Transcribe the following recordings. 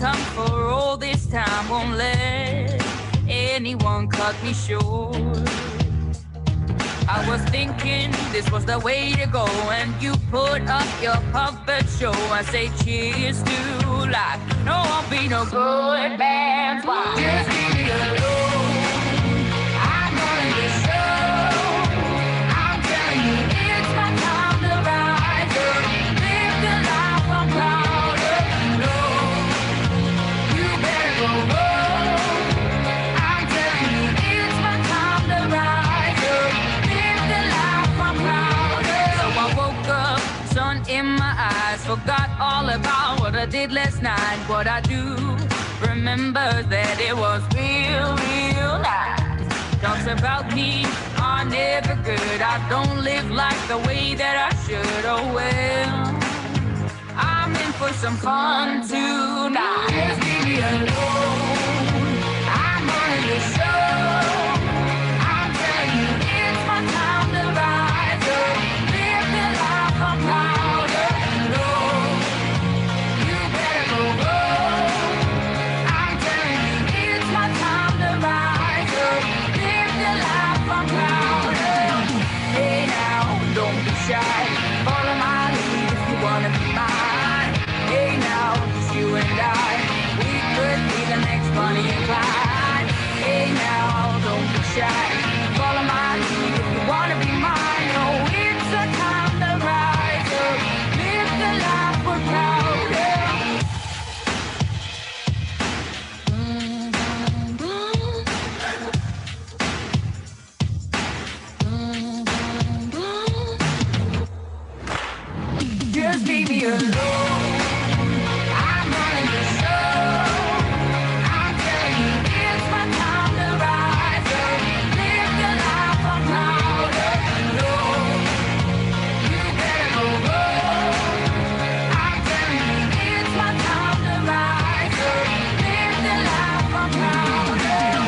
come for all this time, won't let anyone cut me short. I was thinking this was the way to go, and you put up your puppet show. I say cheers to life. No, I'll be no good man. Just leave me alone. I'm running the show. I'm telling you, it's my time to rise up. Live the life I'm proud of. No, you better go home. I'm telling you, it's my time to rise up. Live the life I'm proud of. So I woke up, sun in my eyes, forgot all about what I did last night. What I do, remember that it was real, real nice. Talks about me are never good. I don't live life the way that I should. Oh well, I'm in for some fun tonight. Just leave me alone. I'm running the show. I'm telling you, it's my time to rise up. Live the life I'm proud of. No, you better go home. I'm telling you, it's my time to rise up. Live the life I'm proud of. Hey now, don't be shy. Follow my lead if you wanna be mine. Hey now, just you and I, we could be the next Bonnie and Clyde. Hey now, don't be shy. Follow my lead if you wanna be mine. Oh, it's a time to rise up. Live the life we're proud of. Just leave me alone. I'm running the show. I'm telling you, it's my time to rise up. Live the life I'm proud of. No, you better go home. I'm telling you, it's my time to rise up. Live the life I'm proud of.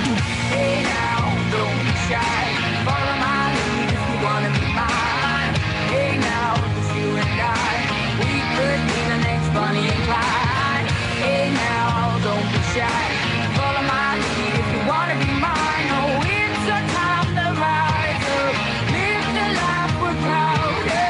Hey now, don't be shy. Follow my lead if you wanna be mine. Hey now, it's you and I. We could be the next Bonnie and Clyde. Hey now, don't be shy. Follow my lead if you wanna be mine. Oh, it's a time to rise up. Live the life we're proud of.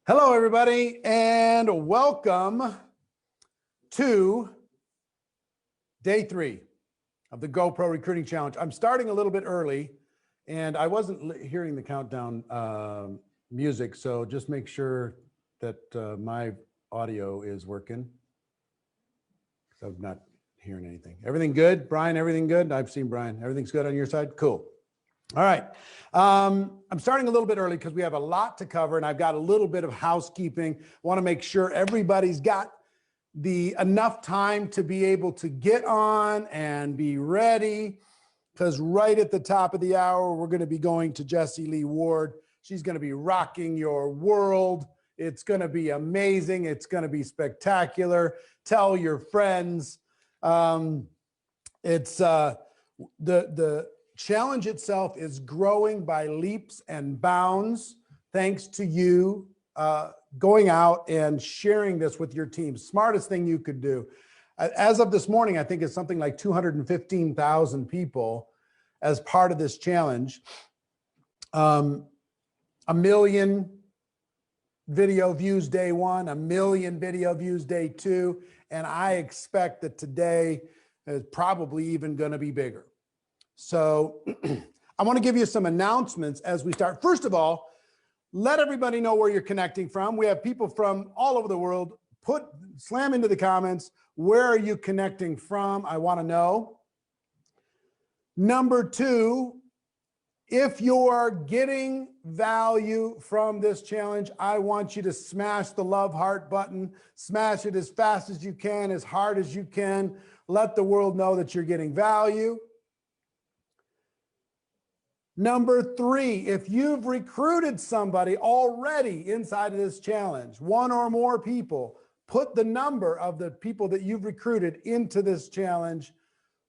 Hello, everybody, and welcome to day 3 of the GoPro Recruiting Challenge. I'm starting a little bit early, and I wasn't hearing the countdown music, so just make sure that my audio is working. So I'm not hearing anything. Everything good? Brian, everything good? I've seen Brian. Everything's good on your side? Cool. All right. I'm starting a little bit early because we have a lot to cover and I've got a little bit of housekeeping. I want to make sure everybody's got enough time to be able to get on and be ready, because right at the top of the hour, we're going to be going to Jessie Lee Ward. She's going to be rocking your world. It's going to be amazing. It's going to be spectacular. Tell your friends. The challenge itself is growing by leaps and bounds, thanks to you going out and sharing this with your team. Smartest thing you could do. As of this morning, I think it's something like 215,000 people as part of this challenge. 1 million video views day one, 1 million video views day two, and I expect that today is probably even going to be bigger. So I want to give you some announcements as we start. First of all, let everybody know where you're connecting from. We have people from all over the world. Slam into the comments. Where are you connecting from? I want to know. Number two, if you're getting value from this challenge, I want you to smash the love heart button. Smash it as fast as you can, as hard as you can. Let the world know that you're getting value. Number three, if you've recruited somebody already inside of this challenge, one or more people, put the number of the people that you've recruited into this challenge.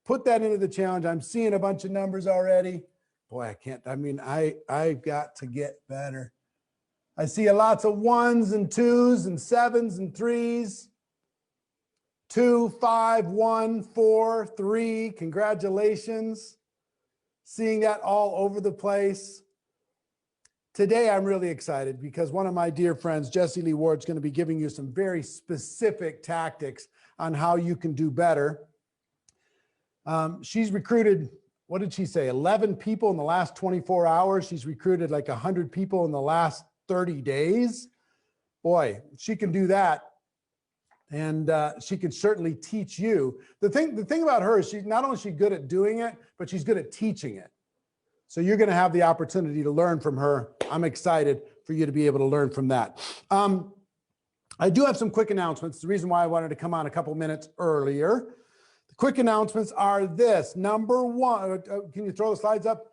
Put that into the challenge. I'm seeing a bunch of numbers already. Boy, I've got to get better. I see lots of 1s and 2s and 7s and 3s. 2, 5, 1, 4, 3. Congratulations. Seeing that all over the place. Today, I'm really excited because one of my dear friends, Jessie Lee Ward, is going to be giving you some very specific tactics on how you can do better. She's recruited, what did she say, 11 people in the last 24 hours. She's recruited like 100 people in the last 30 days. Boy, she can do that. And she can certainly teach you. The thing about her is she's not only good at doing it, but she's good at teaching it. So you're going to have the opportunity to learn from her. I'm excited for you to be able to learn from that. I do have some quick announcements. The reason why I wanted to come on a couple minutes earlier. The quick announcements are this. Number one, can you throw the slides up?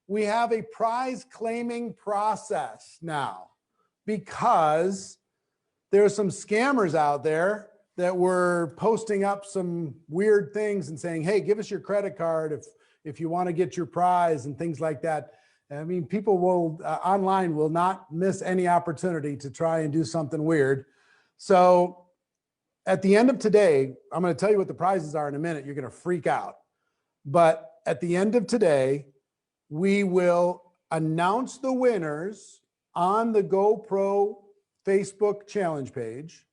We have a prize claiming process now because there are some scammers out there that were posting up some weird things and saying, hey, give us your credit card if you want to get your prize and things like that. I mean, people will online will not miss any opportunity to try and do something weird. So at the end of today, I'm going to tell you what the prizes are in a minute. You're going to freak out. But at the end of today, we will announce the winners on the GoPro Facebook challenge page.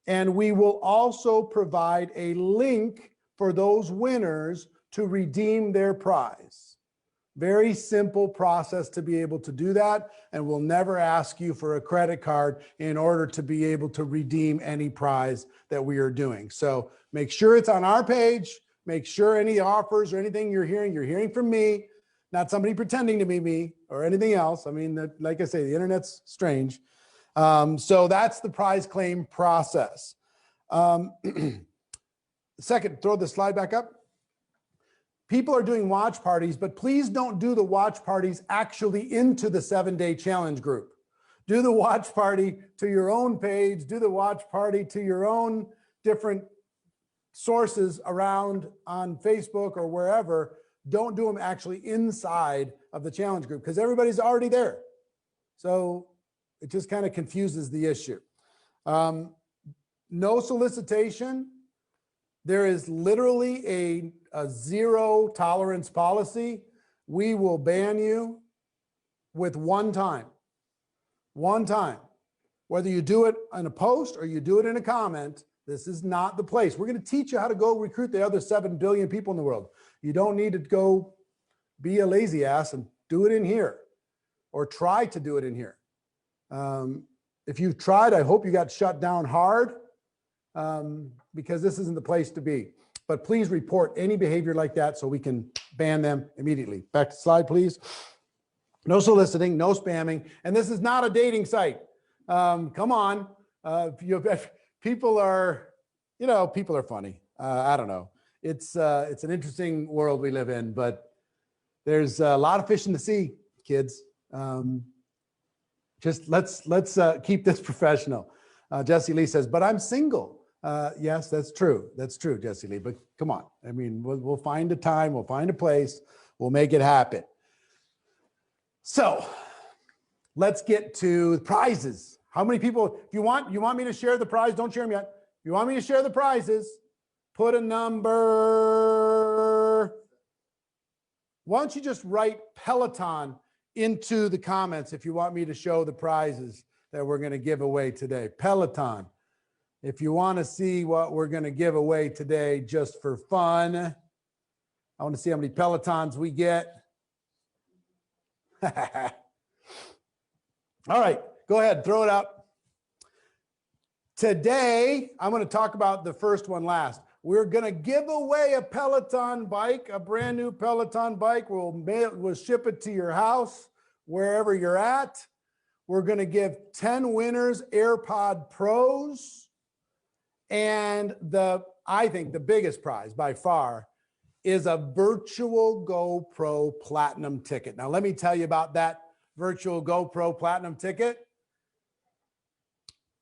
And we will also provide a link for those winners to redeem their prize. Very simple process to be able to do that. And we'll never ask you for a credit card in order to be able to redeem any prize that we are doing. So make sure it's on our page. Make sure any offers or anything you're hearing from me, not somebody pretending to be me or anything else. I mean, like I say, the internet's strange. So that's the prize claim process. Second, throw the slide back up. People are doing watch parties, but please don't do the watch parties actually into the 7-day challenge group. Do the watch party to your own page, do the watch party to your own different sources around on Facebook or wherever. Don't do them actually inside of the challenge group because everybody's already there. So it just kind of confuses the issue. No solicitation. There is literally a zero tolerance policy. We will ban you with one time. Whether you do it in a post or you do it in a comment, this is not the place. We're going to teach you how to go recruit the other 7 billion people in the world. You don't need to go be a lazy ass and do it in here or try to do it in here. If you've tried, I hope you got shut down hard because this isn't the place to be. but please report any behavior like that so we can ban them immediately. Back to slide, please. No soliciting, no spamming. And this is not a dating site. Come on. People are, people are funny. I don't know. It's an interesting world we live in, but there's a lot of fish in the sea, kids. Just let's keep this professional. Jesse Lee says, but I'm single. Yes, that's true. That's true, Jesse Lee. But come on. I mean, we'll find a time. We'll find a place. We'll make it happen. So let's get to prizes. How many people, if you want me to share the prize, don't share them yet. If you want me to share the prizes, put a number. Why don't you just write Peloton into the comments if you want me to show the prizes that we're going to give away today. Peloton. If you want to see what we're going to give away today just for fun, I want to see how many Pelotons we get. All right, go ahead, throw it up. Today, I'm going to talk about the first one last. We're going to give away a Peloton bike, a brand new Peloton bike. We'll ship it to your house, wherever you're at. We're going to give 10 winners AirPod Pros. And I think the biggest prize by far is a virtual GoPro Platinum ticket. Now, let me tell you about that virtual GoPro Platinum ticket.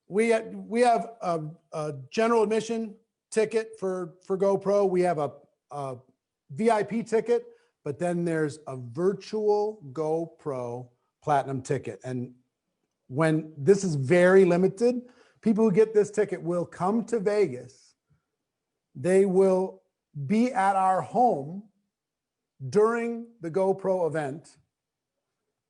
We have a general admission ticket for GoPro. We have a VIP ticket, but then there's a virtual GoPro Platinum ticket. And when this is very limited, people who get this ticket will come to Vegas. They will be at our home during the GoPro event.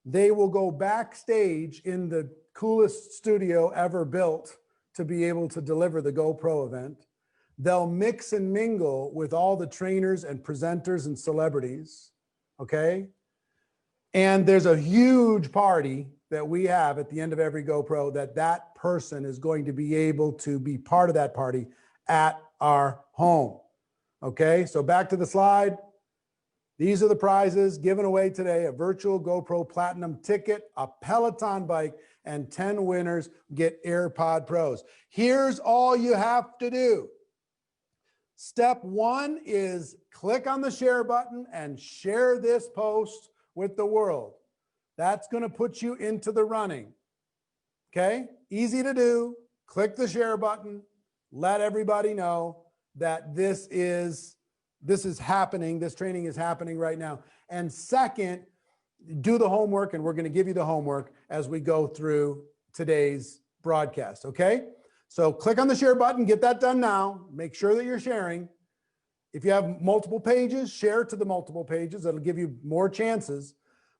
They will go backstage in the coolest studio ever built to be able to deliver the GoPro event. They'll mix and mingle with all the trainers and presenters and celebrities, okay? And there's a huge party that we have at the end of every GoPro that person is going to be able to be part of that party at our home. Okay, so back to the slide. These are the prizes given away today: a virtual GoPro Platinum ticket, a Peloton bike, and 10 winners get AirPod Pros. Here's all you have to do. Step one is click on the share button and share this post with the world. That's going to put you into the running. Okay, easy to do. Click the share button. Let everybody know that this is happening. This training is happening right now. And second, do the homework, and we're going to give you the homework as we go through today's broadcast. Okay, so click on the share button, get that done now. Make sure that you're sharing. If you have multiple pages, share to the multiple pages. That'll give you more chances.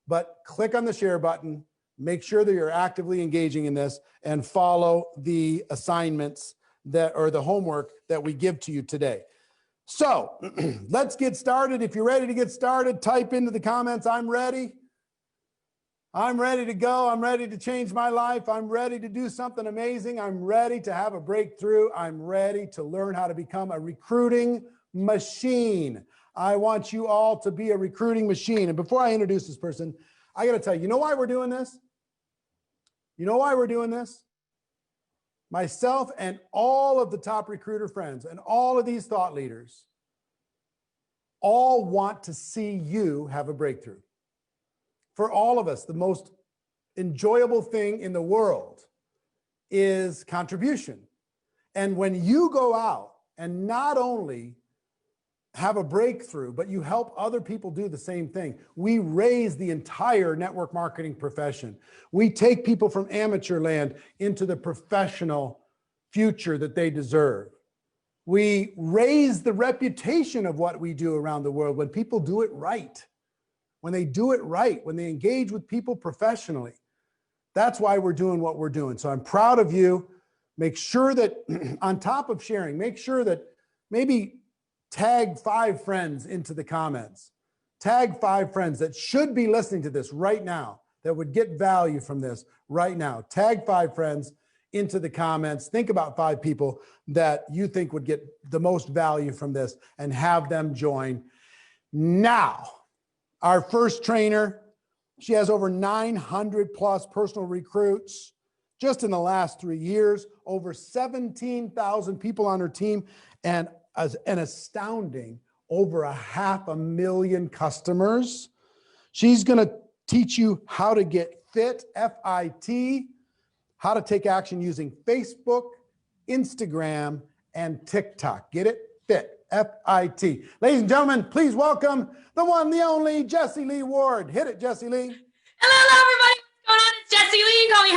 But click on the share button, make sure that you're actively engaging in this, and follow the assignments or the homework that we give to you today. So let's get started. If you're ready to get started, type into the comments, I'm ready. I'm ready to go. I'm ready to change my life. I'm ready to do something amazing. I'm ready to have a breakthrough. I'm ready to learn how to become a recruiting machine. I want you all to be a recruiting machine. And before I introduce this person, I got to tell you, you know why we're doing this? You know why we're doing this? Myself and all of the top recruiter friends and all of these thought leaders all want to see you have a breakthrough. For all of us, the most enjoyable thing in the world is contribution. And when you go out and not only have a breakthrough, but you help other people do the same thing, we raise the entire network marketing profession. We take people from amateur land into the professional future that they deserve. We raise the reputation of what we do around the world when people do it right. When they do it right, when they engage with people professionally. That's why we're doing what we're doing. So I'm proud of you. Make sure that on top of sharing, make sure that maybe tag 5 friends into the comments. Tag 5 friends that should be listening to this right now, that would get value from this right now. Tag 5 friends into the comments. Think about 5 people that you think would get the most value from this and have them join. Now, our first trainer, she has over 900 plus personal recruits just in the last 3 years, over 17,000 people on her team, and an astounding over 500,000 customers. She's going to teach you how to get fit, F-I-T, how to take action using Facebook, Instagram, and TikTok. Get it? Fit, F-I-T. Ladies and gentlemen, please welcome the one, the only, Jessie Lee Ward. Hit it, Jessie Lee. Hello, everybody. What's going on? It's Jessie Lee. Call me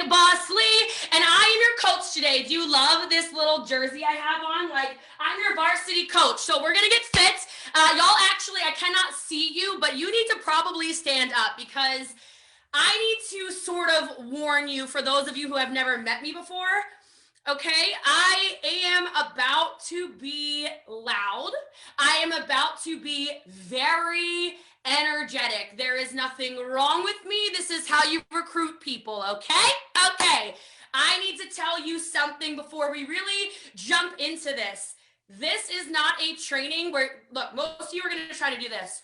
#BossLee. And I am your coach today. Do you love this little jersey I have on? Like, I'm your varsity coach. So we're going to get fit. Y'all, actually, I cannot see you, but you need to probably stand up because I need to sort of warn you, for those of you who have never met me before. Okay, I am about to be loud. I am about to be very energetic. There is nothing wrong with me. This is how you recruit people, okay? Okay, I need to tell you something before we really jump into this. This is not a training where, look, most of you are gonna try to do this.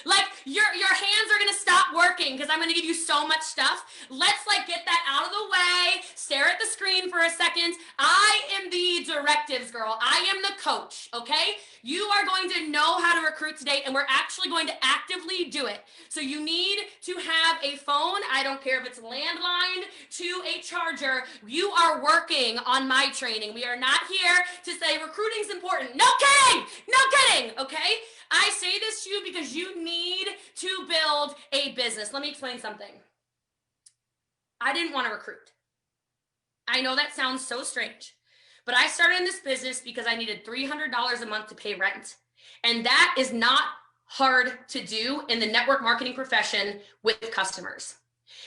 Like your hands are gonna stop working because I'm gonna give you so much stuff. Let's get that out of the way. Stare at the screen for a second. I am the directives girl. I am the coach, okay? You are going to know how to recruit today, and we're actually going to actively do it. So you need to have a phone. I don't care if it's landline to a charger. You are working on my training. We are not here to say recruiting's important. No kidding, no kidding, okay? I say this to you because you need to build a business. Let me explain something. I didn't want to recruit. I know that sounds so strange, but I started in this business because I needed $300 a month to pay rent. And that is not hard to do in the network marketing profession with customers.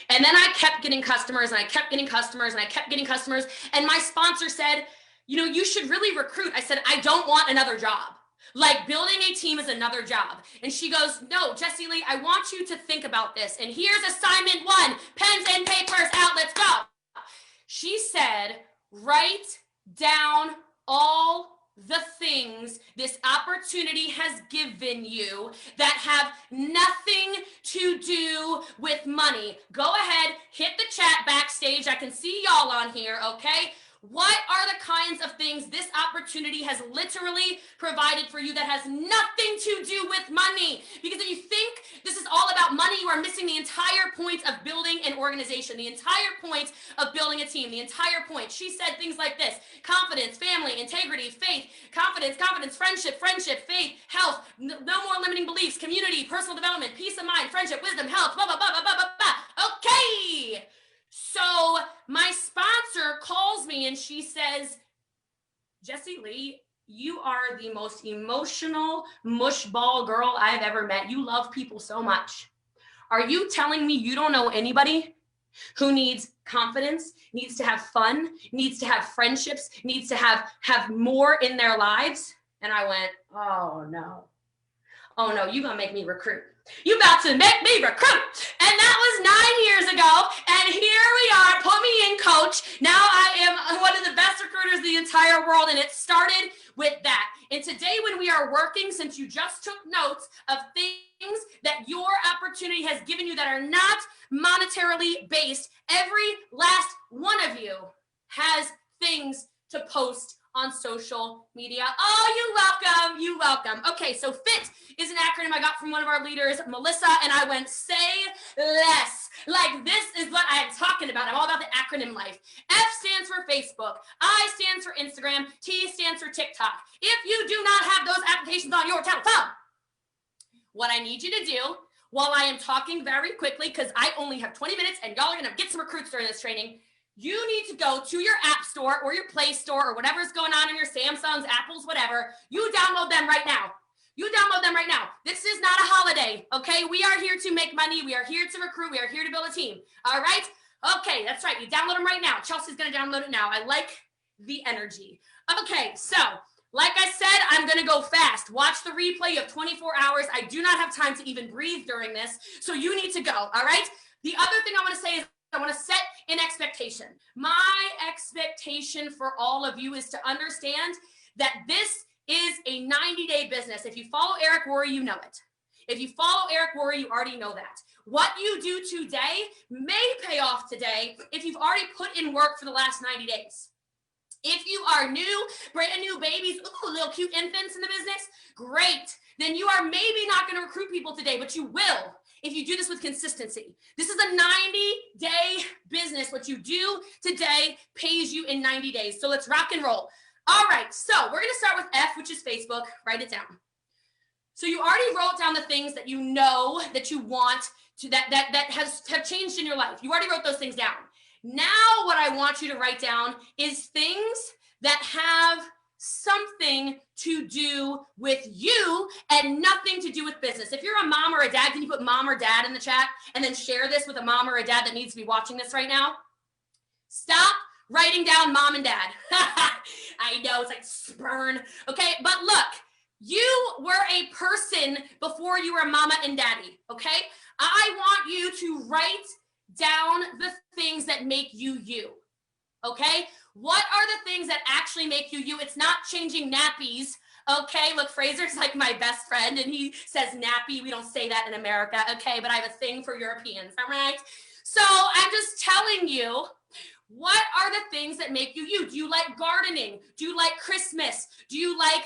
And then I kept getting customers, and I kept getting customers, and I kept getting customers. And my sponsor said, you should really recruit. I said, I don't want another job. Like, building a team is another job. And she goes, no, Jessie Lee, I want you to think about this. And here's assignment 1, pens and papers out, let's go. She said, write down all the things this opportunity has given you that have nothing to do with money. Go ahead, hit the chat backstage. I can see y'all on here, okay? What are the kinds of things this opportunity has literally provided for you that has nothing to do with money? Because if you think this is all about money, you are missing the entire point of building an organization, the entire point of building a team, the entire point. She said things like this: confidence, family, integrity, faith, confidence, friendship, faith, health, no more limiting beliefs, community, personal development, peace of mind, friendship, wisdom, health, blah, blah, blah, blah, blah, blah, blah. Okay. So my sponsor calls me and she says, Jessie Lee, you are the most emotional mushball girl I've ever met. You love people so much. Are you telling me you don't know anybody who needs confidence, needs to have fun, needs to have friendships, needs to have more in their lives? And I went, oh no, you gonna make me recruit. You about to make me recruit. And that was 9 years ago. And here we are. Put me in, coach. Now I am one of the best recruiters in the entire world. And it started with that. And today, when we are working, since you just took notes of things that your opportunity has given you that are not monetarily based, every last one of you has things to post on social media. Oh, you welcome. Okay, so FIT is an acronym I got from one of our leaders, Melissa, and I went, say less. Like, this is what I'm talking about. I'm all about the acronym life. F stands for Facebook. I stands for Instagram. T stands for TikTok. If you do not have those applications on your telephone, what I need you to do, while I am talking very quickly, because I only have 20 minutes and y'all are going to get some recruits during this training, you need to go to your app store or your Play Store or whatever's going on in your Samsungs, Apples, whatever. You download them right now. This is not a holiday, okay? We are here to make money. We are here to recruit. We are here to build a team, all right? Okay, that's right. You download them right now. Chelsea's going to download it now. I like the energy. Okay, so like I said, I'm going to go fast. Watch the replay of 24 hours. I do not have time to even breathe during this, so you need to go, all right? The other thing I want to say is I want to set an expectation. My expectation for all of you is to understand that this is a 90-day business. If you follow Eric Worre, you know it. If you follow Eric Worre, you already know that. What you do today may pay off today if you've already put in work for the last 90 days. If you are new, brand new babies, ooh, little cute infants in the business, great. Then you are maybe not going to recruit people today, but you will if you do this with consistency. This is a 90-day business. What you do today pays you in 90 days. So let's rock and roll. All right, so we're going to start with F, which is Facebook. Write it down. So you already wrote down the things that you know that you want to that have changed in your life. You already wrote those things down. Now what I want you to write down is things that have something to do with you and nothing to do with business. If you're a mom or a dad, can you put mom or dad in the chat and then share this with a mom or a dad that needs to be watching this right now? Stop writing down mom and dad. I know, it's like spurn. Okay, but look, you were a person before you were mama and daddy, okay? I want you to write down the things that make you you, okay? What are the things that actually make you you? It's not changing nappies, okay? Look, Fraser's like my best friend and he says nappy. We don't say that in America, okay? But I have a thing for Europeans, all right? So I'm just telling you, what are the things that make you you? Do you like gardening? Do you like Christmas? Do you like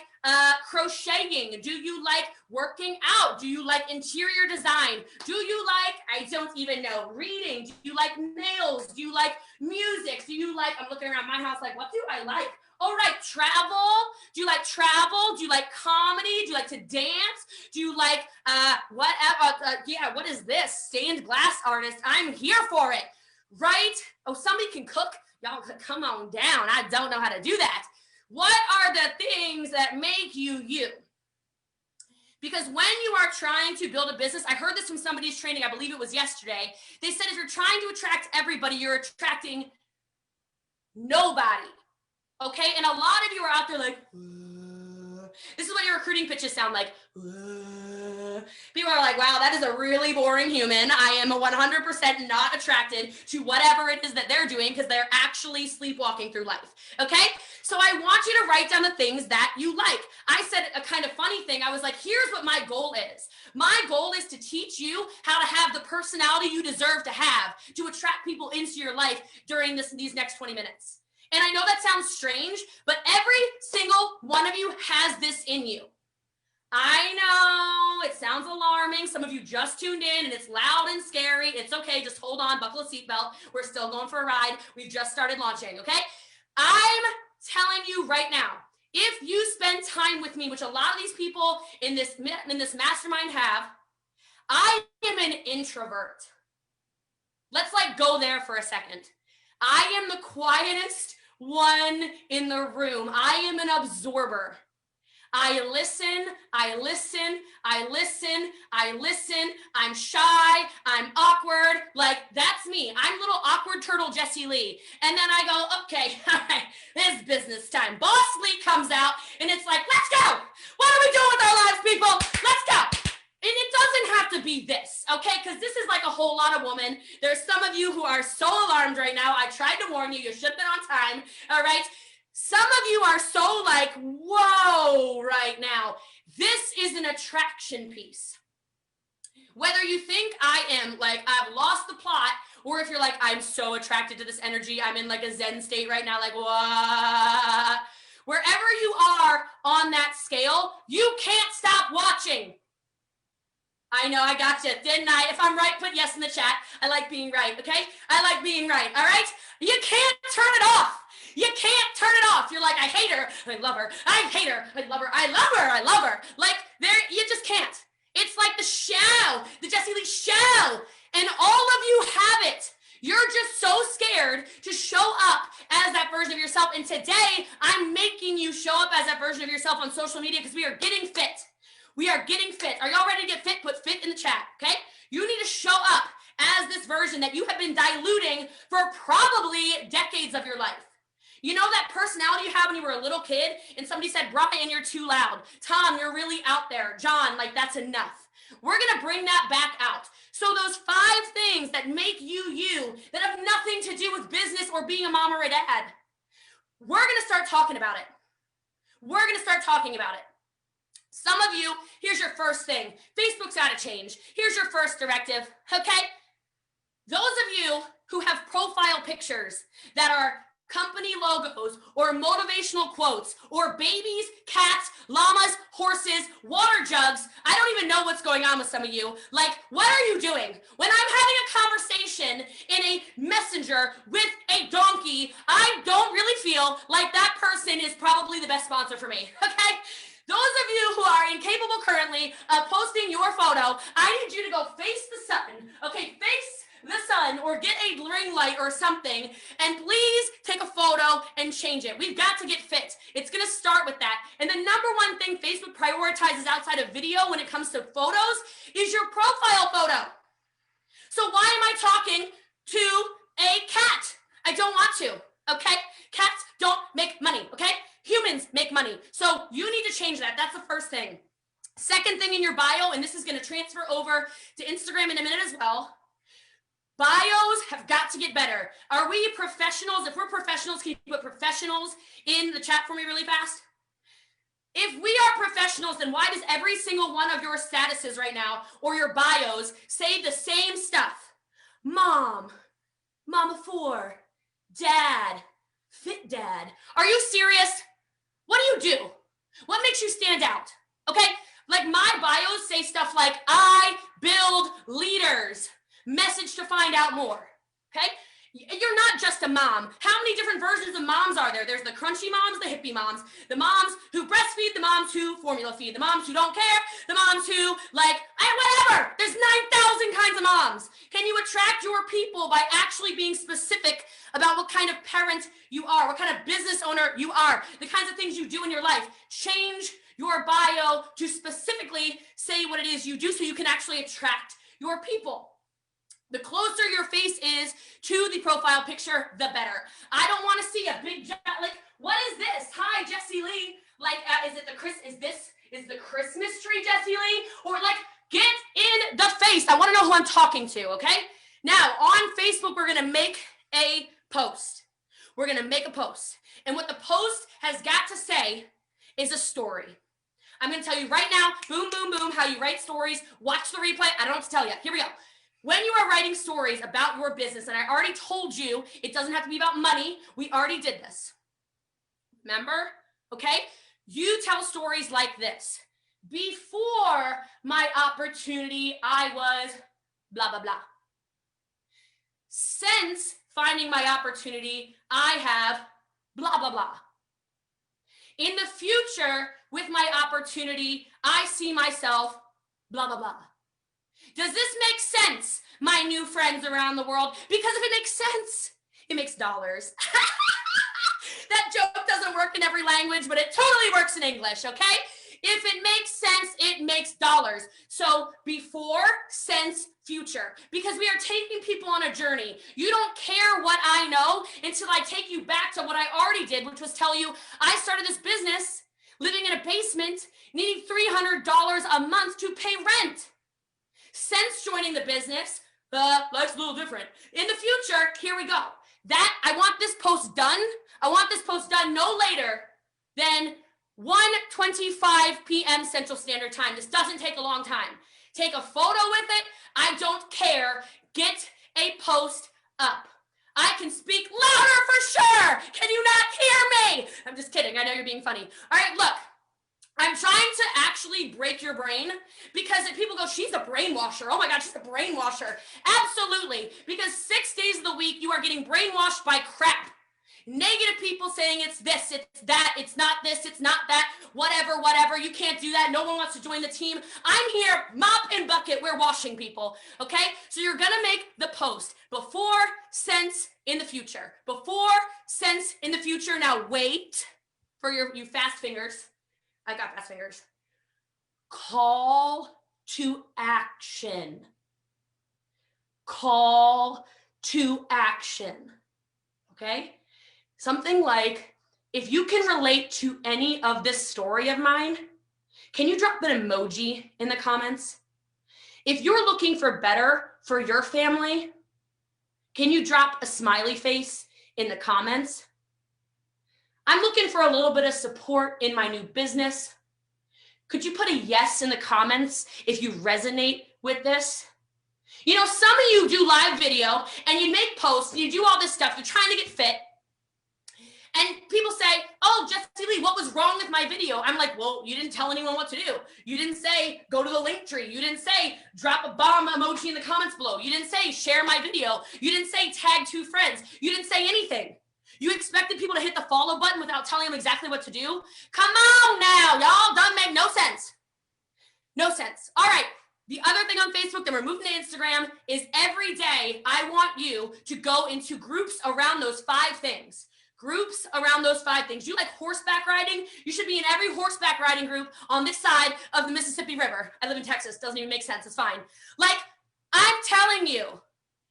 crocheting? Do you like working out? Do you like interior design? Do you like, I don't even know, reading? Do you like nails? Do you like music? Do you like, I'm looking around my house like, what do I like? All right, travel. Do you like travel? Do you like comedy? Do you like to dance? Do you like, what is this? Stained glass artist. I'm here for it. Right? Oh, somebody can cook. Y'all come on down. I don't know how to do that. What are the things that make you you? Because when you are trying to build a business, I heard this from somebody's training, I believe it was yesterday. They said if you're trying to attract everybody, you're attracting nobody. Okay? And a lot of you are out there like, this is what your recruiting pitches sound like. People are like, wow, that is a really boring human. I am 100% not attracted to whatever it is that they're doing because they're actually sleepwalking through life. Okay? So I want you to write down the things that you like. I said a kind of funny thing. I was like, here's what my goal is. My goal is to teach you how to have the personality you deserve to have to attract people into your life during these next 20 minutes. And I know that sounds strange, but every single one of you has this in you. I know it sounds alarming. Some of you just tuned in and it's loud and scary. It's okay. Just hold on, buckle a seatbelt. We're still going for a ride. We've just started launching, okay? I'm telling you right now, if you spend time with me, which a lot of these people in this mastermind have, I am an introvert. Let's like go there for a second. I am the quietest one in the room. I am an absorber. I listen, I listen, I listen, I listen. I'm shy, I'm awkward. Like, that's me. I'm little awkward turtle Jessie Lee. And then I go, okay, all right, it's business time. Boss Lee comes out and it's like, let's go. What are we doing with our lives, people? Let's go. And it doesn't have to be this, okay? Because this is like a whole lot of woman. There's some of you who are so alarmed right now. I tried to warn you. You should have been on time, all right? Some of you are so like, whoa, right now. This is an attraction piece. Whether you think I am like, I've lost the plot, or if you're like, I'm so attracted to this energy, I'm in like a Zen state right now, like, what? Wherever you are on that scale, you can't stop watching. I know, I got you, didn't I? If I'm right, put yes in the chat. I like being right, okay? I like being right, all right? You can't turn it off. You can't turn it off. You're like, I hate her, I love her. I hate her, I love her. I love her, I love her. Like, there, you just can't. It's like the shell, the Jessie Lee shell. And all of you have it. You're just so scared to show up as that version of yourself. And today, I'm making you show up as that version of yourself on social media because we are getting fit. We are getting fit. Are y'all ready to get fit? Put fit in the chat, okay? You need to show up as this version that you have been diluting for probably decades of your life. You know that personality you had when you were a little kid and somebody said, Brian, you're too loud. Tom, you're really out there. John, like that's enough. We're going to bring that back out. So those 5 things that make you you, that have nothing nothing to do with business or being a mom or a dad. We're going to start talking about it. We're going to start talking about it. Some of you, here's your first thing. Facebook's got to change. Here's your first directive, okay? Those of you who have profile pictures that are company logos or motivational quotes or babies, cats, llamas, horses, water jugs. I don't even know what's going on with some of you. Like, what are you doing? When I'm having a conversation in a messenger with a donkey, I don't really feel like that person is probably the best sponsor for me, okay? Those of you who are incapable currently of posting your photo, I need you to go face the sun, okay? Face the sun or get a ring light or something, and please take a photo and change it. We've got to get fit. It's going to start with that. And the number one thing Facebook prioritizes outside of video when it comes to photos is your profile photo. So why am I talking to a cat? I don't want to, okay? Cats don't make money, okay? Humans make money. So you need to change that. That's the first thing. Second thing in your bio, and this is going to transfer over to Instagram in a minute as well. Bios have got to get better. Are we professionals? If we're professionals, can you put professionals in the chat for me really fast? If we are professionals, then why does every single one of your statuses right now or your bios say the same stuff? Mom, mama 4, dad, fit dad. Are you serious? What do you do? What makes you stand out? Okay, like my bios say stuff like, I build leaders. Message to find out more, okay? You're not just a mom. How many different versions of moms are there? There's the crunchy moms, the hippie moms, the moms who breastfeed, the moms who formula feed, the moms who don't care, the moms who like, whatever. There's 9,000 kinds of moms. Can you attract your people by actually being specific about what kind of parent you are, what kind of business owner you are, the kinds of things you do in your life? Change your bio to specifically say what it is you do so you can actually attract your people. The closer your face is to the profile picture, the better. I don't want to see a big, like, what is this? Hi, Jessie Lee. Like, is the Christmas tree, Jessie Lee? Or like, get in the face. I want to know who I'm talking to, okay? Now, on Facebook, we're going to make a post. We're going to make a post. And what the post has got to say is a story. I'm going to tell you right now, boom, boom, boom, how you write stories. Watch the replay. I don't know what to tell you. Here we go. When you are writing stories about your business, and I already told you, it doesn't have to be about money. We already did this. Remember? Okay? You tell stories like this. Before my opportunity, I was blah, blah, blah. Since finding my opportunity, I have blah, blah, blah. In the future, with my opportunity, I see myself blah, blah, blah. Does this make sense, my new friends around the world? Because if it makes sense, it makes dollars. That joke doesn't work in every language, but it totally works in English, okay? If it makes sense, it makes dollars. So before, since, future. Because we are taking people on a journey. You don't care what I know until I take you back to what I already did, which was tell you I started this business living in a basement, needing $300 a month to pay rent. Since joining the business, life's a little different. In the future, here we go. I want this post done. I want this post done no later than 1:25 p.m. Central Standard Time. This doesn't take a long time. Take a photo with it. I don't care. Get a post up. I can speak louder for sure. Can you not hear me? I'm just kidding. I know you're being funny. All right, look. I'm trying to actually break your brain because if people go, she's a brainwasher. Oh my God, she's a brainwasher. Absolutely. Because 6 days of the week, you are getting brainwashed by crap. Negative people saying it's this, it's that, it's not this, it's not that, whatever, whatever. You can't do that. No one wants to join the team. I'm here, mop and bucket. We're washing people. Okay. So you're going to make the post before, since, in the future. Before, since, in the future. Now wait for you fast fingers. I got fast fingers. Call to action. Call to action. Okay? Something like, if you can relate to any of this story of mine, can you drop an emoji in the comments? If you're looking for better for your family, Can you drop a smiley face in the comments? I'm looking for a little bit of support in my new business. Could you put a yes in the comments if you resonate with this? You know, some of you do live video and you make posts and you do all this stuff. You're trying to get fit. And people say, oh, Jessie Lee, what was wrong with my video? I'm like, well, you didn't tell anyone what to do. You didn't say, go to the link tree. You didn't say, drop a bomb emoji in the comments below. You didn't say, share my video. You didn't say, tag 2 friends. You didn't say anything. You expected people to hit the follow button without telling them exactly what to do? Come on now, y'all, doesn't make no sense. No sense. All right. The other thing on Facebook that we're moving to Instagram is every day I want you to go into groups around those 5 things. Groups around those 5 things. You like horseback riding? You should be in every horseback riding group on this side of the Mississippi River. I live in Texas. Doesn't even make sense. It's fine. Like, I'm telling you,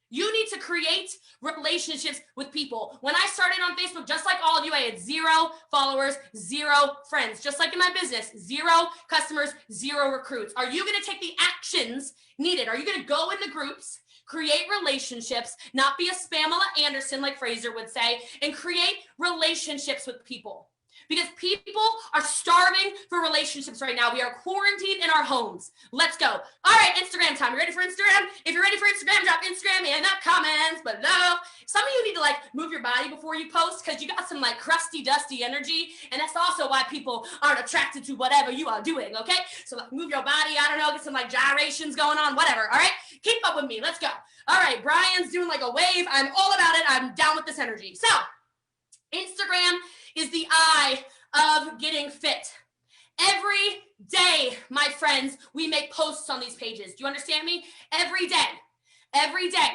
you need to create relationships with people. When I started on Facebook, just like all of you, I had 0 followers, 0 friends. Just like in my business, 0 customers, 0 recruits. Are you going to take the actions needed? Are you going to go in the groups, create relationships, not be a Spamela Anderson like Fraser would say, and create relationships with people? Because people are starving for relationships right now. We are quarantined in our homes. Let's go. All right, Instagram time. You ready for Instagram? If you're ready for Instagram, drop Instagram in the comments below. Some of you need to like move your body before you post because you got some like crusty, dusty energy. And that's also why people aren't attracted to whatever you are doing, okay? So like move your body, I don't know, get some like gyrations going on, whatever, all right? Keep up with me. Let's go. All right, Brian's doing like a wave. I'm all about it. I'm down with this energy. So Instagram is the eye of getting fit. Every day, my friends, we make posts on these pages. Do you understand me? Every day, every day,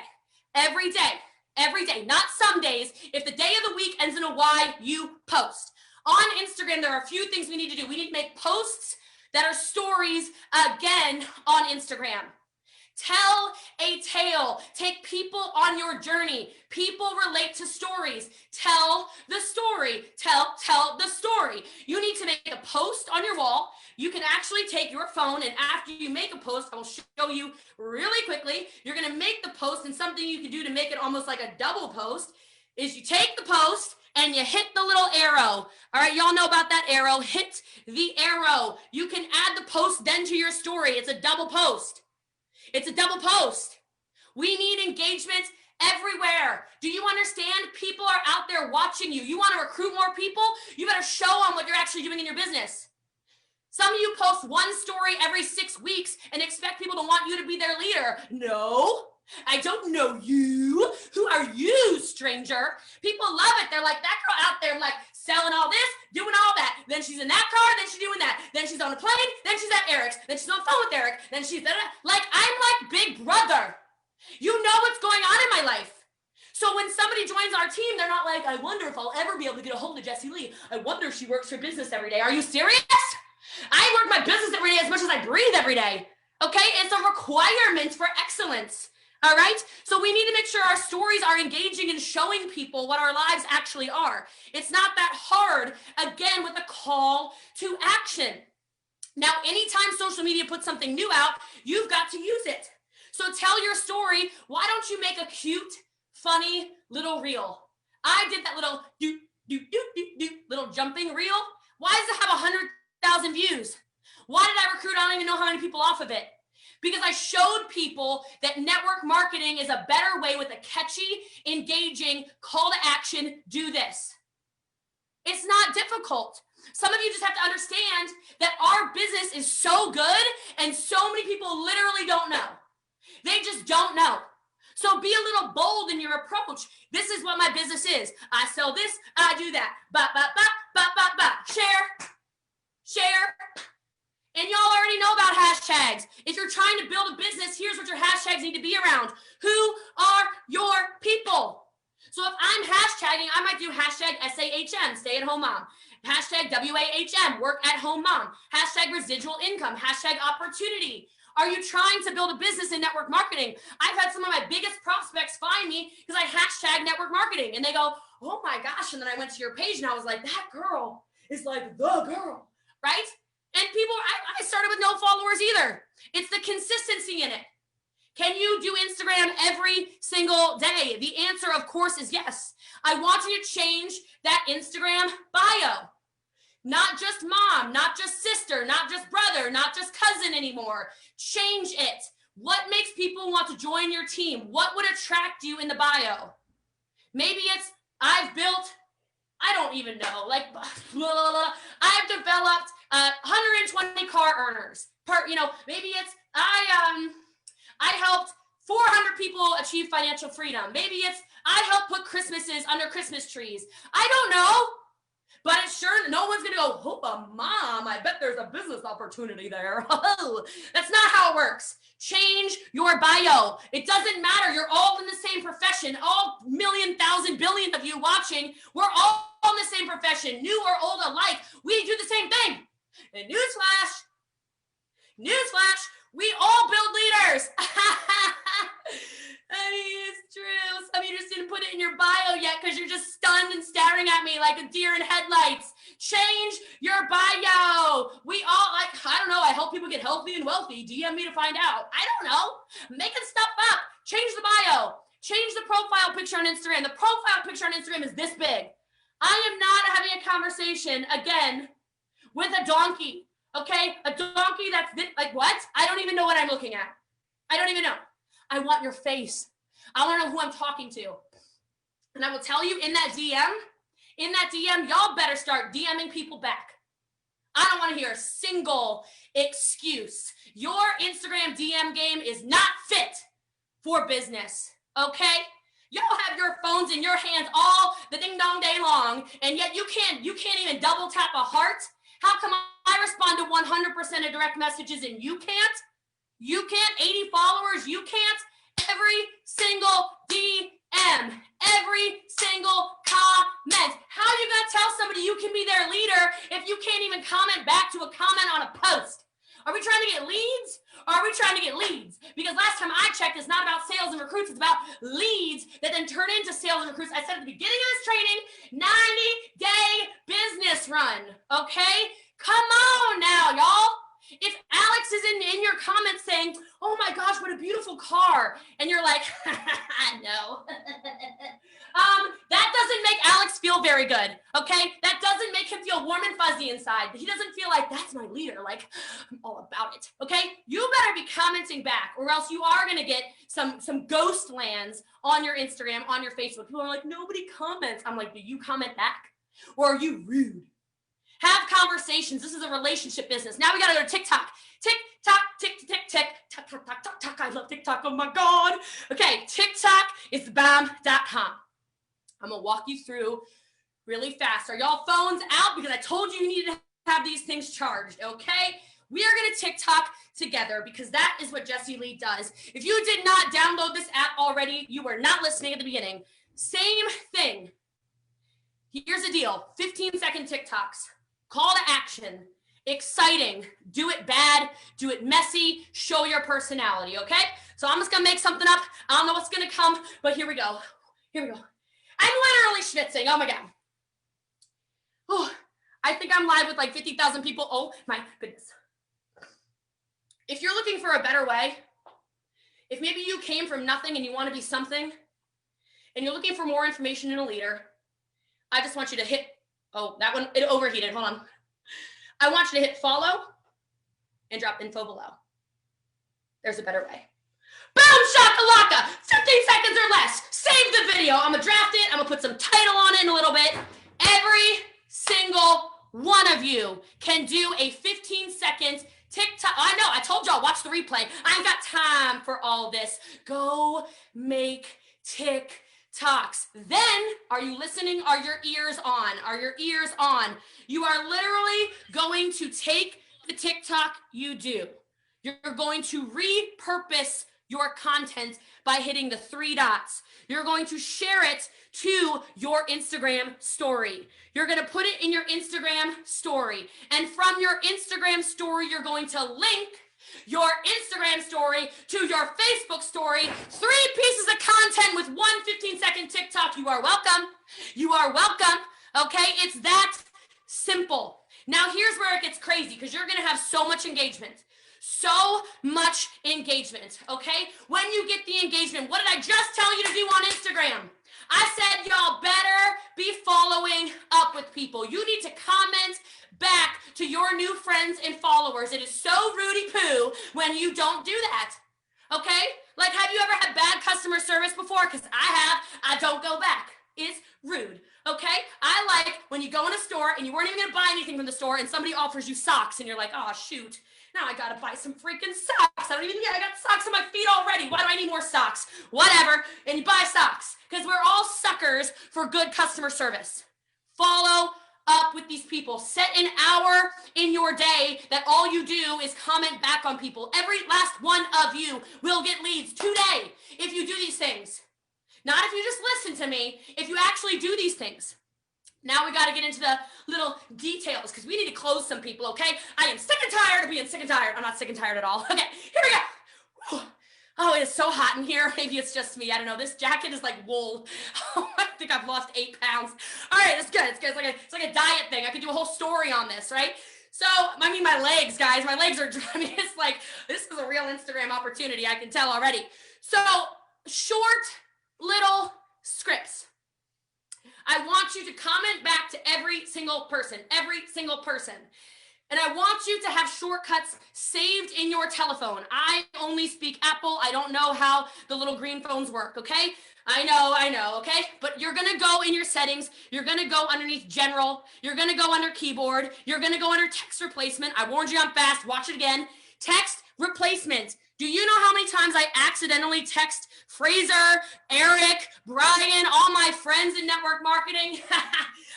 every day, every day, not some days. If the day of the week ends in a Y, you post. On Instagram, there are a few things we need to do. We need to make posts that are stories again on Instagram. Tell a tale. Take people on your journey. People relate to stories. Tell the story. Tell the story. You need to make a post on your wall. You can actually take your phone, and after you make a post, I will show you really quickly. You're going to make the post, and something you can do to make it almost like a double post is you take the post and you hit the little arrow. All right, y'all know about that arrow. Hit the arrow. You can add the post then to your story. It's a double post. It's a double post. We need engagement everywhere. Do you understand? People are out there watching you. You want to recruit more people? You better show them what you're actually doing in your business. Some of you post one story every 6 weeks and expect people to want you to be their leader. No, I don't know you. Who are you, stranger? People love it. They're like, that girl out there like selling all this, doing all that. Then she's in that car, then she's doing that. Then she's on a plane, then she's at Eric's. Then she's on the phone with Eric. Then she's like, I'm like Big Brother. You know what's going on in my life. So when somebody joins our team, they're not like, I wonder if I'll ever be able to get a hold of Jessie Lee. I wonder if she works her business every day. Are you serious? I work my business every day as much as I breathe every day. Okay? It's a requirement for excellence. All right. So we need to make sure our stories are engaging and showing people what our lives actually are. It's not that hard, again, with a call to action. Now, anytime social media puts something new out, you've got to use it. So tell your story. Why don't you make a cute, funny little reel? I did that little little jumping reel. Why does it have 100,000 views? Why did I recruit? I don't even know how many people off of it. Because I showed people that network marketing is a better way with a catchy, engaging call to action. Do this. It's not difficult. Some of you just have to understand that our business is so good and so many people literally don't know. They just don't know. So be a little bold in your approach. This is what my business is. I sell this, I do that. Share. And y'all already know about hashtags. If you're trying to build a business, here's what your hashtags need to be around. Who are your people? So if I'm hashtagging, I might do hashtag SAHM, stay at home mom. Hashtag WAHM, work at home mom. Hashtag residual income, hashtag opportunity. Are you trying to build a business in network marketing? I've had some of my biggest prospects find me because I hashtag network marketing and they go, oh my gosh. And then I went to your page and I was like, that girl is like the girl, right? And people, I started with no followers either. It's the consistency in it. Can you do Instagram every single day? The answer, of course, is yes. I want you to change that Instagram bio. Not just mom, not just sister, not just brother, not just cousin anymore. Change it. What makes people want to join your team? What would attract you in the bio? Maybe it's, I've built, I don't even know, like, blah, blah, blah. I've developed 120 car earners. Maybe it's, I helped 400 people achieve financial freedom. Maybe it's, I helped put Christmases under Christmas trees. I don't know. But it's sure no one's gonna go, oh, mom, I bet there's a business opportunity there. That's not how it works. Change your bio. It doesn't matter. You're all in the same profession. All million, thousand, billion of you watching, we're all in the same profession, new or old alike. We do the same thing. And newsflash, we all build leaders. I mean, it's true. Some of you just didn't put it in your bio yet because you're just stunned and staring at me like a deer in headlights. Change your bio. We all, I don't know. I help people get healthy and wealthy. DM me to find out. I don't know. Making stuff up. Change the bio. Change the profile picture on Instagram. The profile picture on Instagram is this big. I am not having a conversation again with a donkey. Okay? A donkey that's this, like what? I don't even know what I'm looking at. I don't even know. I want your face. I want to know who I'm talking to. And I will tell you in that DM, y'all better start DMing people back. I don't want to hear a single excuse. Your Instagram DM game is not fit for business, okay? Y'all have your phones in your hands all the ding dong day long, and yet you can't even double tap a heart. How come I respond to 100% of direct messages and you can't? You can't, 80 followers, you can't. Every single DM, every single comment. How are you gonna tell somebody you can be their leader if you can't even comment back to a comment on a post? Are we trying to get leads? Or are we trying to get leads? Because last time I checked, it's not about sales and recruits, it's about leads that then turn into sales and recruits. I said at the beginning of this training, 90-day business run, okay? Come on now, y'all. If Alex is in your comments saying, oh my gosh, what a beautiful car, and you're like, no, that doesn't make Alex feel very good, okay? That doesn't make him feel warm and fuzzy inside. He doesn't feel like, that's my leader, like, I'm all about it, okay? You better be commenting back, or else you are gonna get some ghost lands on your Instagram, on your Facebook. People are like, nobody comments. I'm like, do you comment back? Or are you rude? Have conversations. This is a relationship business. Now we got to go to TikTok. TikTok, TikTok. I love TikTok. Oh my God. Okay, TikTok is bam.com. I'm going to walk you through really fast. Are y'all phones out? Because I told you need to have these things charged, okay? We are going to TikTok together because that is what Jessie Lee does. If you did not download this app already, you were not listening at the beginning. Same thing. Here's the deal. 15-second TikToks. Call to action, exciting, do it bad, do it messy, show your personality, okay? So I'm just gonna make something up. I don't know what's gonna come, but here we go. I'm literally schwitzing, oh my God. Oh, I think I'm live with like 50,000 people, oh my goodness. If you're looking for a better way, if maybe you came from nothing and you wanna be something, and you're looking for more information in a leader, I just want you to hit, oh, that one, it overheated, hold on. I want you to hit follow and drop info below. There's a better way. Boom, shakalaka, 15 seconds or less. Save the video. I'm gonna draft it. I'm gonna put some title on it in a little bit. Every single one of you can do a 15-second TikTok. I know, I told y'all, watch the replay. I ain't got time for all this. Go make TikToks. Then, are you listening? Are your ears on? Are your ears on? You are literally going to take the TikTok you do. You're going to repurpose your content by hitting the 3 dots. You're going to share it to your Instagram story. You're going to put it in your Instagram story. And from your Instagram story, you're going to link your Instagram story to your Facebook story. 3 pieces of content with one 15-second TikTok. You are welcome. You are welcome. Okay, it's that simple. Now here's where it gets crazy because you're going to have so much engagement. so much engagement, okay? When you get the engagement, what did I just tell you to do on Instagram? I said y'all better be following up with people. You need to comment back to your new friends and followers. It is so Rudy poo when you don't do that, okay? Like, have you ever had bad customer service before? Because I have. I don't go back. It's rude, okay? I like when you go in a store and you weren't even gonna buy anything from the store and somebody offers you socks and you're like, oh shoot, now I gotta buy some freaking socks. I got socks on my feet already. Why do I need more socks? Whatever, and you buy socks because we're all suckers for good customer service. Follow up with these people. Set an hour in your day that all you do is comment back on people. Every last one of you will get leads today if you do these things. Not if you just listen to me, if you actually do these things. Now we got to get into the little details because we need to close some people, okay? I am sick and tired of being sick and tired. I'm not sick and tired at all. Okay, here we go. Oh, it is so hot in here. Maybe it's just me. I don't know. This jacket is like wool. Oh, I think I've lost 8 pounds. All right, it's good. It's good. It's like a diet thing. I could do a whole story on this, right? So, I mean, my legs, guys. My legs are, I mean, it's like, this is a real Instagram opportunity. I can tell already. So, short little scripts. I want you to comment back to every single person. And I want you to have shortcuts saved in your telephone. I only speak Apple. I don't know how the little green phones work, okay? I know, okay? But you're gonna go in your settings. You're gonna go underneath general. You're gonna go under keyboard. You're gonna go under text replacement. I warned you I'm fast. Watch it again. Text replacement. Do you know how many times I accidentally text Fraser, Eric, Brian, all my friends in network marketing?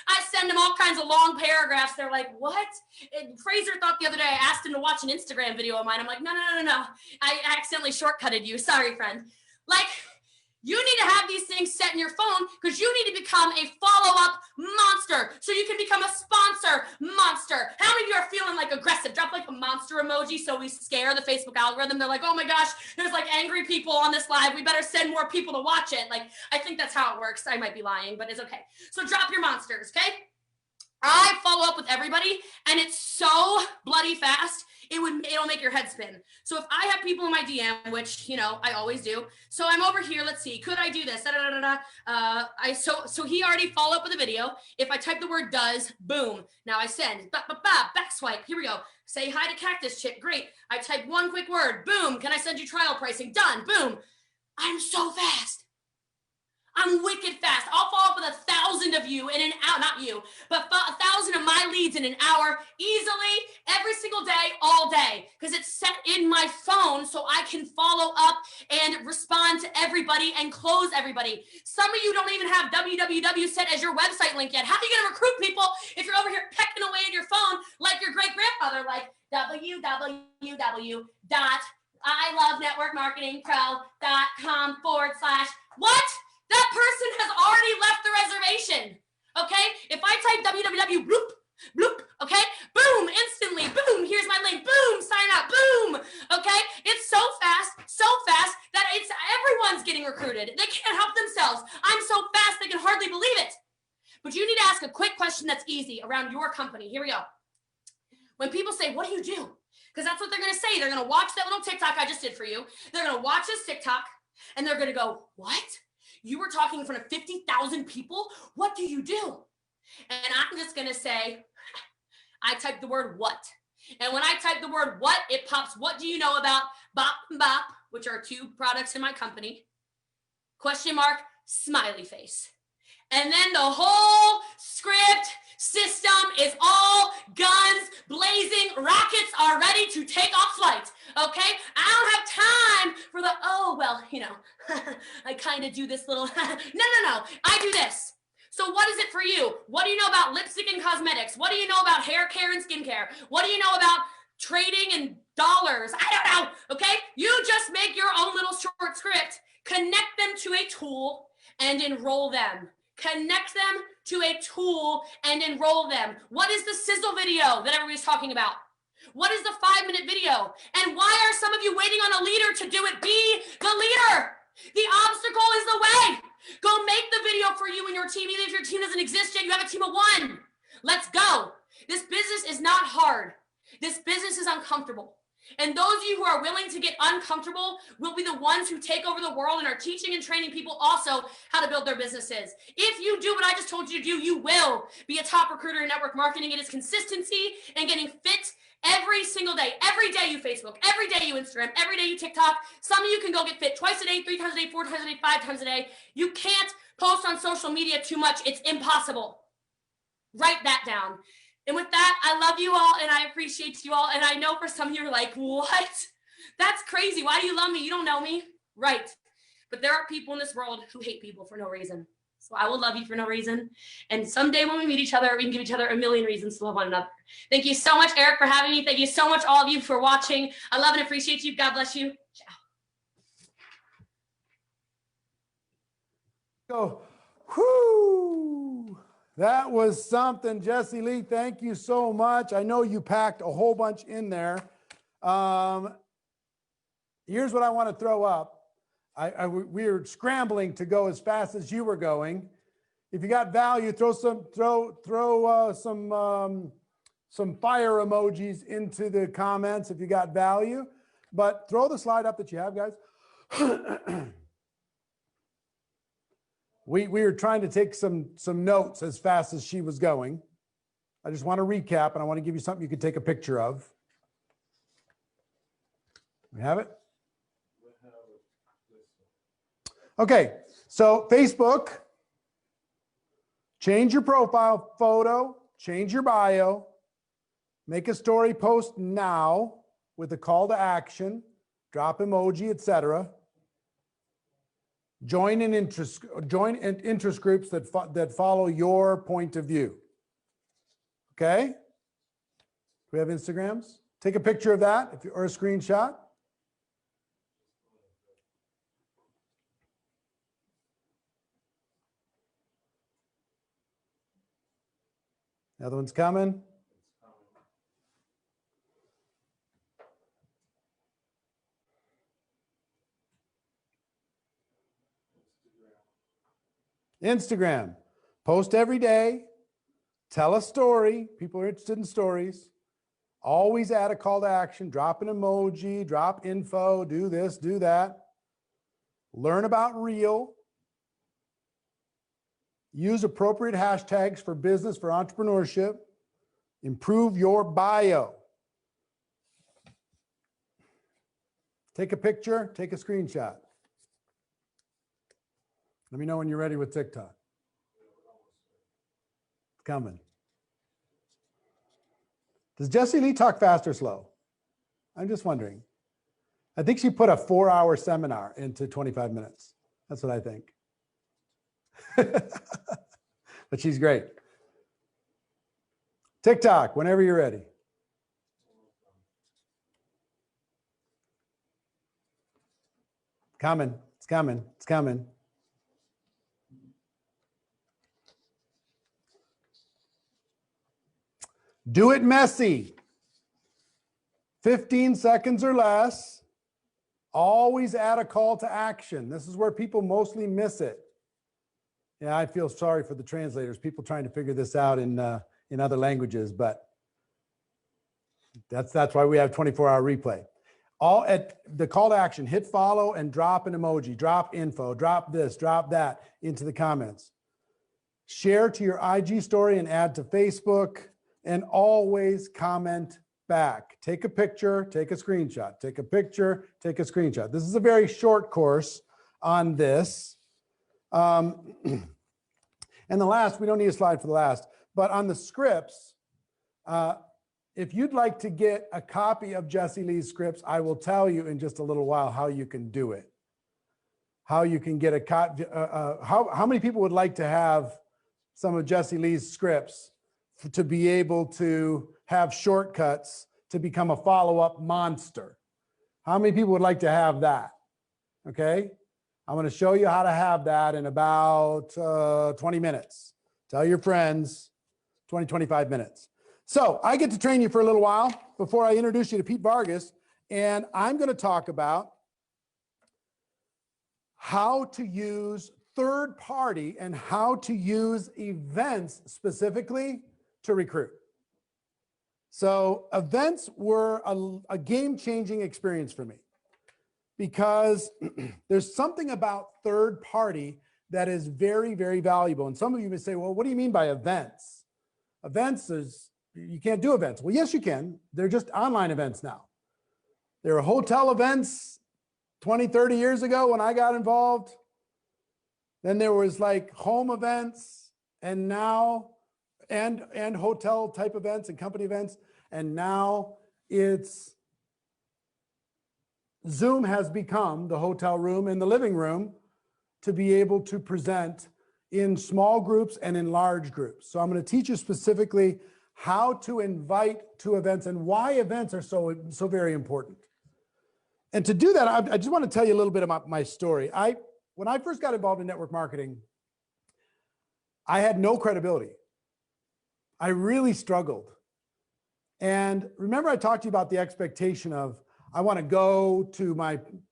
I send them all kinds of long paragraphs. They're like, what? And Fraser thought the other day I asked him to watch an Instagram video of mine. I'm like, no. I accidentally shortcutted you. Sorry, friend. Like, you need to have these things set in your phone because you need to become a follow-up monster so you can become a sponsor monster. How many of you are feeling like aggressive? Drop like a monster emoji so we scare the Facebook algorithm. They're like, oh my gosh, there's like angry people on this live. We better send more people to watch it. Like, I think that's how it works. I might be lying, but it's okay. So drop your monsters, okay? I follow up with everybody and it's so bloody fast. It'll make your head spin. So if I have people in my DM, which, you know, I always do. So I'm over here. Let's see. Could I do this? So he already followed up with a video. If I type the word does, boom. Now I send. Back swipe. Here we go. Say hi to Cactus Chick. Great. I type one quick word. Boom. Can I send you trial pricing? Done. Boom. I'm so fast. I'm wicked fast. I'll follow up with 1,000 of you in an hour, not you, but 1,000 of my leads in an hour easily every single day, all day, because it's set in my phone so I can follow up and respond to everybody and close everybody. Some of you don't even have www set as your website link yet. How are you going to recruit people if you're over here pecking away at your phone like your great grandfather, like www.ilovenetworkmarketingpro.com/what? That person has already left the reservation, okay? If I type www, bloop, okay? Boom, instantly, boom, here's my link, boom, sign up, boom, okay? It's so fast that everyone's getting recruited. They can't help themselves. I'm so fast, they can hardly believe it. But you need to ask a quick question that's easy around your company. Here we go. When people say, what do you do? Because that's what they're gonna say. They're gonna watch that little TikTok I just did for you. They're gonna watch this TikTok, and they're gonna go, what? You were talking in front of 50,000 people? What do you do? And I'm just going to say, I type the word what. And when I type the word what, it pops, what do you know about Bop and Bop, which are 2 products in my company, question mark, smiley face. And then the whole script system is all guns blazing, rockets are ready to take off flight, okay? I don't have time for the, oh, well, you know, I kind of do this little, no, I do this. So what is it for you? What do you know about lipstick and cosmetics? What do you know about hair care and skincare? What do you know about trading and dollars? I don't know, okay? You just make your own little short script, connect them to a tool and enroll them. Connect them to a tool and enroll them. What is the sizzle video that everybody's talking about? What is the 5-minute video? And why are some of you waiting on a leader to do it? Be the leader. The obstacle is the way. Go make the video for you and your team. Even if your team doesn't exist yet, you have a team of 1. Let's go. This business is not hard. This business is uncomfortable. And those of you who are willing to get uncomfortable will be the ones who take over the world and are teaching and training people also how to build their businesses. If you do what I just told you to do, you will be a top recruiter in network marketing. It is consistency and getting fit every single day. Every day you Facebook, every day you Instagram, every day you TikTok. Some of you can go get fit twice a day, 3 times a day, 4 times a day, 5 times a day. You can't post on social media too much. It's impossible. Write that down. And with that, I love you all and I appreciate you all. And I know for some of you are like, what? That's crazy. Why do you love me? You don't know me. Right. But there are people in this world who hate people for no reason. So I will love you for no reason. And someday when we meet each other, we can give each other a million reasons to love one another. Thank you so much, Eric, for having me. Thank you so much, all of you, for watching. I love and appreciate you. God bless you. Ciao. Go. Whoo! That was something, Jessie Lee. Thank you so much. I know you packed a whole bunch in there. Here's what I want to throw up. We were scrambling to go as fast as you were going. If you got value, throw some fire emojis into the comments if you got value. But throw the slide up that you have, guys. We were trying to take some notes as fast as she was going. I just want to recap, and I want to give you something you can take a picture of. We have it? Okay, so Facebook, change your profile photo, change your bio, make a story post now with a call to action, drop emoji, etc. Join interest groups that follow your point of view. Okay? Do we have Instagrams? Take a picture of that or a screenshot. The other one's coming. Instagram, post every day, tell a story. People are interested in stories. Always add a call to action, drop an emoji, drop info, do this, do that. Learn about Reel. Use appropriate hashtags for business, for entrepreneurship. Improve your bio. Take a picture, take a screenshot. Let me know when you're ready with TikTok. It's coming. Does Jessie Lee talk fast or slow? I'm just wondering. I think she put a 4-hour seminar into 25 minutes. That's what I think. But she's great. TikTok, whenever you're ready. Coming, it's coming, it's coming. Do it messy. 15 seconds or less. Always add a call to action. This is where people mostly miss it. Yeah, I feel sorry for the translators, people trying to figure this out in other languages, but that's why we have 24-hour replay. All at the call to action, hit follow and drop an emoji, drop info, drop this, drop that into the comments. Share to your IG story and add to Facebook. And always comment back. Take a picture, take a screenshot, take a picture, take a screenshot. This is a very short course on this. And the last, we don't need a slide for the last, but on the scripts, if you'd like to get a copy of Jessie Lee's scripts, I will tell you in just a little while how you can do it. How you can get a copy, how many people would like to have some of Jessie Lee's scripts to be able to have shortcuts to become a follow-up monster? How many people would like to have that? Okay, I'm going to show you how to have that in about 20 minutes. Tell your friends, 20, 25 minutes. So I get to train you for a little while before I introduce you to Pete Vargas, and I'm going to talk about how to use third party and how to use events specifically to recruit. So events were a game-changing experience for me because there's something about third party that is very, very valuable. And some of you may say, well, what do you mean by events? Events is, you can't do events. Well, yes, you can. They're just online events now. There were hotel events 20, 30 years ago when I got involved. Then there was like home events, and now, and hotel type events and company events. And now it's Zoom has become the hotel room and the living room to be able to present in small groups and in large groups. So I'm going to teach you specifically how to invite to events and why events are so very important. And to do that, I just want to tell you a little bit about my story. When I first got involved in network marketing, I had no credibility. I really struggled. And remember, I talked to you about the expectation of, I want to go to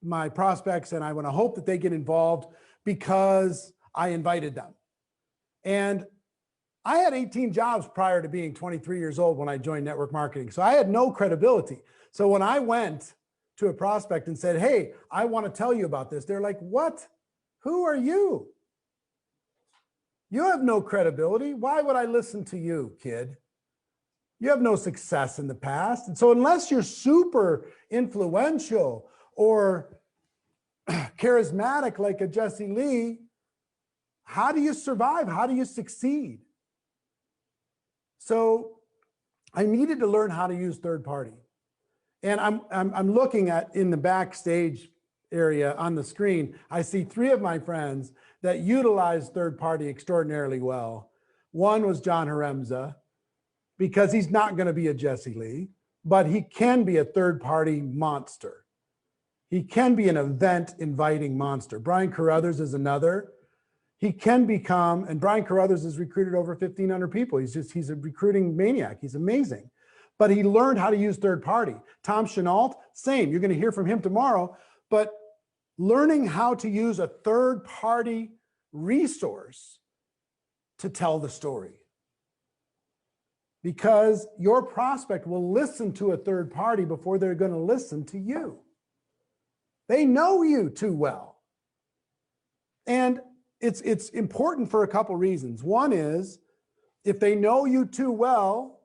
my prospects and I want to hope that they get involved because I invited them. And I had 18 jobs prior to being 23 years old when I joined network marketing. So I had no credibility. So when I went to a prospect and said, hey, I want to tell you about this, they're like, what? Who are you? You have no credibility. Why would I listen to you, kid? You have no success in the past. And so unless you're super influential or charismatic like a Jesse Lee, how do you survive? How do you succeed? So I needed to learn how to use third party. And I'm looking at, in the backstage area on the screen, I see 3 of my friends that utilize third party extraordinarily well. One was John Haremza, because he's not going to be a Jesse Lee, but he can be a third party monster. He can be an event inviting monster. Brian Carruthers is another. He can become, and Brian Carruthers has recruited over 1,500 people. He's a recruiting maniac. He's amazing. But he learned how to use third party. Tom Chenault, same. You're going to hear from him tomorrow. But learning how to use a third party resource to tell the story. Because your prospect will listen to a third party before they're going to listen to you. They know you too well. And it's important for a couple reasons. One is, if they know you too well,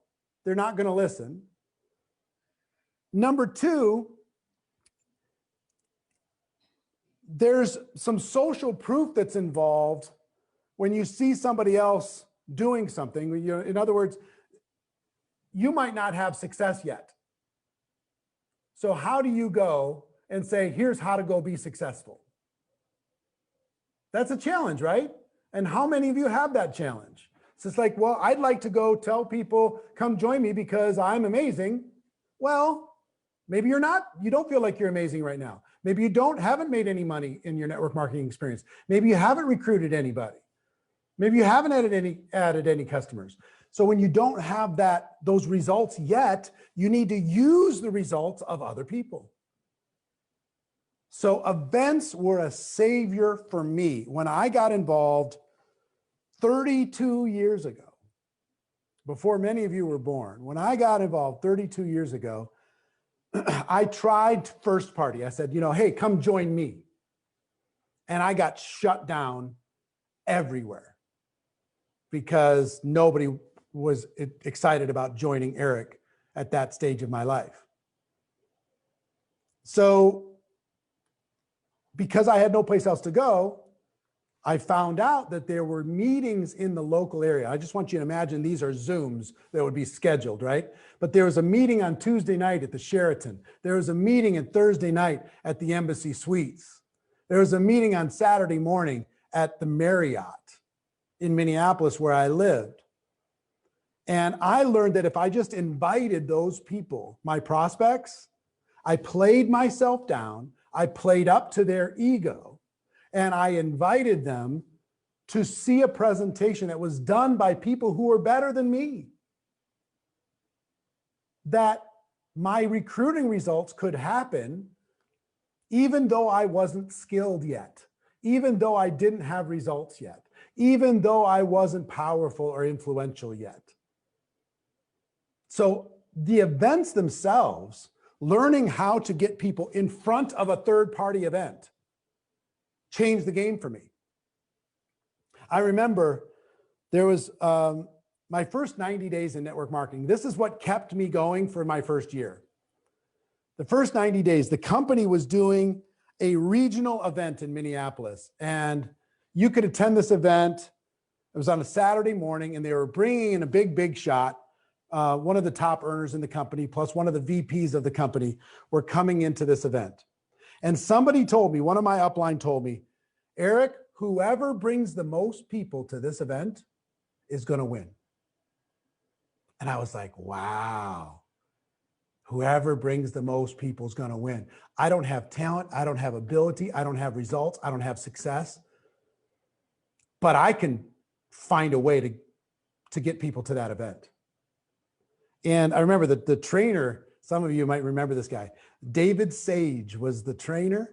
they're not going to listen. Number 2, there's some social proof that's involved when you see somebody else doing something. In other words, you might not have success yet. So how do you go and say, here's how to go be successful? That's a challenge, right? And how many of you have that challenge? So it's like, well, I'd like to go tell people, come join me because I'm amazing. Well, maybe you're not, you don't feel like you're amazing right now. Maybe you haven't made any money in your network marketing experience. Maybe you haven't recruited anybody. Maybe you haven't added any customers. So when you don't have those results yet, you need to use the results of other people. So events were a savior for me. When I got involved 32 years ago, before many of you were born, when I got involved 32 years ago, I tried first party. I said, hey, come join me. And I got shut down everywhere because nobody was excited about joining Eric at that stage of my life. So because I had no place else to go, I found out that there were meetings in the local area. I just want you to imagine these are Zooms that would be scheduled, right? But there was a meeting on Tuesday night at the Sheraton. There was a meeting on Thursday night at the Embassy Suites. There was a meeting on Saturday morning at the Marriott in Minneapolis where I lived. And I learned that if I just invited those people, my prospects, I played myself down, I played up to their ego, and I invited them to see a presentation that was done by people who were better than me, that my recruiting results could happen even though I wasn't skilled yet, even though I didn't have results yet, even though I wasn't powerful or influential yet. So the events themselves, learning how to get people in front of a third-party event, changed the game for me. I remember there was my first 90 days in network marketing. This is what kept me going for my first year. The first 90 days, the company was doing a regional event in Minneapolis, and you could attend this event. It was on a Saturday morning, and they were bringing in a big shot. One of the top earners in the company, plus one of the VPs of the company, were coming into this event. And somebody told me, one of my upline told me, Eric, whoever brings the most people to this event is going to win. And I was like, wow, whoever brings the most people is going to win. I don't have talent. I don't have ability. I don't have results. I don't have success. But I can find a way to get people to that event. And I remember that the trainer, some of you might remember this guy, David Sage was the trainer,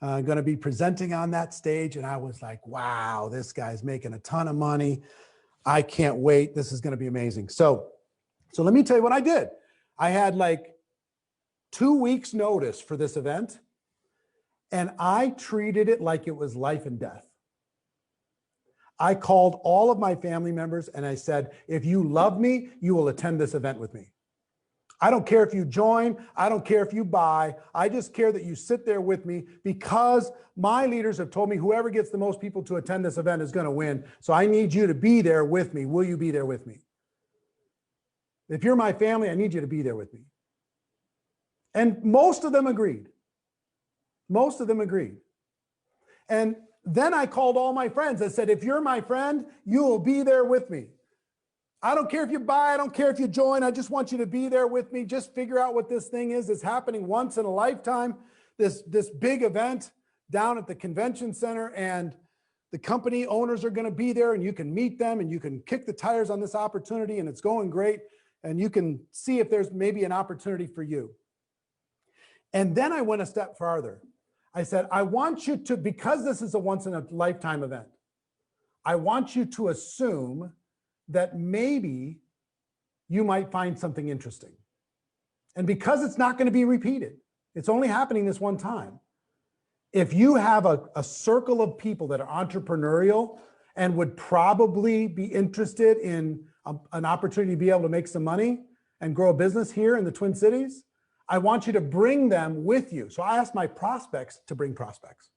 going to be presenting on that stage. And I was like, wow, this guy's making a ton of money. I can't wait. This is going to be amazing. So let me tell you what I did. I had like 2 weeks notice for this event, and I treated it like it was life and death. I called all of my family members and I said, if you love me, you will attend this event with me. I don't care if you join. I don't care if you buy. I just care that you sit there with me, because my leaders have told me whoever gets the most people to attend this event is going to win. So I need you to be there with me. Will you be there with me? If you're my family, I need you to be there with me. And most of them agreed. Most of them agreed. And then I called all my friends. I said, if you're my friend, you will be there with me. I don't care if you buy. I don't care if you join. I just want you to be there with me. Just figure out what this thing is. It's happening once in a lifetime. This big event down at the convention center, and the company owners are going to be there, and you can meet them and you can kick the tires on this opportunity, and it's going great. And you can see if there's maybe an opportunity for you. And then I went a step farther. I said, I want you to, because this is a once in a lifetime event, I want you to assume that maybe you might find something interesting. And because it's not going to be repeated, it's only happening this one time. If you have a circle of people that are entrepreneurial and would probably be interested in an opportunity to be able to make some money and grow a business here in the Twin Cities, I want you to bring them with you. So I asked my prospects to bring prospects.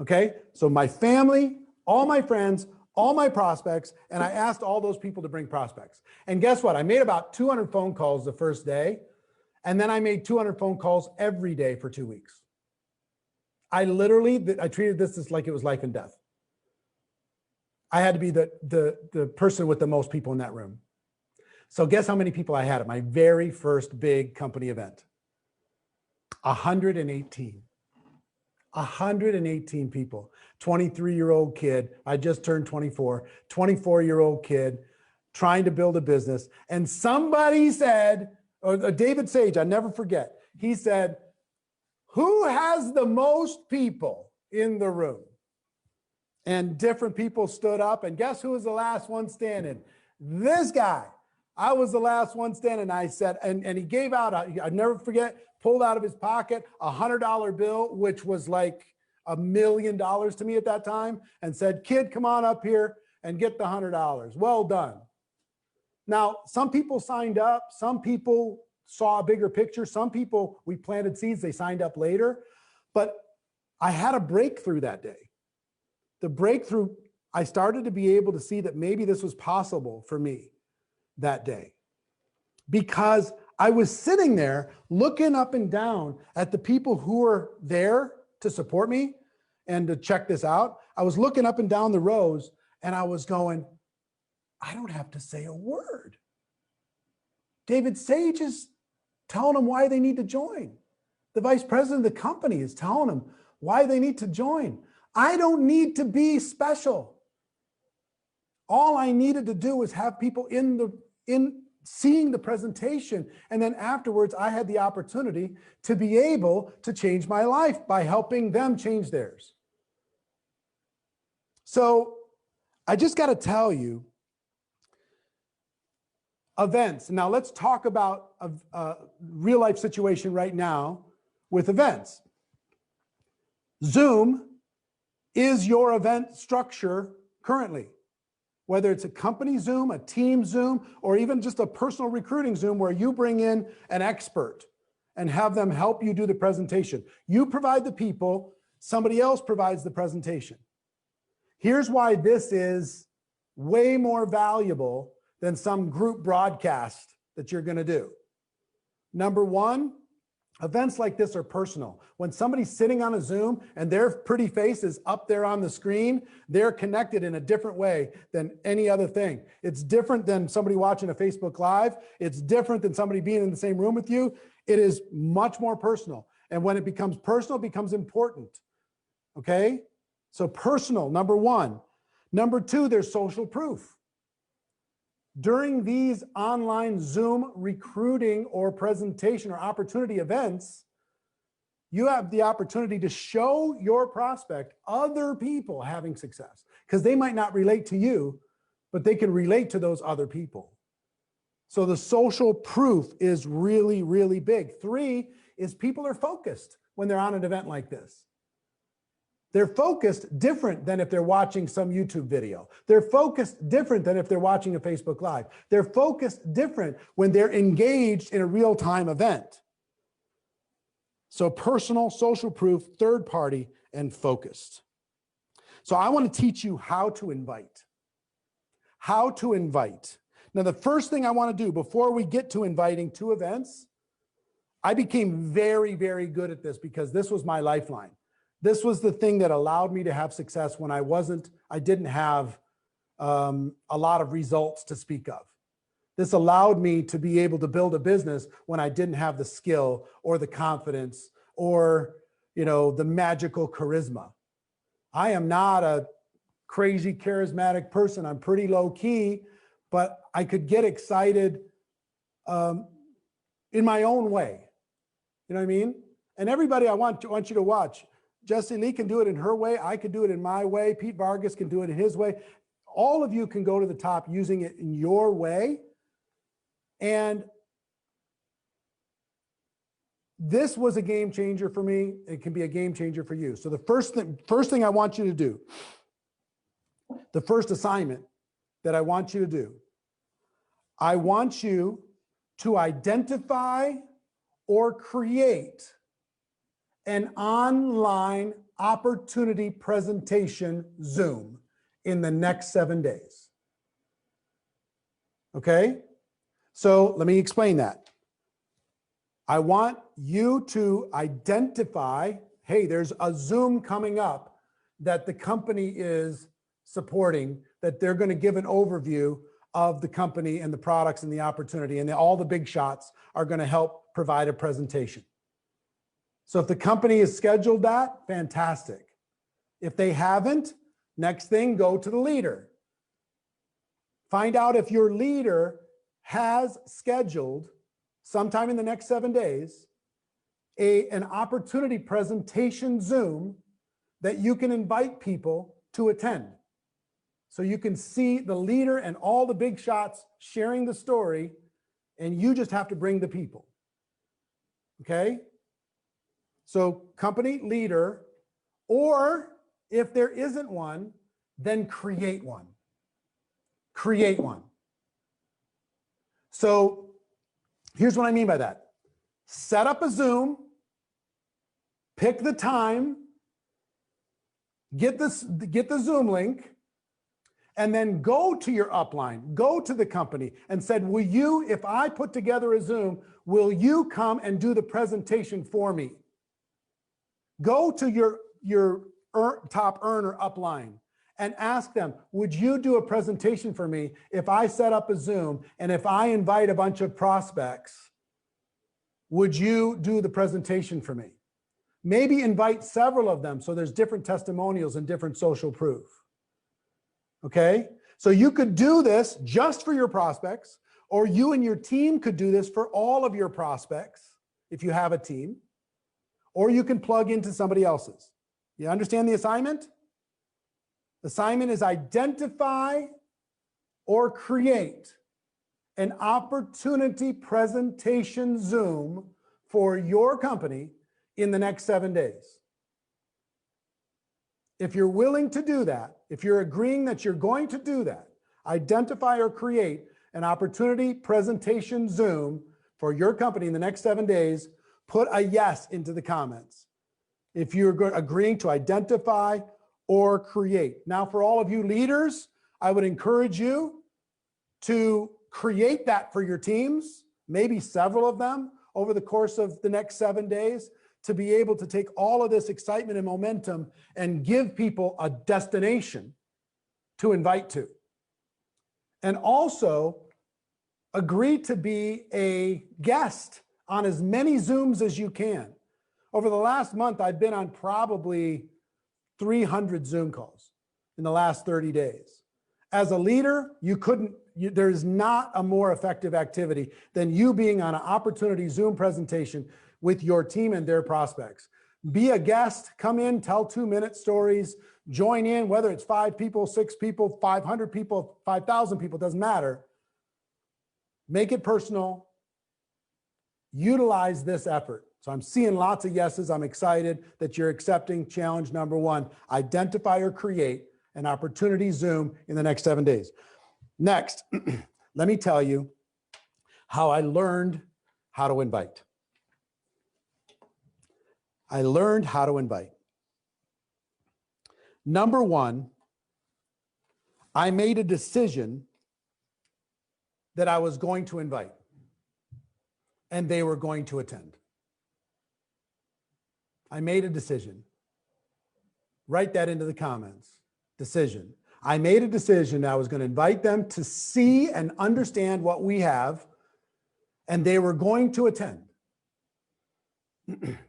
Okay, so my family, all my friends, all my prospects, and I asked all those people to bring prospects. And guess what? I made about 200 phone calls the first day, and then I made 200 phone calls every day for 2 weeks. I treated this as like it was life and death. I had to be the person with the most people in that room. So guess how many people I had at my very first big company event? 118. 118 people. 23-year-old kid. I just turned 24. 24-year-old kid trying to build a business. And somebody said, or David Sage, I never forget, he said, who has the most people in the room? And different people stood up, and guess who was the last one standing? This guy. I was the last one standing. I said, and he gave out, I'll never forget, pulled out of his pocket a $100 bill, which was like $1 million to me at that time, and said, kid, come on up here and get the $100. Well done. Now, some people signed up. Some people saw a bigger picture. Some people, we planted seeds, they signed up later. But I had a breakthrough that day. The breakthrough, I started to be able to see that maybe this was possible for me that day, because I was sitting there looking up and down at the people who were there to support me and to check this out. I was looking up and down the rows, and I was going, I don't have to say a word. David Sage is telling them why they need to join. The vice president of the company is telling them why they need to join. I don't need to be special. All I needed to do was have people in seeing the presentation. And then afterwards, I had the opportunity to be able to change my life by helping them change theirs. So I just got to tell you, Events. Now let's talk about a real life situation right now with events. Zoom is your event structure currently, whether it's a company Zoom, a team Zoom, or even just a personal recruiting Zoom where you bring in an expert and have them help you do the presentation. You provide the people, somebody else provides the presentation. Here's why this is way more valuable than some group broadcast that you're going to do. Number one, events like this are personal. When somebody's sitting on a Zoom and their pretty face is up there on the screen, they're connected in a different way than any other thing. It's different than somebody watching a Facebook Live. It's different than somebody being in the same room with you. It is much more personal. And when it becomes personal, it becomes important. Okay? So personal, number one. Number two, there's social proof. During these online Zoom recruiting or presentation or opportunity events, you have the opportunity to show your prospect other people having success, because they might not relate to you, but they can relate to those other people. So the social proof is really, really big. Three is people are focused when they're on an event like this. They're focused different than if they're watching some YouTube video. They're focused different than if they're watching a Facebook Live. They're focused different when they're engaged in a real-time event. So personal, social proof, third party, and focused. So I want to teach you how to invite. How to invite. Now, the first thing I want to do before we get to inviting to events, I became very, very good at this because this was my lifeline. This was the thing that allowed me to have success when I didn't have a lot of results to speak of. This allowed me to be able to build a business when I didn't have the skill or the confidence or, the magical charisma. I am not a crazy charismatic person. I'm pretty low key, but I could get excited in my own way. You know what I mean? And everybody, I want you to watch. Jessie Lee can do it in her way. I could do it in my way. Pete Vargas can do it in his way. All of you can go to the top using it in your way. And this was a game changer for me. It can be a game changer for you. So the first thing I want you to do, the first assignment that I want you to do, I want you to identify or create an online opportunity presentation Zoom in the next 7 days. Okay? So let me explain that. I want you to identify, hey, there's a Zoom coming up that the company is supporting, that they're going to give an overview of the company and the products and the opportunity, and all the big shots are going to help provide a presentation. So if the company has scheduled that, fantastic. If they haven't, next thing, go to the leader. Find out if your leader has scheduled sometime in the next 7 days an opportunity presentation Zoom that you can invite people to attend. So you can see the leader and all the big shots sharing the story, and you just have to bring the people. Okay? So company leader, or if there isn't one, then create one. Create one. So here's what I mean by that. Set up a Zoom, pick the time, get the Zoom link, and then go to your upline, go to the company and said, will you, if I put together a Zoom, will you come and do the presentation for me? Go to your top earner upline and ask them, would you do a presentation for me if I set up a Zoom and if I invite a bunch of prospects, would you do the presentation for me? Maybe invite several of them so there's different testimonials and different social proof. Okay? So you could do this just for your prospects, or you and your team could do this for all of your prospects if you have a team. Or you can plug into somebody else's. You understand the assignment? The assignment is identify or create an opportunity presentation Zoom for your company in the next 7 days. If you're willing to do that, if you're agreeing that you're going to do that, identify or create an opportunity presentation Zoom for your company in the next 7 days, put a yes into the comments. If you're agreeing to identify or create. Now, for all of you leaders, I would encourage you to create that for your teams, maybe several of them over the course of the next 7 days, to be able to take all of this excitement and momentum and give people a destination to invite to. And also agree to be a guest on as many Zooms as you can. Over the last month, I've been on probably 300 Zoom calls in the last 30 days. As a leader, there's not a more effective activity than you being on an opportunity Zoom presentation with your team and their prospects. Be a guest, come in, tell 2-minute stories, join in, whether it's 5 people, 6 people, 500 people, 5,000 people, doesn't matter. Make it personal. Utilize this effort. So I'm seeing lots of yeses. I'm excited that you're accepting challenge number 1. Identify or create an opportunity Zoom in the next 7 days. Next, let me tell you how I learned how to invite. I learned how to invite. Number 1, I made a decision that I was going to invite, and they were going to attend. I made a decision. Write that into the comments. Decision. I made a decision that I was going to invite them to see and understand what we have, and they were going to attend.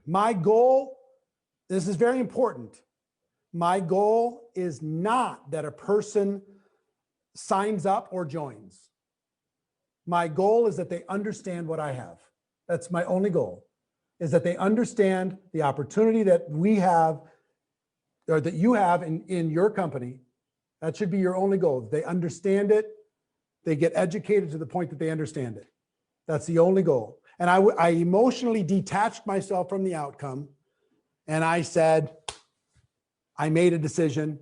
My goal, this is very important. My goal is not that a person signs up or joins. My goal is that they understand what I have. That's my only goal, is that they understand the opportunity that we have, or that you have in your company. That should be your only goal. They understand it. They get educated to the point that they understand it. That's the only goal. And I emotionally detached myself from the outcome. And I said, I made a decision.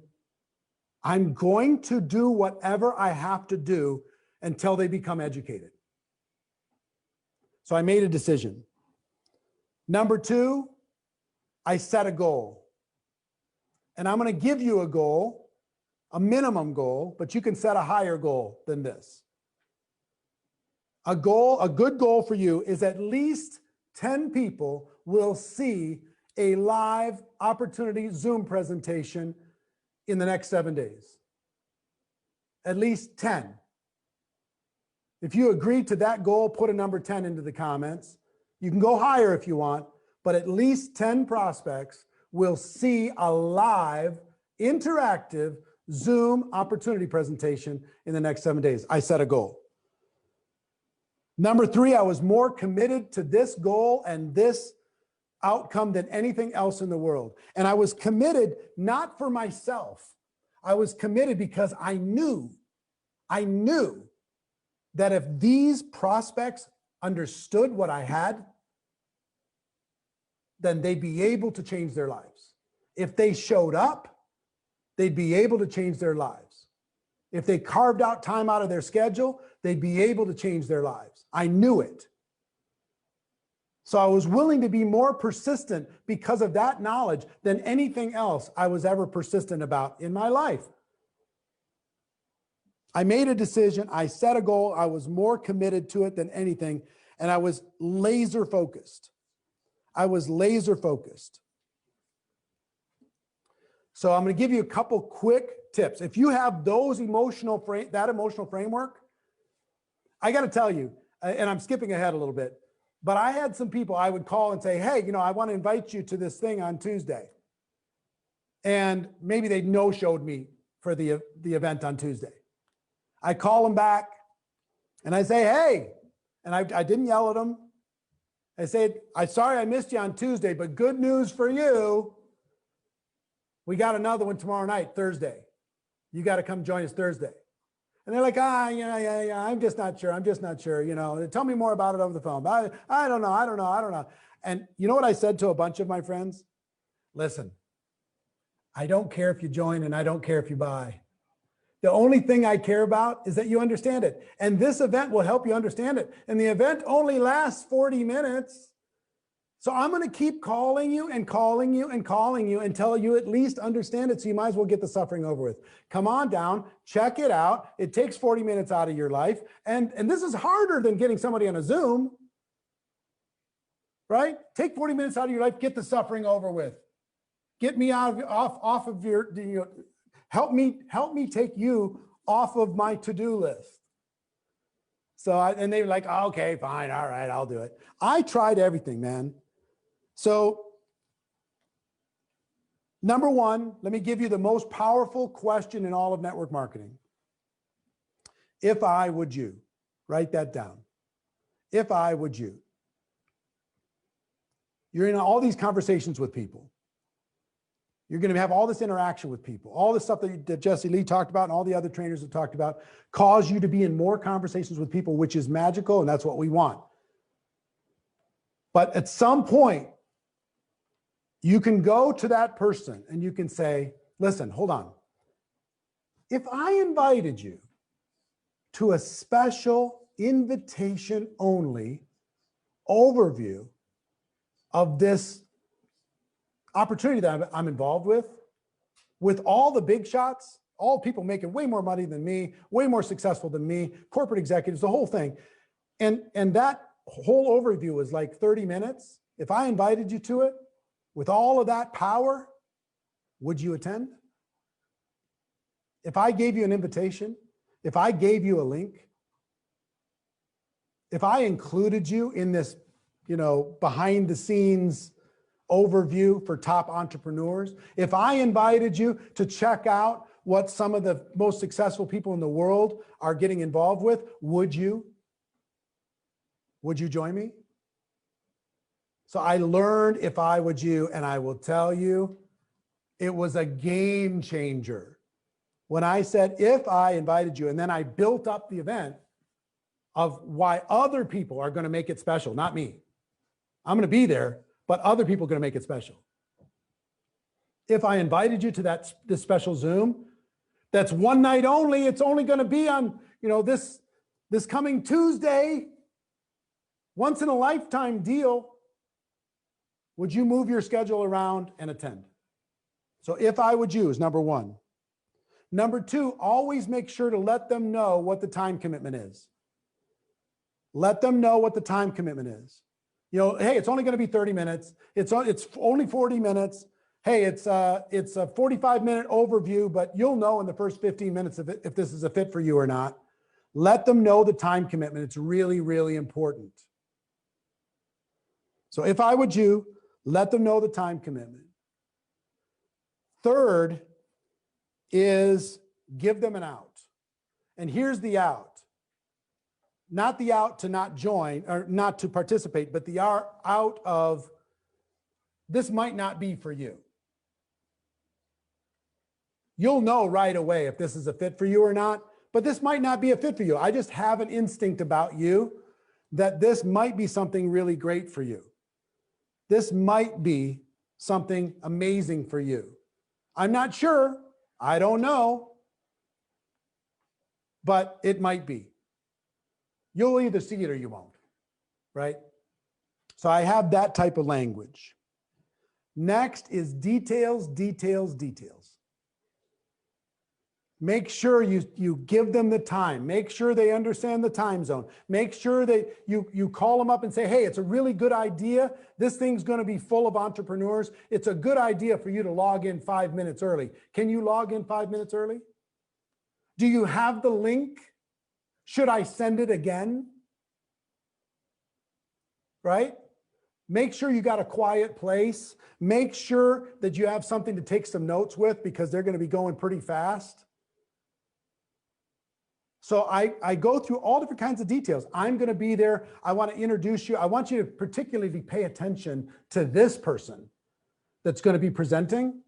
I'm going to do whatever I have to do until they become educated. So I made a decision. Number 2, I set a goal. And I'm going to give you a goal, a minimum goal, but you can set a higher goal than this. A good goal for you is at least 10 people will see a live opportunity Zoom presentation in the next 7 days. At least 10. If you agree to that goal, put a number 10 into the comments. You can go higher if you want, but at least 10 prospects will see a live, interactive Zoom opportunity presentation in the next 7 days. I set a goal. Number 3, I was more committed to this goal and this outcome than anything else in the world. And I was committed not for myself. I was committed because I knew that if these prospects understood what I had, then they'd be able to change their lives. If they showed up, they'd be able to change their lives. If they carved out time out of their schedule, they'd be able to change their lives. I knew it. So I was willing to be more persistent because of that knowledge than anything else I was ever persistent about in my life. I made a decision. I set a goal. I was more committed to it than anything. And I was laser focused. So I'm going to give you a couple quick tips. If you have those emotional framework, I got to tell you, and I'm skipping ahead a little bit, but I had some people I would call and say, hey, I want to invite you to this thing on Tuesday. And maybe they no-showed me for the event on Tuesday. I call them back and I say, hey, and I didn't yell at them. I said, I'm sorry I missed you on Tuesday, but good news for you. We got another one tomorrow night, Thursday. You got to come join us Thursday. And they're like, yeah, I'm just not sure. I'm just not sure. Tell me more about it over the phone. I don't know. And you know what I said to a bunch of my friends? Listen, I don't care if you join and I don't care if you buy. The only thing I care about is that you understand it. And this event will help you understand it. And the event only lasts 40 minutes. So I'm going to keep calling you and calling you and calling you until you at least understand it. So you might as well get the suffering over with. Come on down, check it out. It takes 40 minutes out of your life. And this is harder than getting somebody on a Zoom, right? Take 40 minutes out of your life, get the suffering over with. Get me off of your, help me take you off of my to-do list. So, and they were like, oh, okay, fine. All right, I'll do it. I tried everything, man. So number one, let me give you the most powerful question in all of network marketing. If I would you, write that down. If I would you. You're in all these conversations with people. You're going to have all this interaction with people. All the stuff that Jesse Lee talked about and all the other trainers have talked about cause you to be in more conversations with people, which is magical, and that's what we want. But at some point, you can go to that person and you can say, listen, hold on. If I invited you to a special invitation only overview of this opportunity that I'm involved with all the big shots, all people making way more money than me, way more successful than me, corporate executives, the whole thing. And that whole overview is like 30 minutes. If I invited you to it with all of that power, would you attend? If I gave you an invitation, if I gave you a link, if I included you in this, behind the scenes overview for top entrepreneurs, if I invited you to check out what some of the most successful people in the world are getting involved with, would you join me? So I learned if I would you, and I will tell you, it was a game changer. When I said, if I invited you, and then I built up the event of why other people are going to make it special, not me. I'm going to be there, but other people are going to make it special. If I invited you to this special Zoom, that's one night only. It's only going to be on, this coming Tuesday, once in a lifetime deal. Would you move your schedule around and attend? So if I would you is number one. Number two, always make sure to let them know what the time commitment is. Let them know what the time commitment is. Hey, it's only going to be 30 minutes. It's only 40 minutes. Hey, it's a 45-minute overview, but you'll know in the first 15 minutes if this is a fit for you or not. Let them know the time commitment. It's really, really important. So if I would you, let them know the time commitment. Third is give them an out. And here's the out. Not the out to not join or not to participate, but the out of this might not be for you. You'll know right away if this is a fit for you or not, but this might not be a fit for you. I just have an instinct about you that this might be something really great for you. This might be something amazing for you. I'm not sure. I don't know. But it might be. You'll either see it or you won't, right? So I have that type of language. Next is details, details, details. Make sure you give them the time. Make sure they understand the time zone. Make sure that you call them up and say, hey, it's a really good idea. This thing's going to be full of entrepreneurs. It's a good idea for you to log in 5 minutes early. Can you log in 5 minutes early? Do you have the link? Should I send it again? Right? Make sure you got a quiet place. Make sure that you have something to take some notes with because they're going to be going pretty fast. So I go through all different kinds of details. I'm going to be there. I want to introduce you. I want you to particularly pay attention to this person that's going to be presenting.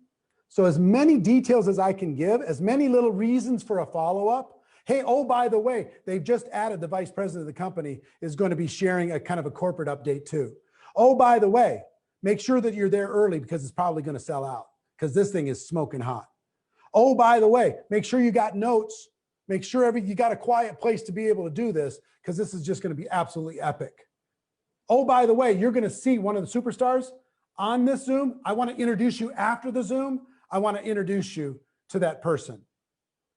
So as many details as I can give, as many little reasons for a follow-up. Hey, oh, by the way, they've just added the vice president of the company is going to be sharing a kind of a corporate update too. Oh, by the way, make sure that you're there early because it's probably going to sell out because this thing is smoking hot. Oh, by the way, make sure you got notes. Make sure you got a quiet place to be able to do this because this is just going to be absolutely epic. Oh, by the way, you're going to see one of the superstars on this Zoom. I want to introduce you after the Zoom. I want to introduce you to that person.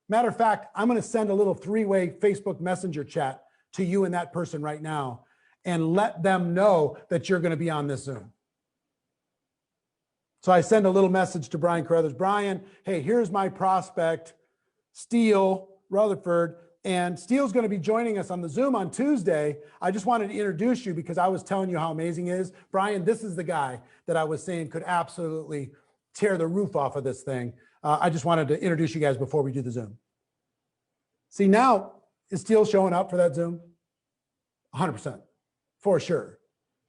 Matter of fact, I'm going to send a little three-way Facebook Messenger chat to you and that person right now and let them know that you're going to be on this Zoom. So I send a little message to Brian Carruthers. Brian, hey, here's my prospect, Steele Rutherford, and Steele's going to be joining us on the Zoom on Tuesday. I just wanted to introduce you because I was telling you how amazing he is. Brian, this is the guy that I was saying could absolutely tear the roof off of this thing. I just wanted to introduce you guys before we do the Zoom. See, now, is Steele showing up for that Zoom? 100%, for sure,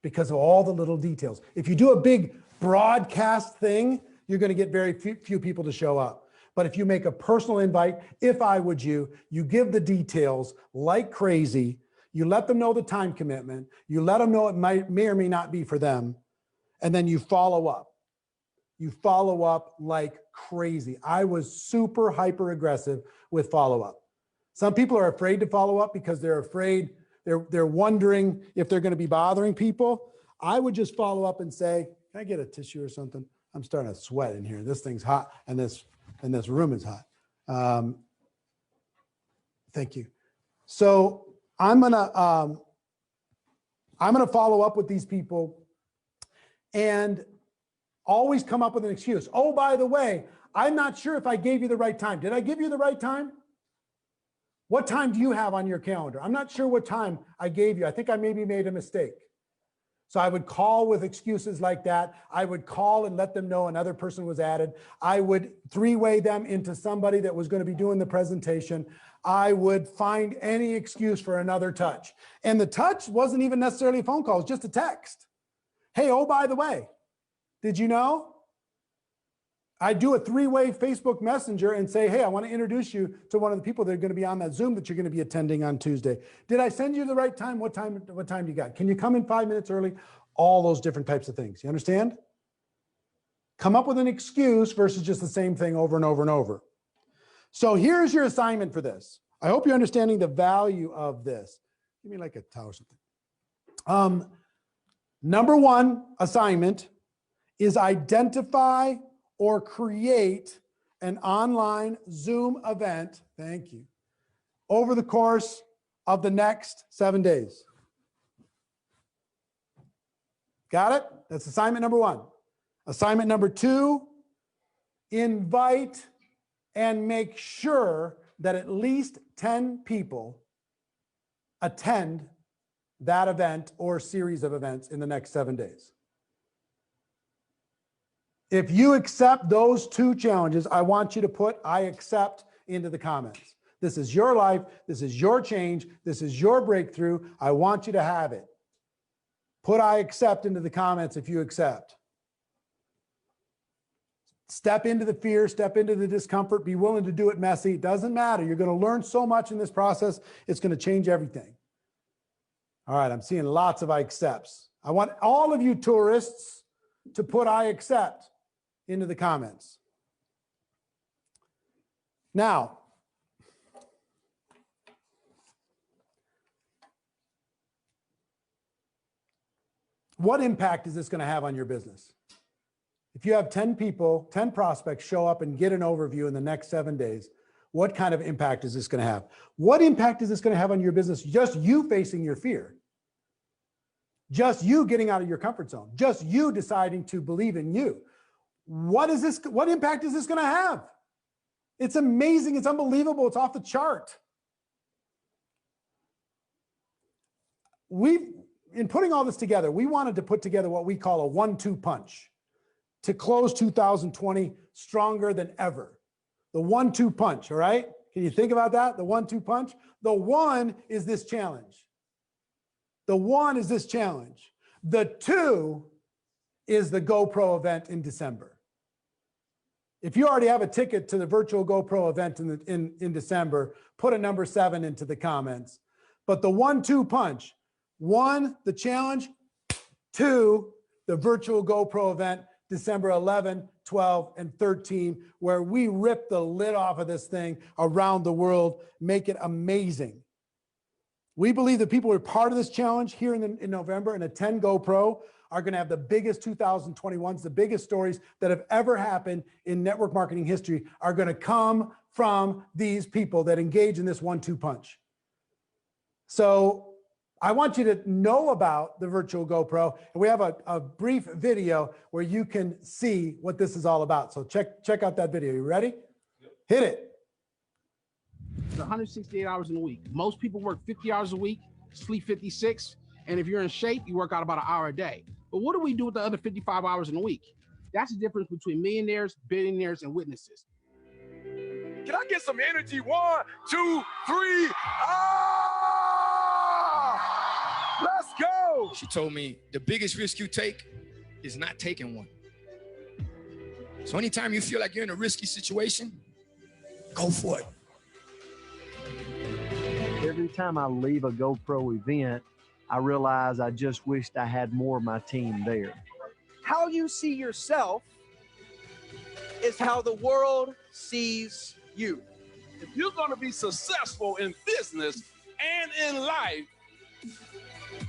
because of all the little details. If you do a big broadcast thing, you're going to get very few people to show up. But if you make a personal invite, if I would you give the details like crazy, you let them know the time commitment, you let them know it may or may not be for them, and then you follow up. You follow up like crazy. I was super hyper aggressive with follow-up. Some people are afraid to follow up because they're afraid, they're wondering if they're going to be bothering people. I would just follow up and say, can I get a tissue or something? I'm starting to sweat in here. This thing's hot and this room is hot. Thank you. So I'm gonna follow up with these people and always come up with an excuse. Oh, by the way, I'm not sure if I gave you the right time. Did I give you the right time? What time do you have on your calendar? I'm not sure what time I gave you. I think I maybe made a mistake. So I would call with excuses like that. I would call and let them know another person was added. I would three-way them into somebody that was going to be doing the presentation. I would find any excuse for another touch. And the touch wasn't even necessarily a phone call, it was just a text. Hey, oh, by the way, did you know? I do a three-way Facebook Messenger and say, hey, I want to introduce you to one of the people that are going to be on that Zoom that you're going to be attending on Tuesday. Did I send you the right time? What time do you got? Can you come in 5 minutes early? All those different types of things. You understand? Come up with an excuse versus just the same thing over and over and over. So here's your assignment for this. I hope you're understanding the value of this. Give me like a towel or something. Number one assignment is identify or create an online Zoom event, thank you, over the course of the next 7 days. Got it? That's assignment number one. Assignment number two, invite and make sure that at least 10 people attend that event or series of events in the next 7 days. If you accept those two challenges, I want you to put I accept into the comments. This is your life. This is your change. This is your breakthrough. I want you to have it. Put I accept into the comments if you accept. Step into the fear, step into the discomfort, be willing to do it messy. It doesn't matter. You're going to learn so much in this process. It's going to change everything. All right, I'm seeing lots of I accepts. I want all of you tourists to put I accept into the comments. Now, what impact is this going to have on your business? If you have 10 people, 10 prospects show up and get an overview in the next 7 days, what kind of impact is this going to have? What impact is this going to have on your business? Just you facing your fear. Just you getting out of your comfort zone. Just you deciding to believe in you. What impact is this going to have? It's amazing. It's unbelievable. It's off the chart. In putting all this together, we wanted to put together what we call a 1-2 punch to close 2020 stronger than ever. The 1-2 punch, all right? Can you think about that? The 1-2 punch? The one is this challenge. The one is this challenge. The two is the GoPro event in December. If you already have a ticket to the virtual GoPro event in December, put a number 7 into the comments. But the 1-2 punch, 1, the challenge, 2, the virtual GoPro event, December 11, 12, and 13, where we rip the lid off of this thing around the world, make it amazing. We believe that people who are part of this challenge here in November and attend GoPro are going to have the biggest 2021s, the biggest stories that have ever happened in network marketing history are going to come from these people that engage in this 1-2 punch. So I want you to know about the virtual GoPro. And we have a brief video where you can see what this is all about. So check out that video. You ready? Yep. Hit it. It's 168 hours in a week. Most people work 50 hours a week, sleep 56. And if you're in shape, you work out about an hour a day. But what do we do with the other 55 hours in a week? That's the difference between millionaires, billionaires, and witnesses. Can I get some energy? 1, 2, 3. Ah! Let's go. She told me the biggest risk you take is not taking one. So anytime you feel like you're in a risky situation, go for it. Every time I leave a GoPro event, I realize I just wished I had more of my team there. How you see yourself is how the world sees you. If you're going to be successful in business and in life,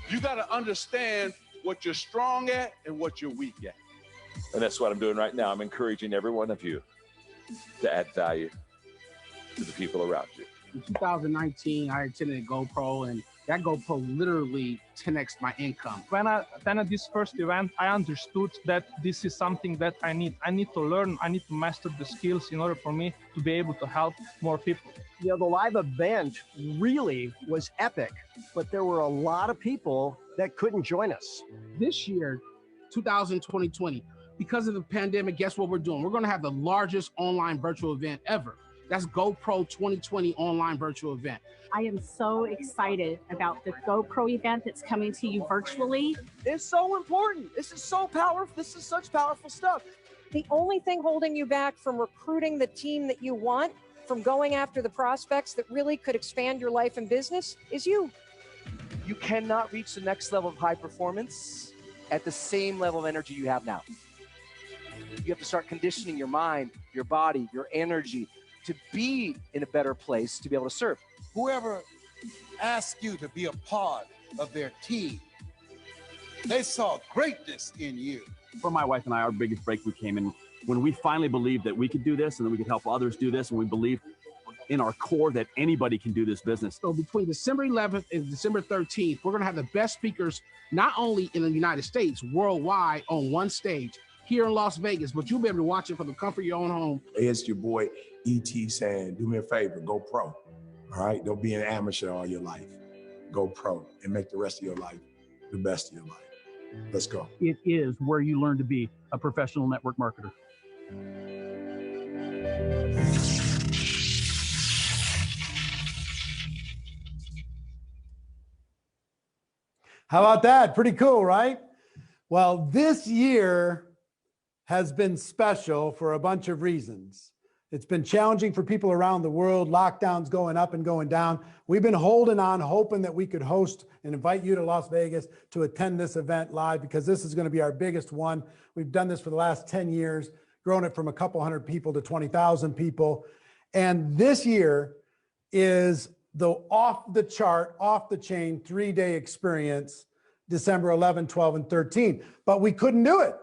you got to understand what you're strong at and what you're weak at. And that's what I'm doing right now. I'm encouraging every one of you to add value to the people around you. In 2019, I attended a GoPro, and that GoPro literally 10x my income. When I attended this first event, I understood that this is something that I need. I need to learn, I need to master the skills in order for me to be able to help more people. You know, the live event really was epic, but there were a lot of people that couldn't join us. This year, 2020, because of the pandemic, guess what we're doing? We're going to have the largest online virtual event ever. That's GoPro 2020 online virtual event. I am so excited about the GoPro event that's coming to you virtually. It's so important. This is so powerful. This is such powerful stuff. The only thing holding you back from recruiting the team that you want, from going after the prospects that really could expand your life and business, is you. You cannot reach the next level of high performance at the same level of energy you have now. You have to start conditioning your mind, your body, your energy to be in a better place to be able to serve. Whoever asked you to be a part of their team, they saw greatness in you. For my wife and I, our biggest breakthrough came in when we finally believed that we could do this and that we could help others do this, and we believed in our core that anybody can do this business. So between December 11th and December 13th, we're going to have the best speakers, not only in the United States, worldwide, on one stage here in Las Vegas, but you'll be able to watch it from the comfort of your own home. It's your boy E.T. saying, do me a favor, go pro. All right, don't be an amateur all your life. Go pro and make the rest of your life the best of your life. Let's go. It is where you learn to be a professional network marketer. How about that? Pretty cool, right? Well, this year has been special for a bunch of reasons. It's been challenging for people around the world, lockdowns going up and going down. We've been holding on, hoping that we could host and invite you to Las Vegas to attend this event live, because this is going to be our biggest one. We've done this for the last 10 years, grown it from a couple hundred people to 20,000 people. And this year is the off the chart, off the chain 3-day experience, December 11, 12, and 13. But we couldn't do it.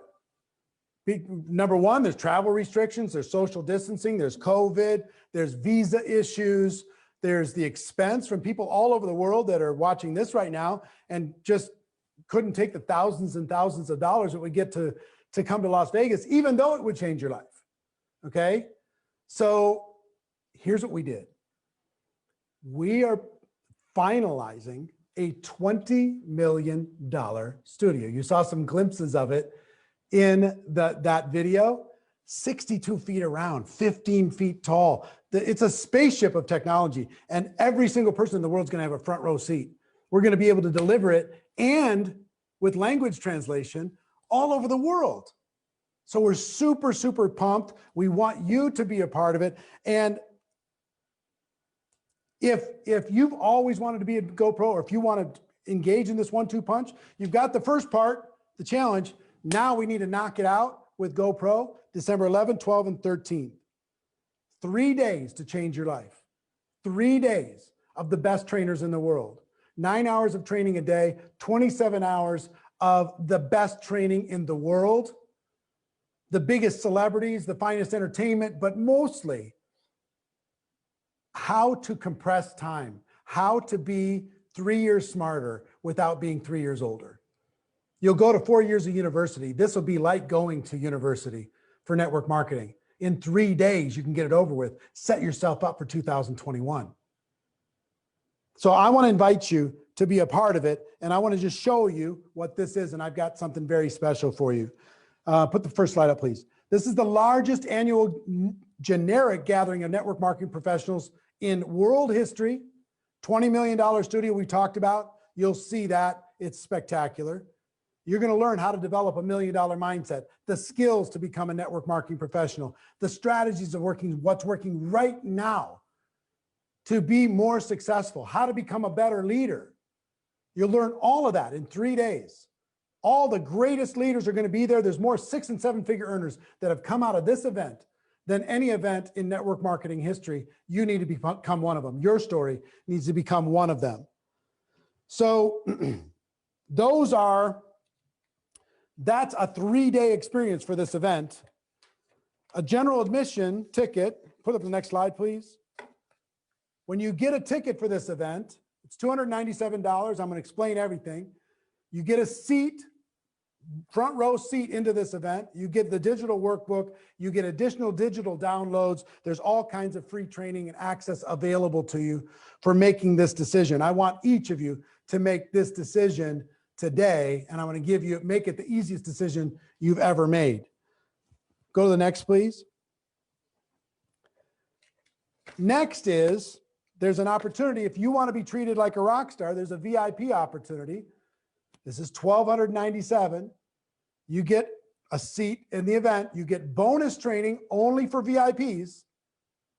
Number one, there's travel restrictions, there's social distancing, there's COVID, there's visa issues, there's the expense from people all over the world that are watching this right now and just couldn't take the thousands and thousands of dollars that we get to come to Las Vegas, even though it would change your life. Okay? So here's what we did. We are finalizing a $20 million studio. You saw some glimpses of it in that video. 62 feet around, 15 feet tall. It's a spaceship of technology, and every single person in the world is going to have a front row seat. We're going to be able to deliver it, and with language translation all over the world. So we're super, super pumped. We want you to be a part of it. And if you've always wanted to be a GoPro, or if you want to engage in this 1-2 punch, you've got the first part, the challenge. Now we need to knock it out with GoPro, December 11th, 12th, and 13th. 3 days to change your life. 3 days of the best trainers in the world. 9 hours of training a day, 27 hours of the best training in the world. The biggest celebrities, the finest entertainment, but mostly how to compress time, how to be 3 years smarter without being 3 years older. You'll go to 4 years of university. This will be like going to university for network marketing. In 3 days, you can get it over with. Set yourself up for 2021. So I want to invite you to be a part of it, and I want to just show you what this is, and I've got something very special for you. Put the first slide up, please. This is the largest annual generic gathering of network marketing professionals in world history. $20 million studio we talked about. You'll see that. It's spectacular. You're going to learn how to develop $1 million mindset, the skills to become a network marketing professional, the strategies of what's working right now to be more successful, how to become a better leader. You'll learn all of that in 3 days. All the greatest leaders are going to be there. There's more 6- and 7-figure earners that have come out of this event than any event in network marketing history. You need to become one of them. Your story needs to become one of them. So that's a 3-day experience for this event. A general admission ticket, put up the next slide, please. When you get a ticket for this event, it's $297. I'm going to explain everything. You get a seat, front row seat into this event. You get the digital workbook. You get additional digital downloads. There's all kinds of free training and access available to you for making this decision. I want each of you to make this decision today, and I'm going to make it the easiest decision you've ever made. Go to the next, please. Next is, there's an opportunity. If you want to be treated like a rock star, there's a VIP opportunity. This is $1,297. You get a seat in the event. You get bonus training only for VIPs.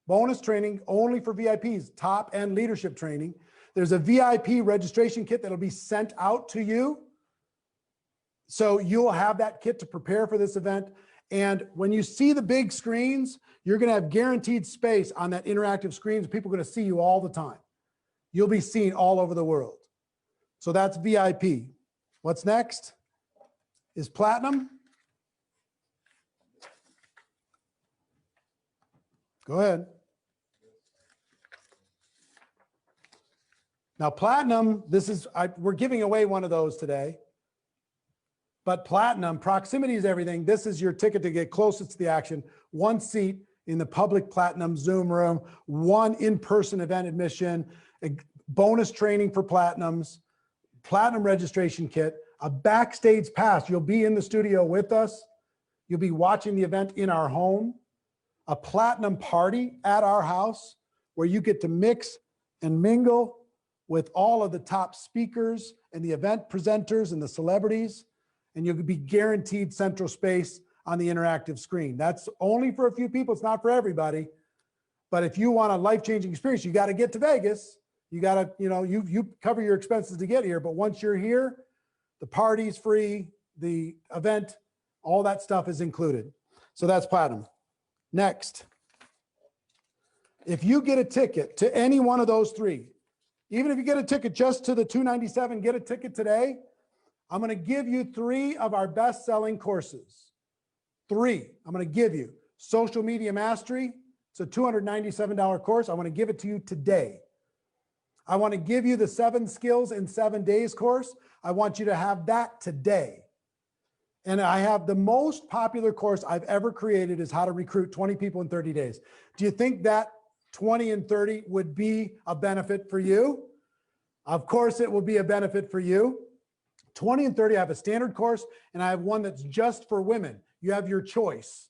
Bonus training only for VIPs, top and leadership training. There's a VIP registration kit that'll be sent out to you. So you'll have that kit to prepare for this event. And when you see the big screens, you're going to have guaranteed space on that interactive screens. People are going to see you all the time. You'll be seen all over the world. So that's VIP. What's next is Platinum. Go ahead. Now, Platinum, we're giving away one of those today. But Platinum, proximity is everything. This is your ticket to get closest to the action. One seat in the public Platinum Zoom room, one in-person event admission, bonus training for Platinums, Platinum registration kit, a backstage pass. You'll be in the studio with us. You'll be watching the event in our home, a Platinum party at our house where you get to mix and mingle with all of the top speakers and the event presenters and the celebrities, and you'll be guaranteed central space on the interactive screen. That's only for a few people. It's not for everybody. But if you want a life-changing experience, you got to get to Vegas. You got to, you cover your expenses to get here. But once you're here, the party's free, the event, all that stuff is included. So that's Platinum. Next, if you get a ticket to any one of those three, even if you get a ticket just to the $297, get a ticket today, I'm going to give you 3 of our best-selling courses. 3 I'm going to give you. Social Media Mastery. It's a $297 course. I want to give it to you today. I want to give you the 7 Skills in 7 Days course. I want you to have that today. And I have the most popular course I've ever created is how to recruit 20 people in 30 days. Do you think that 20 and 30 would be a benefit for you? Of course, it will be a benefit for you. 20 and 30, I have a standard course, and I have one that's just for women. You have your choice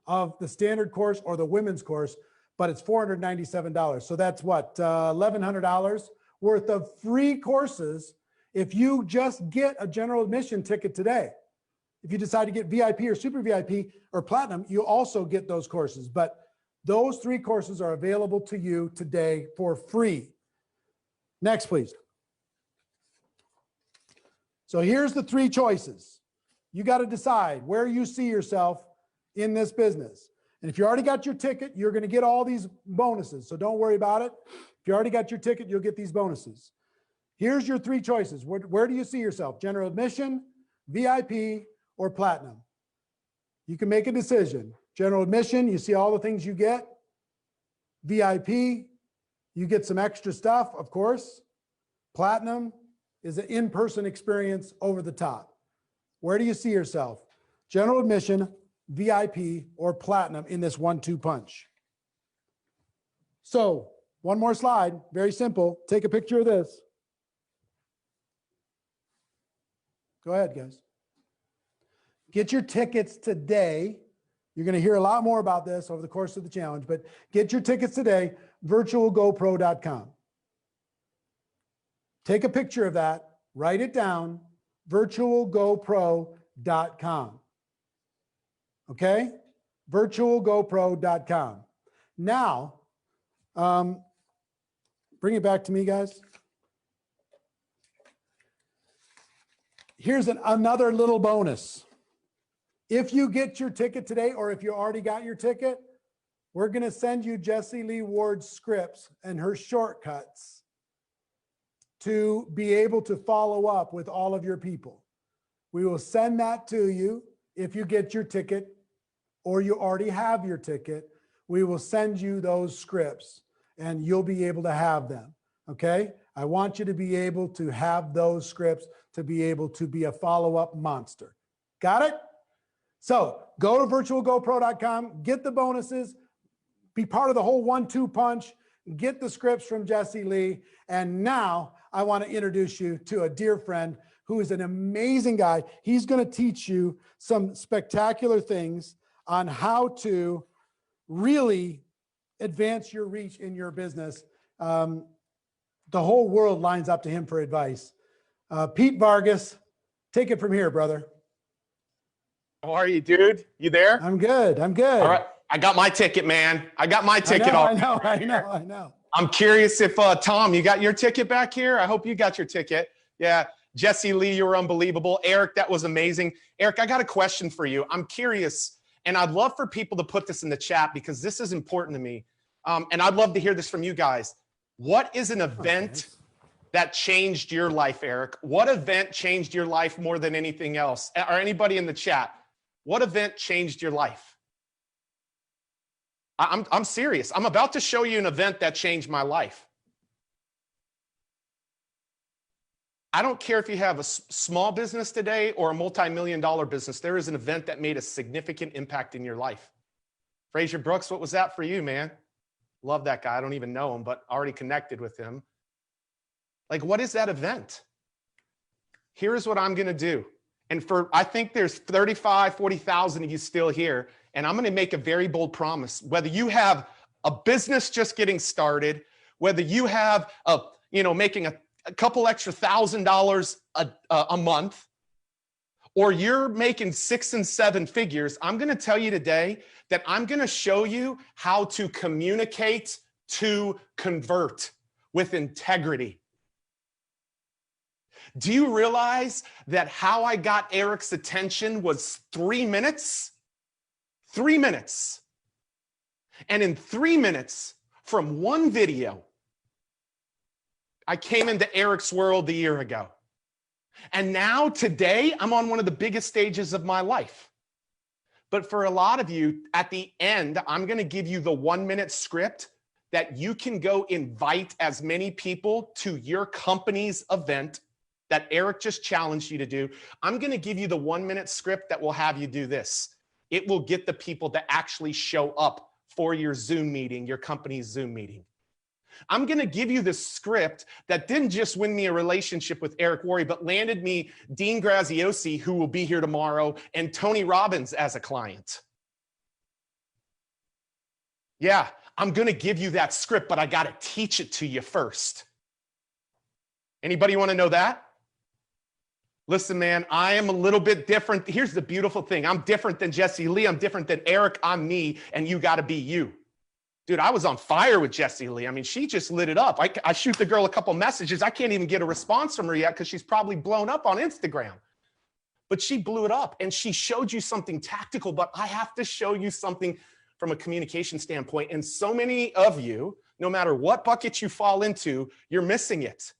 of the standard course or the women's course, but it's $497. So that's what, $1,100 worth of free courses if you just get a general admission ticket today. If you decide to get VIP or super VIP or platinum, you also get those courses. But those 3 courses are available to you today for free. Next, please. So here's the 3 choices. You got to decide where you see yourself in this business. And if you already got your ticket, you're going to get all these bonuses. So don't worry about it. If you already got your ticket, you'll get these bonuses. Here's your 3 choices. Where do you see yourself? General admission, VIP, or platinum? You can make a decision. General admission, you see all the things you get. VIP, you get some extra stuff, of course. Platinum is an in-person experience over the top. Where do you see yourself? General admission, VIP, or platinum in this 1-2 punch? So one more slide, very simple. Take a picture of this. Go ahead, guys. Get your tickets today. You're going to hear a lot more about this over the course of the challenge, but get your tickets today, virtualgopro.com. Take a picture of that, write it down, virtualgopro.com. Okay? virtualgopro.com. Now, bring it back to me, guys. Here's another little bonus. If you get your ticket today, or if you already got your ticket, we're going to send you Jessie Lee Ward's scripts and her shortcuts to be able to follow up with all of your people. We will send that to you if you get your ticket or you already have your ticket. We will send you those scripts and you'll be able to have them. Okay? I want you to be able to have those scripts to be able to be a follow-up monster. Got it? So go to virtualgopro.com, get the bonuses, be part of the whole 1-2 punch, get the scripts from Jessie Lee. And now I want to introduce you to a dear friend who is an amazing guy. He's going to teach you some spectacular things on how to really advance your reach in your business. The whole world lines up to him for advice. Pete Vargas, take it from here, brother. How are you, dude? You there? I'm good. I'm good. All right. I got my ticket, man. I got my ticket. I know. I'm curious if, Tom, you got your ticket back here? I hope you got your ticket. Yeah. Jessie Lee, you were unbelievable. Eric, that was amazing. Eric, I got a question for you. I'm curious, and I'd love for people to put this in the chat because this is important to me. And I'd love to hear this from you guys. What is an event that changed your life, Eric? What event changed your life more than anything else? Or anybody in the chat? What event changed your life? I'm serious. I'm about to show you an event that changed my life. I don't care if you have a small business today or a multi-million-dollar business. There is an event that made a significant impact in your life. Fraser Brooks, what was that for you, man? Love that guy. I don't even know him, but already connected with him. Like, what is that event? Here's what I'm going to do. And I think there's 35, 40,000 of you still here. And I'm going to make a very bold promise. Whether you have a business just getting started, whether you have making a couple extra $1,000 a month, or you're making 6 and 7 figures, I'm going to tell you today that I'm going to show you how to communicate to convert with integrity. Do you realize that how I got Eric's attention was 3 minutes? 3 minutes. And in 3 minutes, from one video, I came into Eric's world a year ago. And now today, I'm on one of the biggest stages of my life. But for a lot of you, at the end, I'm going to give you the 1-minute script that you can go invite as many people to your company's event that Eric just challenged you to do. I'm going to give you the 1-minute script that will have you do this. It will get the people to actually show up for your Zoom meeting, your company's Zoom meeting. I'm going to give you the script that didn't just win me a relationship with Eric Worre, but landed me Dean Graziosi, who will be here tomorrow, and Tony Robbins as a client. Yeah, I'm going to give you that script, but I got to teach it to you first. Anybody want to know that? Listen, man, I am a little bit different. Here's the beautiful thing. I'm different than Jesse Lee. I'm different than Eric. I'm me, and you got to be you. Dude, I was on fire with Jesse Lee. I mean, she just lit it up. I shoot the girl a couple messages. I can't even get a response from her yet because she's probably blown up on Instagram. But she blew it up, and she showed you something tactical, but I have to show you something from a communication standpoint. And so many of you, no matter what bucket you fall into, you're missing it.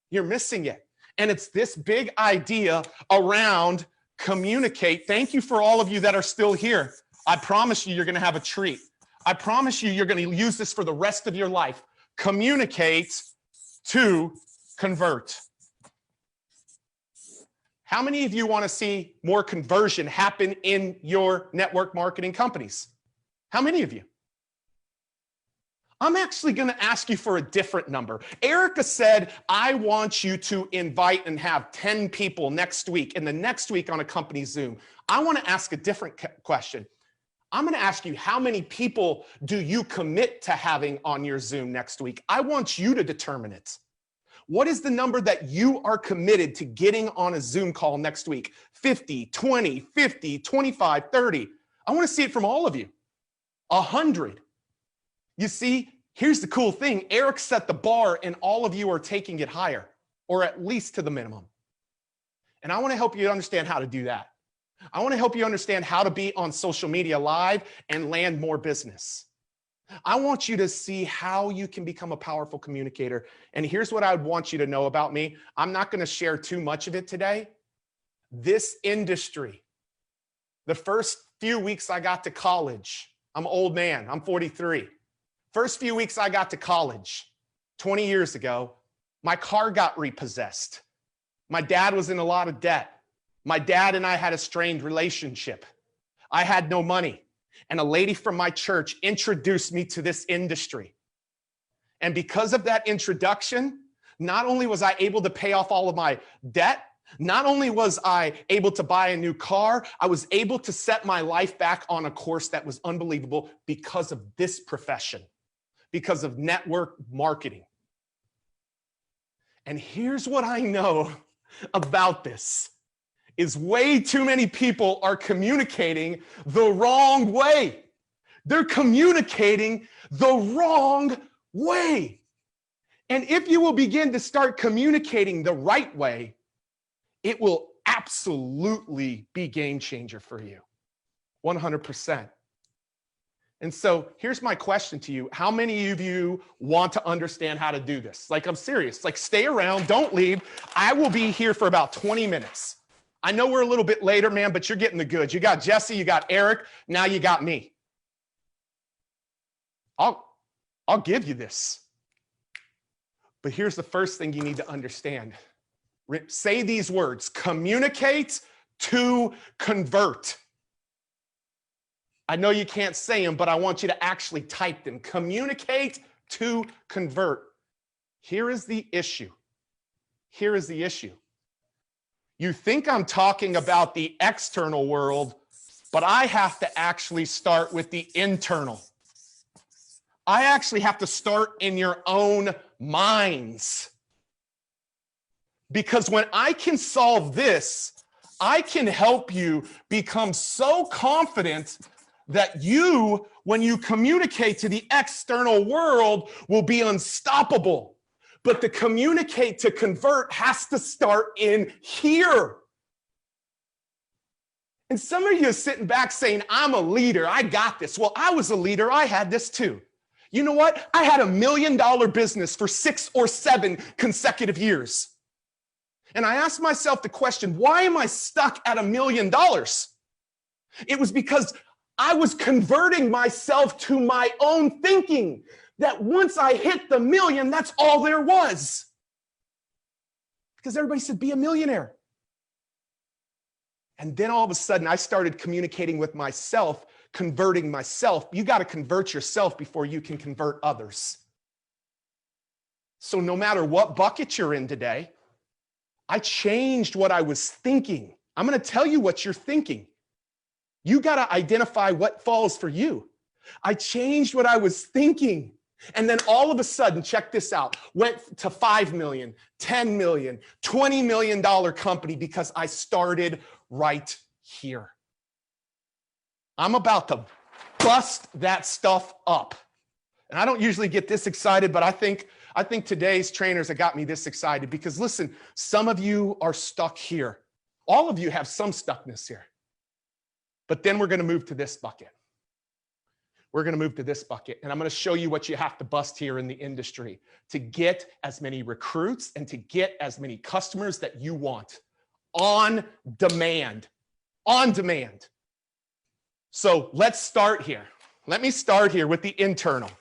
You're missing it. And it's this big idea around communicate. Thank you for all of you that are still here. I promise you, you're going to have a treat. I promise you, you're going to use this for the rest of your life. Communicate to convert. How many of you want to see more conversion happen in your network marketing companies? How many of you? I'm actually going to ask you for a different number. Erica said, I want you to invite and have 10 people next week, and the next week on a company Zoom. I want to ask a different question. I'm going to ask you, how many people do you commit to having on your Zoom next week? I want you to determine it. What is the number that you are committed to getting on a Zoom call next week? 50, 20, 50, 25, 30. I want to see it from all of you. 100. You see, here's the cool thing. Eric set the bar and all of you are taking it higher, or at least to the minimum. And I want to help you understand how to do that. I want to help you understand how to be on social media live and land more business. I want you to see how you can become a powerful communicator. And here's what I would want you to know about me. I'm not going to share too much of it today. This industry, the first few weeks I got to college, I'm an old man, I'm 43. First few weeks I got to college, 20 years ago, my car got repossessed. My dad was in a lot of debt. My dad and I had a strained relationship. I had no money. And a lady from my church introduced me to this industry. And because of that introduction, not only was I able to pay off all of my debt, not only was I able to buy a new car, I was able to set my life back on a course that was unbelievable because of this profession, because of network marketing. And here's what I know about this. Is way too many people are communicating the wrong way. They're communicating the wrong way. And if you will begin to start communicating the right way, it will absolutely be game changer for you, 100%. And so here's my question to you. How many of you want to understand how to do this? Like, I'm serious. Like, stay around, don't leave. I will be here for about 20 minutes. I know we're a little bit later, man, but you're getting the goods. You got Jesse, you got Eric, now you got me. I'll give you this. But here's the first thing you need to understand. Say these words: communicate to convert. I know you can't say them, but I want you to actually type them. Communicate to convert. Here is the issue. Here is the issue. You think I'm talking about the external world, but I have to actually start with the internal. I actually have to start in your own minds. Because when I can solve this, I can help you become so confident that you, when you communicate to the external world, will be unstoppable. But the communicate to convert has to start in here. And some of you are sitting back saying, I'm a leader, I got this. Well, I was a leader, I had this too. You know what? I had $1 million business for 6 or 7 consecutive years. And I asked myself the question, why am I stuck at $1 million? It was because I was converting myself to my own thinking. That once I hit the $1 million, that's all there was. Because everybody said, be a millionaire. And then all of a sudden, I started communicating with myself, converting myself. You got to convert yourself before you can convert others. So no matter what bucket you're in today, I changed what I was thinking. I'm going to tell you what you're thinking. You got to identify what falls for you. I changed what I was thinking. And then all of a sudden, check this out, went to 5 million, 10 million, $20 million company because I started right here. I'm about to bust that stuff up. And I don't usually get this excited, but I think today's trainers have got me this excited because listen, some of you are stuck here. All of you have some stuckness here. But then we're going to move to this bucket. We're going to move to this bucket, and I'm going to show you what you have to bust here in the industry to get as many recruits and to get as many customers that you want on demand. On demand. So let's start here. Let me start here with the internal.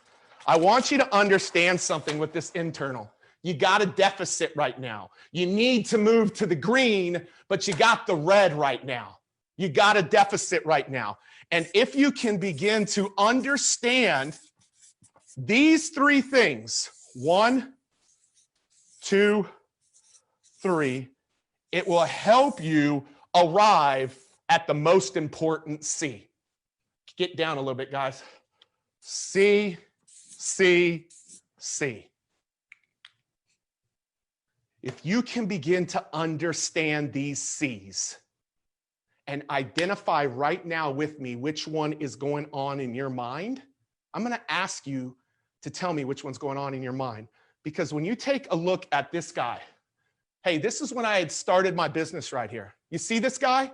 I want you to understand something with this internal. You got a deficit right now. You need to move to the green, but you got the red right now. You got a deficit right now. And if you can begin to understand these three things, 1, 2, 3, it will help you arrive at the most important C. Get down a little bit, guys. C, C, C. If you can begin to understand these C's, and identify right now with me which one is going on in your mind, I'm going to ask you to tell me which one's going on in your mind. Because when you take a look at this guy, hey, this is when I had started my business right here. You see this guy?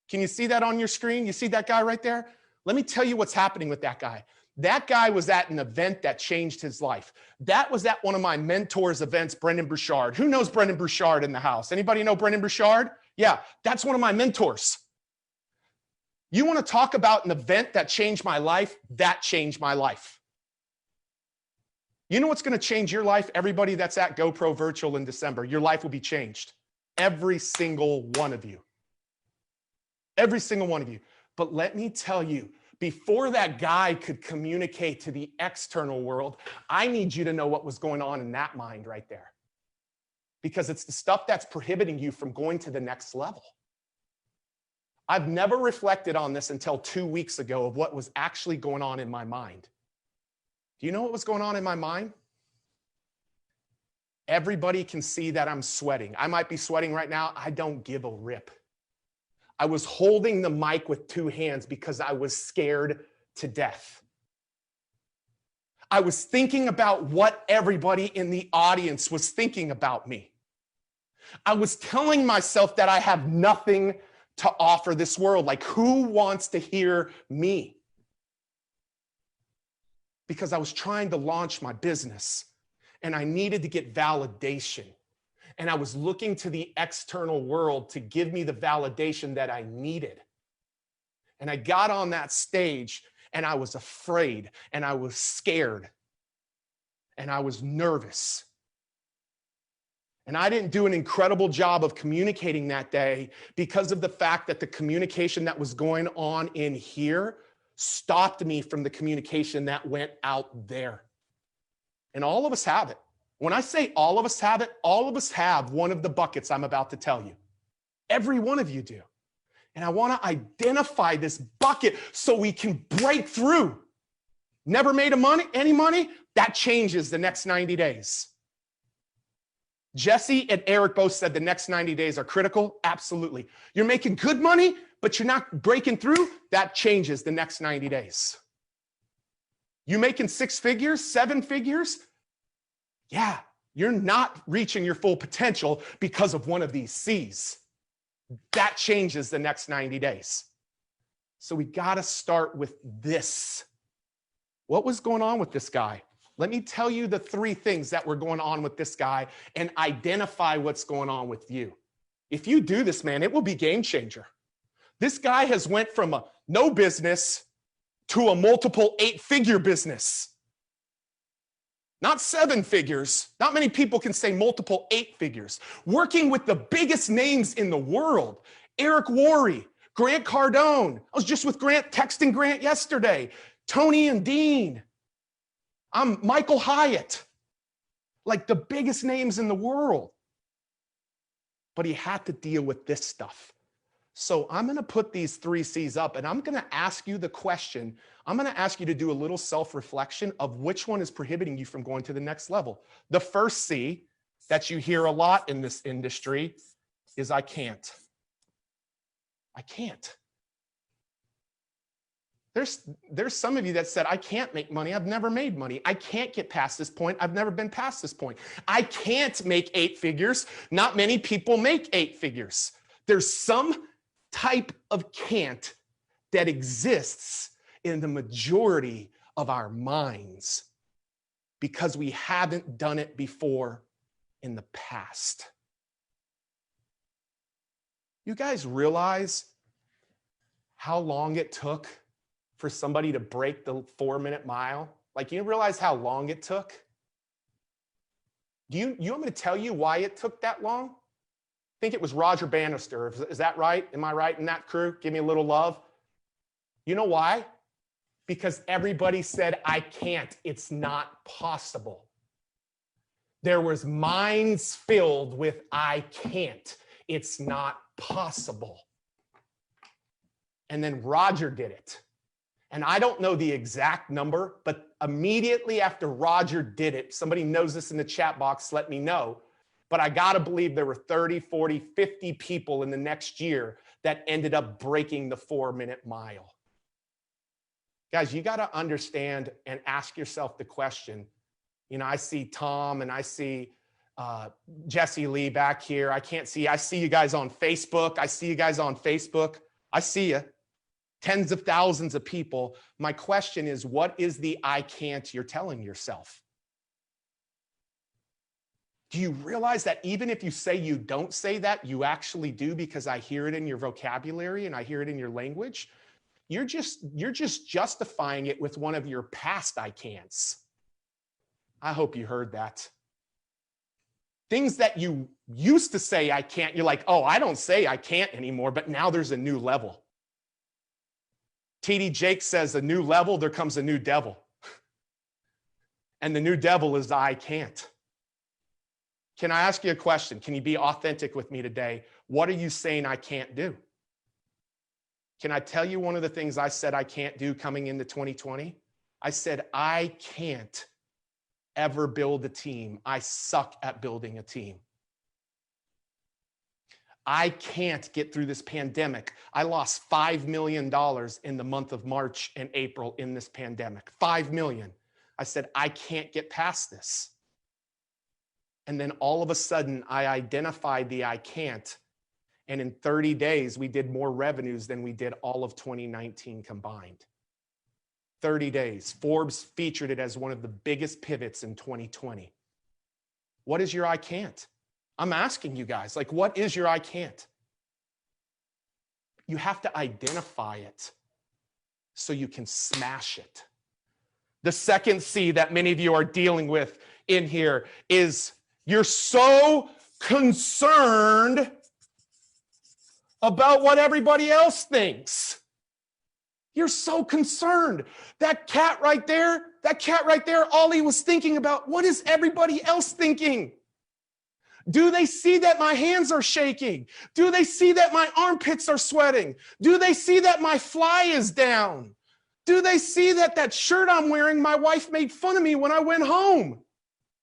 Can you see that on your screen? You see that guy right there? Let me tell you what's happening with that guy. That guy was at an event that changed his life. That was at one of my mentors' events, Brendan Bouchard. Who knows Brendan Bouchard in the house? Anybody know Brendan Bouchard? Yeah, that's one of my mentors. You want to talk about an event that changed my life? That changed my life. You know what's going to change your life? Everybody that's at GoPro Virtual in December, your life will be changed. Every single one of you. Every single one of you. But let me tell you, before that guy could communicate to the external world, I need you to know what was going on in that mind right there. Because it's the stuff that's prohibiting you from going to the next level. I've never reflected on this until 2 weeks ago of what was actually going on in my mind. Do you know what was going on in my mind? Everybody can see that I'm sweating. I might be sweating right now. I don't give a rip. I was holding the mic with 2 hands because I was scared to death. I was thinking about what everybody in the audience was thinking about me. I was telling myself that I have nothing to offer this world. Like, who wants to hear me? Because I was trying to launch my business and I needed to get validation. And I was looking to the external world to give me the validation that I needed. And I got on that stage and I was afraid and I was scared and I was nervous. And I didn't do an incredible job of communicating that day because of the fact that the communication that was going on in here stopped me from the communication that went out there. And all of us have it. When I say all of us have it, all of us have one of the buckets I'm about to tell you. Every one of you do. And I want to identify this bucket so we can break through. Never made any money? That changes the next 90 days. Jesse and Eric both said the next 90 days are critical. Absolutely. You're making good money, but you're not breaking through. That changes the next 90 days. You making 6 figures, 7 figures? Yeah, you're not reaching your full potential because of one of these C's. That changes the next 90 days. So we got to start with this. What was going on with this guy? Let me tell you the 3 things that were going on with this guy and identify what's going on with you. If you do this, man, it will be game changer. This guy has went from a no business to a multiple 8-figure business. Not 7 figures. Not many people can say multiple 8 figures. Working with the biggest names in the world. Eric Worre, Grant Cardone. I was just with Grant, texting Grant yesterday. Tony and Dean. I'm Michael Hyatt. Like the biggest names in the world. But he had to deal with this stuff. So I'm going to put these 3 C's up and I'm going to ask you the question. I'm going to ask you to do a little self-reflection of which one is prohibiting you from going to the next level. The first C that you hear a lot in this industry is I can't. I can't. There's some of you that said, I can't make money. I've never made money. I can't get past this point. I've never been past this point. I can't make 8 figures. Not many people make 8 figures. There's some type of can't that exists in the majority of our minds because we haven't done it before in the past. You guys realize how long it took for somebody to break the 4-minute mile? Like, you realize how long it took? You want me to tell you why it took that long? I think it was Roger Bannister. Is that right? Am I right in that crew? Give me a little love. You know why? Because everybody said, I can't. It's not possible. There was minds filled with, I can't. It's not possible. And then Roger did it. And I don't know the exact number, but immediately after Roger did it, somebody knows this in the chat box, let me know. But I got to believe there were 30, 40, 50 people in the next year that ended up breaking the 4-minute mile. Guys, you got to understand and ask yourself the question. You know, I see Tom and I see Jesse Lee back here. I see you guys on Facebook. I see you. Tens of thousands of people. My question is, what is the I can't you're telling yourself? Do you realize that even if you say you don't say that, you actually do, because I hear it in your vocabulary and I hear it in your language? You're just justifying it with one of your past I can'ts. I hope you heard that. Things that you used to say I can't, you're like, oh, I don't say I can't anymore, but now there's a new level. TD Jakes says, a new level, there comes a new devil. And the new devil is I can't. Can I ask you a question? Can you be authentic with me today? What are you saying I can't do? Can I tell you one of the things I said I can't do coming into 2020? I said, I can't ever build a team. I suck at building a team. I can't get through this pandemic. I lost $5 million in the month of March and April in this pandemic. $5 million. I said, I can't get past this. And then all of a sudden, I identified the I can't. And in 30 days, we did more revenues than we did all of 2019 combined. 30 days. Forbes featured it as one of the biggest pivots in 2020. What is your I can't? I'm asking you guys, like, what is your I can't? You have to identify it so you can smash it. The second C that many of you are dealing with in here is you're so concerned about what everybody else thinks. You're so concerned. That cat right there, all he was thinking about, what is everybody else thinking? Do they see that my hands are shaking? Do they see that my armpits are sweating? Do they see that my fly is down? Do they see that that shirt I'm wearing, my wife made fun of me when I went home?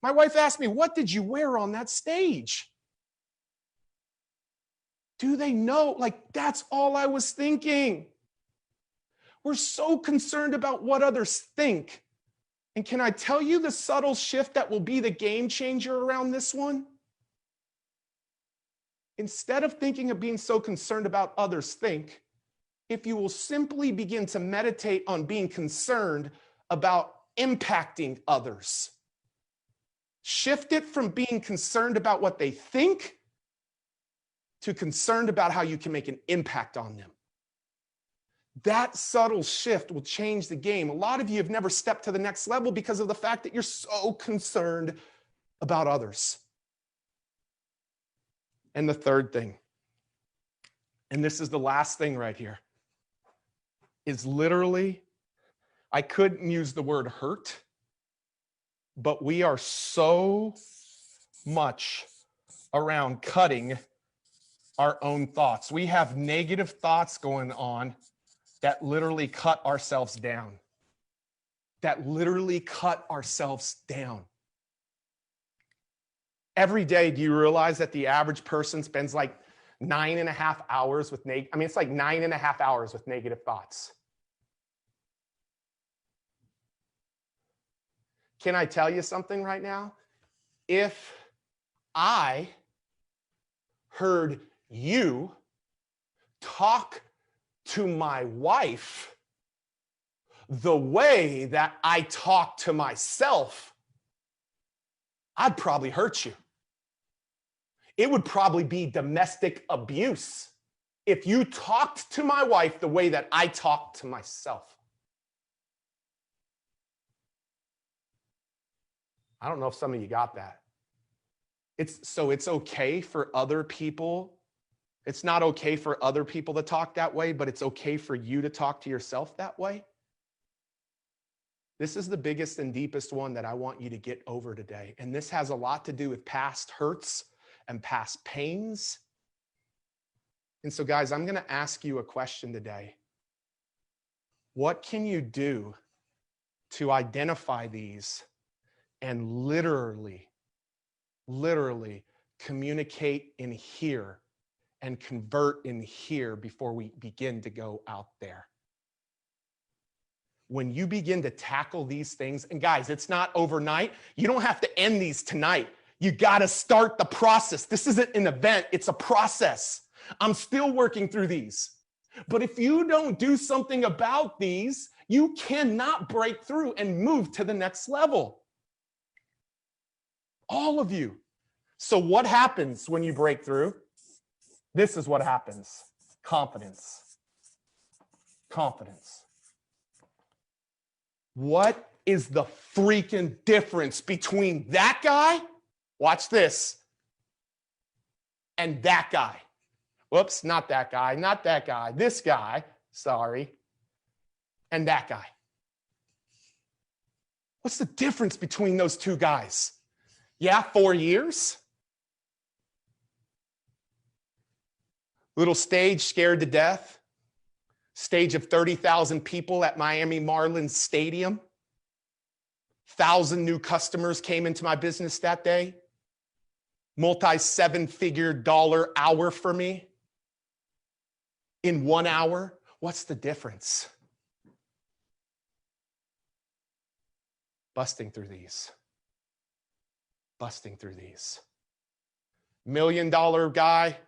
My wife asked me, what did you wear on that stage? Do they know? Like, that's all I was thinking. We're so concerned about what others think. And can I tell you the subtle shift that will be the game changer around this one? Instead of thinking of being so concerned about others think, if you will simply begin to meditate on being concerned about impacting others, shift it from being concerned about what they think to concerned about how you can make an impact on them. That subtle shift will change the game. A lot of you have never stepped to the next level because of the fact that you're so concerned about others. And the third thing, and this is the last thing right here, is literally, I couldn't use the word hurt, but we are so much around cutting our own thoughts. We have negative thoughts going on that literally cut ourselves down. That literally cut ourselves down. Every day, do you realize that the average person spends like 9.5 hours with it's like 9.5 hours with negative thoughts. Can I tell you something right now? If I heard you talk to my wife the way that I talk to myself, I'd probably hurt you. It would probably be domestic abuse if you talked to my wife the way that I talk to myself. I don't know if some of you got that. It's okay for other people. It's not okay for other people to talk that way, but it's okay for you to talk to yourself that way. This is the biggest and deepest one that I want you to get over today. And this has a lot to do with past hurts and past pains. And so, guys, I'm going to ask you a question today. What can you do to identify these and literally communicate in here and convert in here before we begin to go out there? When you begin to tackle these things, and guys, it's not overnight. You don't have to end these tonight. You got to start the process. This isn't an event, it's a process. I'm still working through these. But if you don't do something about these, you cannot break through and move to the next level. All of you. So what happens when you break through? This is what happens. Confidence. Confidence. What is the freaking difference between that guy, watch this, and that guy? Whoops, not that guy, not that guy, this guy, sorry, and that guy. What's the difference between those two guys? Yeah, 4 years. Little stage, scared to death. Stage of 30,000 people at Miami Marlins Stadium. 1,000 new customers came into my business that day. Multi-7-figure dollar hour for me. In 1 hour, what's the difference? Busting through these. Busting through these. $1 million guy,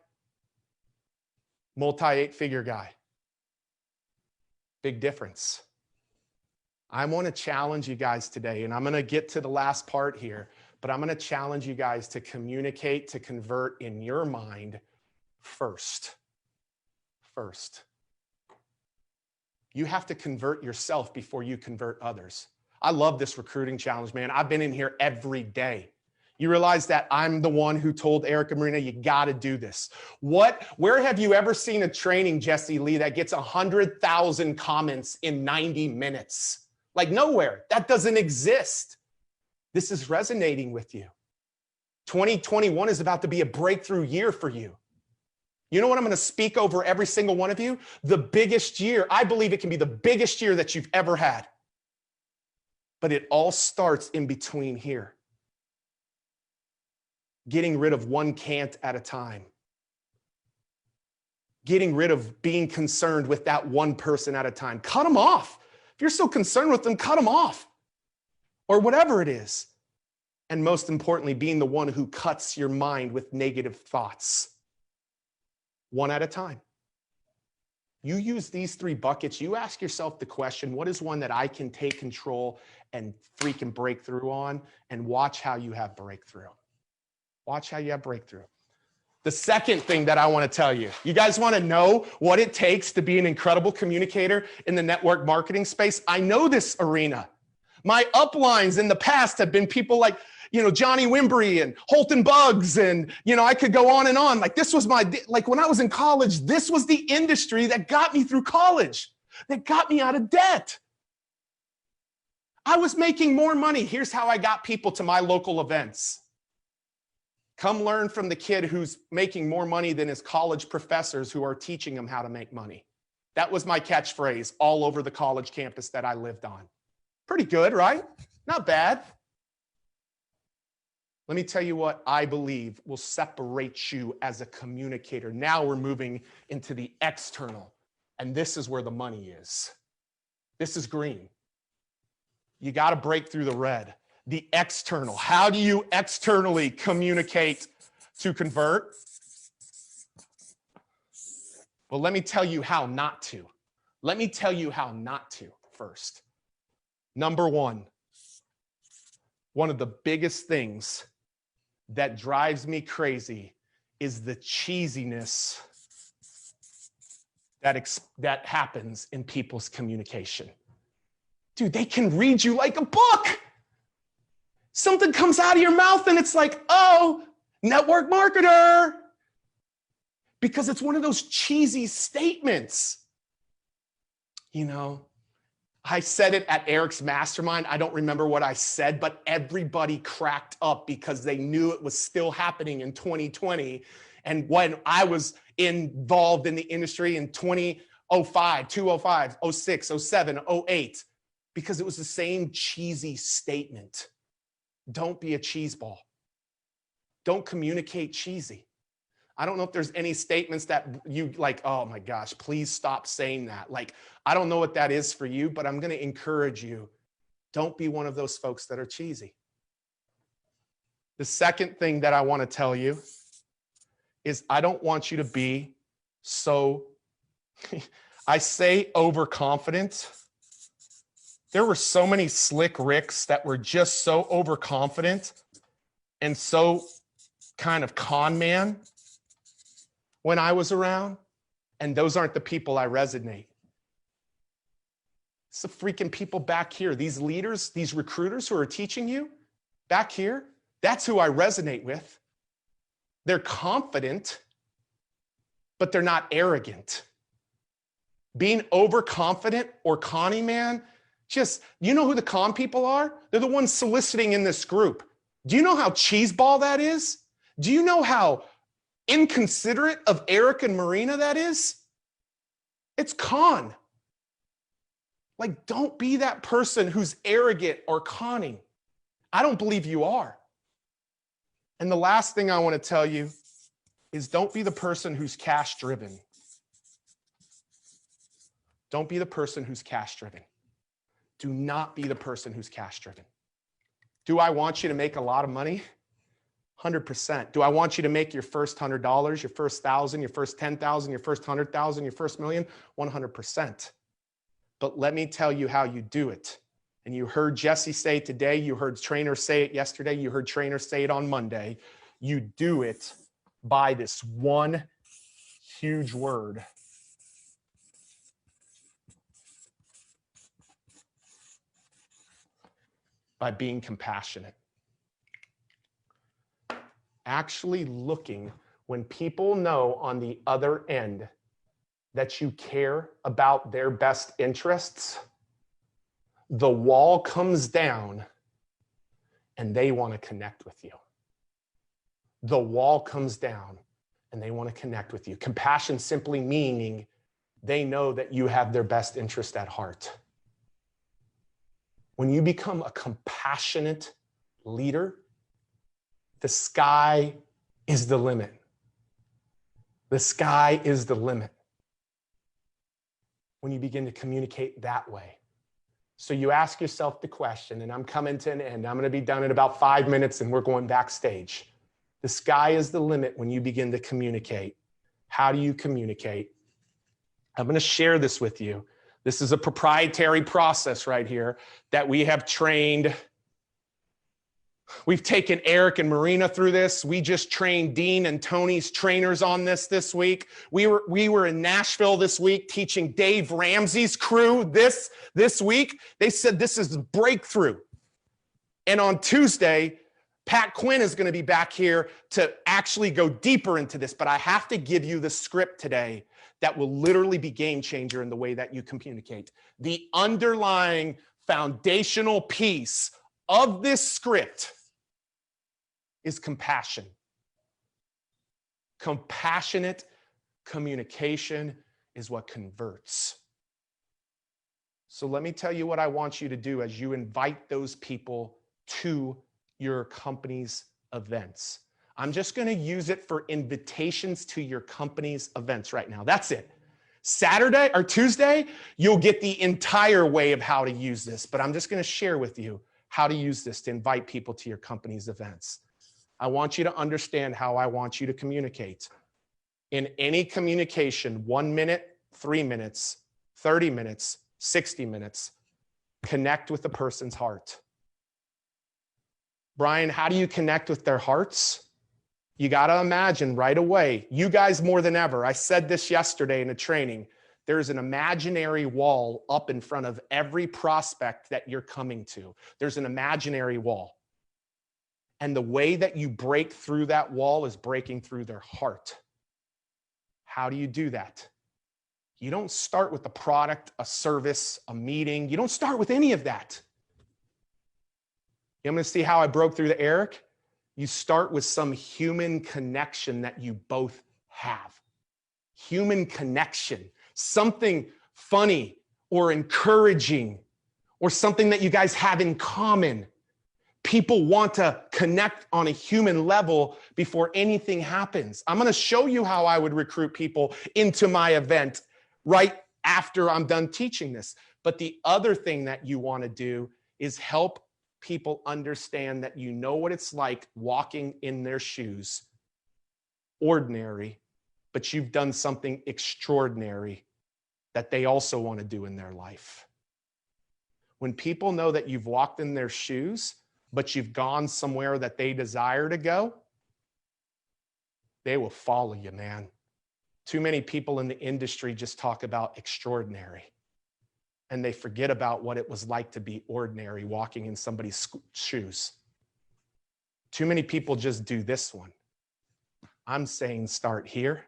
multi-8-figure guy. Big difference. I want to challenge you guys today, and I'm going to get to the last part here, but I'm going to challenge you guys to communicate, to convert in your mind first. First. You have to convert yourself before you convert others. I love this recruiting challenge, man. I've been in here every day. You realize that I'm the one who told Erica Marina, you got to do this. Where have you ever seen a training, Jesse Lee, that gets 100,000 comments in 90 minutes? Like nowhere. That doesn't exist. This is resonating with you. 2021 is about to be a breakthrough year for you. You know what I'm going to speak over every single one of you? The biggest year. I believe it can be the biggest year that you've ever had. But it all starts in between here. Getting rid of one can't at a time. Getting rid of being concerned with that one person at a time. Cut them off. If you're so concerned with them, cut them off. Or whatever it is. And most importantly, being the one who cuts your mind with negative thoughts. One at a time. You use these 3 buckets. You ask yourself the question, what is one that I can take control and freaking break through on? And watch how you have breakthrough. Watch how you have breakthrough. The second thing that I want to tell you, you guys want to know what it takes to be an incredible communicator in the network marketing space? I know this arena. My uplines in the past have been people like, Johnny Wimbrey and Holton Buggs. And, I could go on and on. Like this was like when I was in college, this was the industry that got me through college, that got me out of debt. I was making more money. Here's how I got people to my local events. Come learn from the kid who's making more money than his college professors who are teaching him how to make money. That was my catchphrase all over the college campus that I lived on. Pretty good, right? Not bad. Let me tell you what I believe will separate you as a communicator. Now we're moving into the external, and this is where the money is. This is green. You got to break through the red. The external. How do you externally communicate to convert? Well, let me tell you how not to. Let me tell you how not to first. Number one of the biggest things that drives me crazy is the cheesiness that happens in people's communication. Dude, they can read you like a book. Something comes out of your mouth and it's like, oh, network marketer. Because it's one of those cheesy statements. You know, I said it at Eric's mastermind. I don't remember what I said, but everybody cracked up because they knew it was still happening in 2020. And when I was involved in the industry in 2005, 2005, 06, 07, 08, because it was the same cheesy statement. Don't be a cheeseball. Don't communicate cheesy. I don't know if there's any statements that you like, oh my gosh, please stop saying that. Like, I don't know what that is for you, but I'm going to encourage you. Don't be one of those folks that are cheesy. The second thing that I want to tell you is I don't want you to be so, I say overconfident. There were so many slick Ricks that were just so overconfident and so kind of con man when I was around, and those aren't the people I resonate. It's the freaking people back here, these leaders, these recruiters who are teaching you back here, that's who I resonate with. They're confident, but they're not arrogant. Being overconfident or conning man, just, you know who the con people are? They're the ones soliciting in this group. Do you know how cheeseball that is? Do you know how inconsiderate of Eric and Marina that is? It's con. Like, don't be that person who's arrogant or conning. I don't believe you are. And the last thing I want to tell you is don't be the person who's cash driven. Don't be the person who's cash driven. Do not be the person who's cash driven. Do I want you to make a lot of money? 100%. Do I want you to make your first $100, your first 1,000, your first 10,000, your first 100,000, your first million? 100%. But let me tell you how you do it. And you heard Jesse say it today, you heard trainers say it yesterday, you heard trainers say it on Monday. You do it by this one huge word. By being compassionate. Actually looking when people know on the other end that you care about their best interests, the wall comes down and they want to connect with you. The wall comes down and they want to connect with you. Compassion simply meaning they know that you have their best interest at heart. When you become a compassionate leader, the sky is the limit. The sky is the limit when you begin to communicate that way. So you ask yourself the question, and I'm coming to an end. I'm going to be done in about 5 minutes, and we're going backstage. The sky is the limit when you begin to communicate. How do you communicate? I'm going to share this with you. This is a proprietary process right here that we have trained. We've taken Eric and Marina through this. We just trained Dean and Tony's trainers on this week. We were in Nashville this week teaching Dave Ramsey's crew this week. They said this is breakthrough. And on Tuesday, Pat Quinn is going to be back here to actually go deeper into this. But I have to give you the script today that will literally be game changer in the way that you communicate. The underlying foundational piece of this script is compassion. Compassionate communication is what converts. So let me tell you what I want you to do as you invite those people to your company's events. I'm just going to use it for invitations to your company's events right now. That's it. Saturday or Tuesday, you'll get the entire way of how to use this, but I'm just going to share with you how to use this to invite people to your company's events. I want you to understand how I want you to communicate. In any communication, 1 minute, 3 minutes, 30 minutes, 60 minutes, connect with the person's heart. Brian, how do you connect with their hearts? You got to imagine right away, you guys more than ever, I said this yesterday in a training, there's an imaginary wall up in front of every prospect that you're coming to. There's an imaginary wall. And the way that you break through that wall is breaking through their heart. How do you do that? You don't start with a product, a service, a meeting. You don't start with any of that. You want me to see how I broke through to Eric? You start with some human connection that you both have. Human connection. Something funny or encouraging or something that you guys have in common. People want to connect on a human level before anything happens. I'm going to show you how I would recruit people into my event right after I'm done teaching this. But the other thing that you want to do is help people understand that you know what it's like walking in their shoes. Ordinary, but you've done something extraordinary that they also want to do in their life. When people know that you've walked in their shoes, but you've gone somewhere that they desire to go, they will follow you, man. Too many people in the industry just talk about extraordinary, and they forget about what it was like to be ordinary walking in somebody's shoes. Too many people just do this one. I'm saying start here.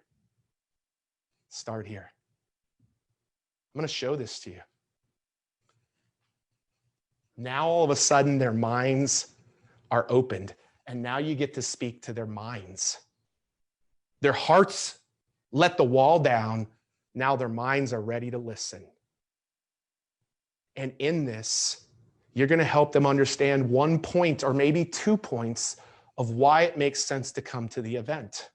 Start here. I'm going to show this to you. Now, all of a sudden, their minds are opened, and now you get to speak to their minds. Their hearts let the wall down. Now their minds are ready to listen. And in this, you're going to help them understand 1 point or maybe 2 points of why it makes sense to come to the event.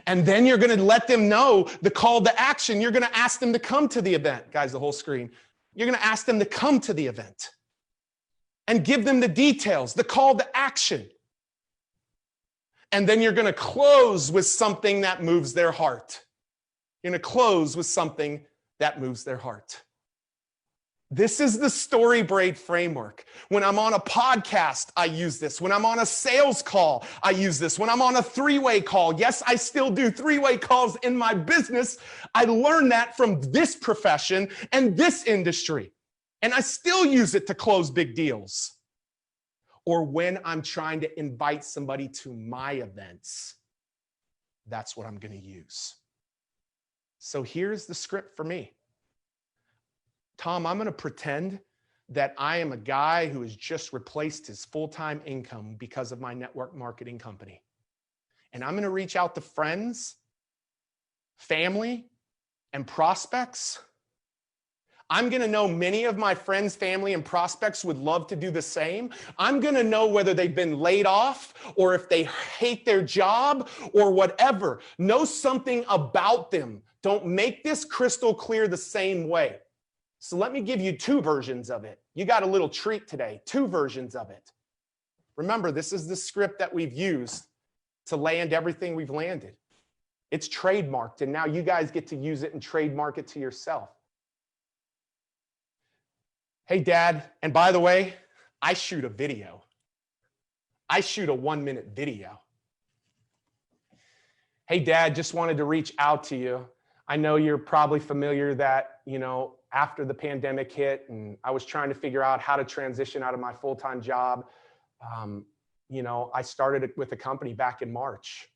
And then you're going to let them know the call to action. You're going to ask them to come to the event. Guys, the whole screen. You're going to ask them to come to the event and give them the details, the call to action. And then you're going to close with something that moves their heart. You're going to close with something that moves their heart. This is the StoryBraid framework. When I'm on a podcast, I use this. When I'm on a sales call, I use this. When I'm on a three-way call, yes, I still do three-way calls in my business. I learned that from this profession and this industry. And I still use it to close big deals. Or when I'm trying to invite somebody to my events, that's what I'm going to use. So here's the script for me. Tom, I'm going to pretend that I am a guy who has just replaced his full-time income because of my network marketing company. And I'm going to reach out to friends, family, and prospects. I'm going to know many of my friends, family, and prospects would love to do the same. I'm going to know whether they've been laid off or if they hate their job or whatever. Know something about them. Don't make this crystal clear the same way. So let me give you two versions of it. You got a little treat today, two versions of it. Remember, this is the script that we've used to land everything we've landed. It's trademarked, and now you guys get to use it and trademark it to yourself. Hey, Dad, and by the way, I shoot a video. I shoot a 1-minute video. Hey, Dad, just wanted to reach out to you. I know you're probably familiar that, after the pandemic hit and I was trying to figure out how to transition out of my full-time job, I started with a company back in March.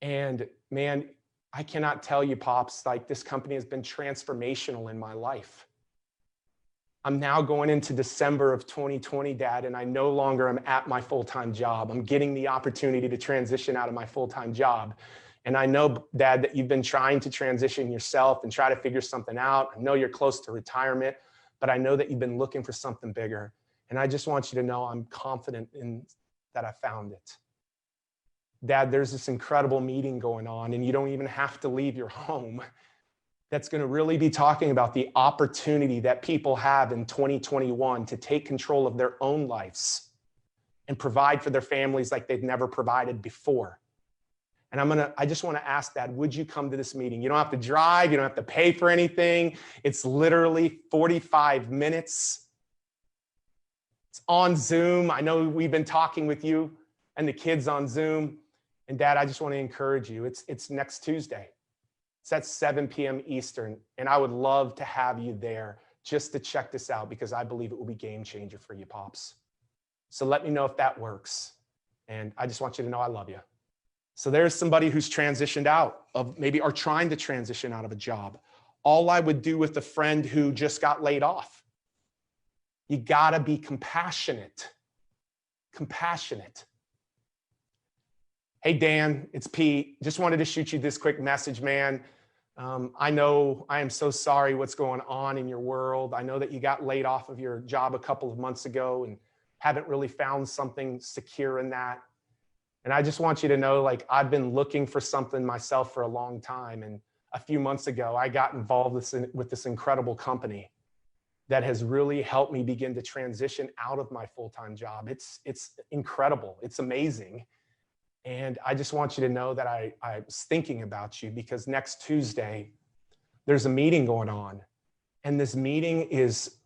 And man, I cannot tell you, Pops, like this company has been transformational in my life. I'm now going into December of 2020, Dad, and I no longer am at my full-time job. I'm getting the opportunity to transition out of my full-time job. And I know, Dad, that you've been trying to transition yourself and try to figure something out. I know you're close to retirement, but I know that you've been looking for something bigger. And I just want you to know I'm confident in that I found it. Dad, there's this incredible meeting going on, and you don't even have to leave your home. That's going to really be talking about the opportunity that people have in 2021 to take control of their own lives and provide for their families like they've never provided before. And I just want to ask, Dad, would you come to this meeting? You don't have to drive. You don't have to pay for anything. It's literally 45 minutes. It's on Zoom. I know we've been talking with you and the kids on Zoom. And Dad, I just want to encourage you. It's next Tuesday. It's at 7 p.m. Eastern, and I would love to have you there just to check this out because I believe it will be game changer for you, Pops. So let me know if that works. And I just want you to know I love you. So there's somebody who's transitioned out of maybe are trying to transition out of a job. All I would do with a friend who just got laid off. You gotta be compassionate. Compassionate. Hey, Dan, it's Pete. Just wanted to shoot you this quick message, man. I know I am so sorry what's going on in your world. I know that you got laid off of your job a couple of months ago and haven't really found something secure in that. And I just want you to know, like, I've been looking for something myself for a long time. And a few months ago, I got involved with this incredible company that has really helped me begin to transition out of my full-time job. It's incredible. It's amazing. And I just want you to know that I was thinking about you because next Tuesday, there's a meeting going on. And this meeting is,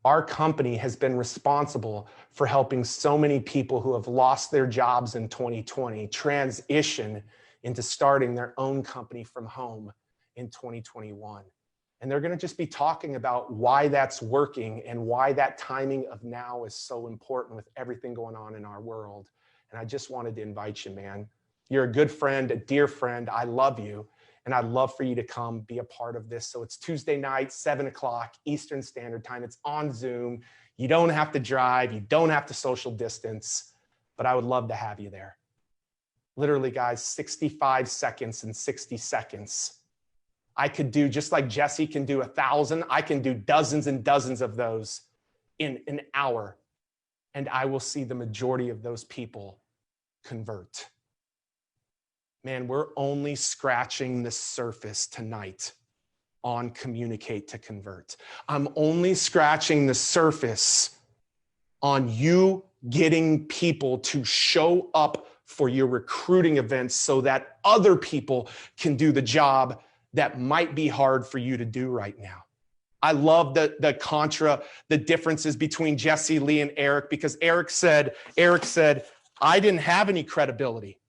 our company has been responsible for helping so many people who have lost their jobs in 2020 transition into starting their own company from home in 2021. And they're going to just be talking about why that's working and why that timing of now is so important with everything going on in our world. And I just wanted to invite you, man. You're a good friend, a dear friend. I love you. And I'd love for you to come be a part of this. So it's Tuesday night, 7 o'clock Eastern Standard Time. It's on Zoom. You don't have to drive. You don't have to social distance. But I would love to have you there. Literally, guys, 65 seconds and 60 seconds. I could do, just like Jesse can do 1,000, I can do dozens and dozens of those in an hour. And I will see the majority of those people convert. Man, we're only scratching the surface tonight on Communicate to Convert. I'm only scratching the surface on you getting people to show up for your recruiting events so that other people can do the job that might be hard for you to do right now. I love the differences between Jesse, Lee, and Eric, because Eric said, I didn't have any credibility,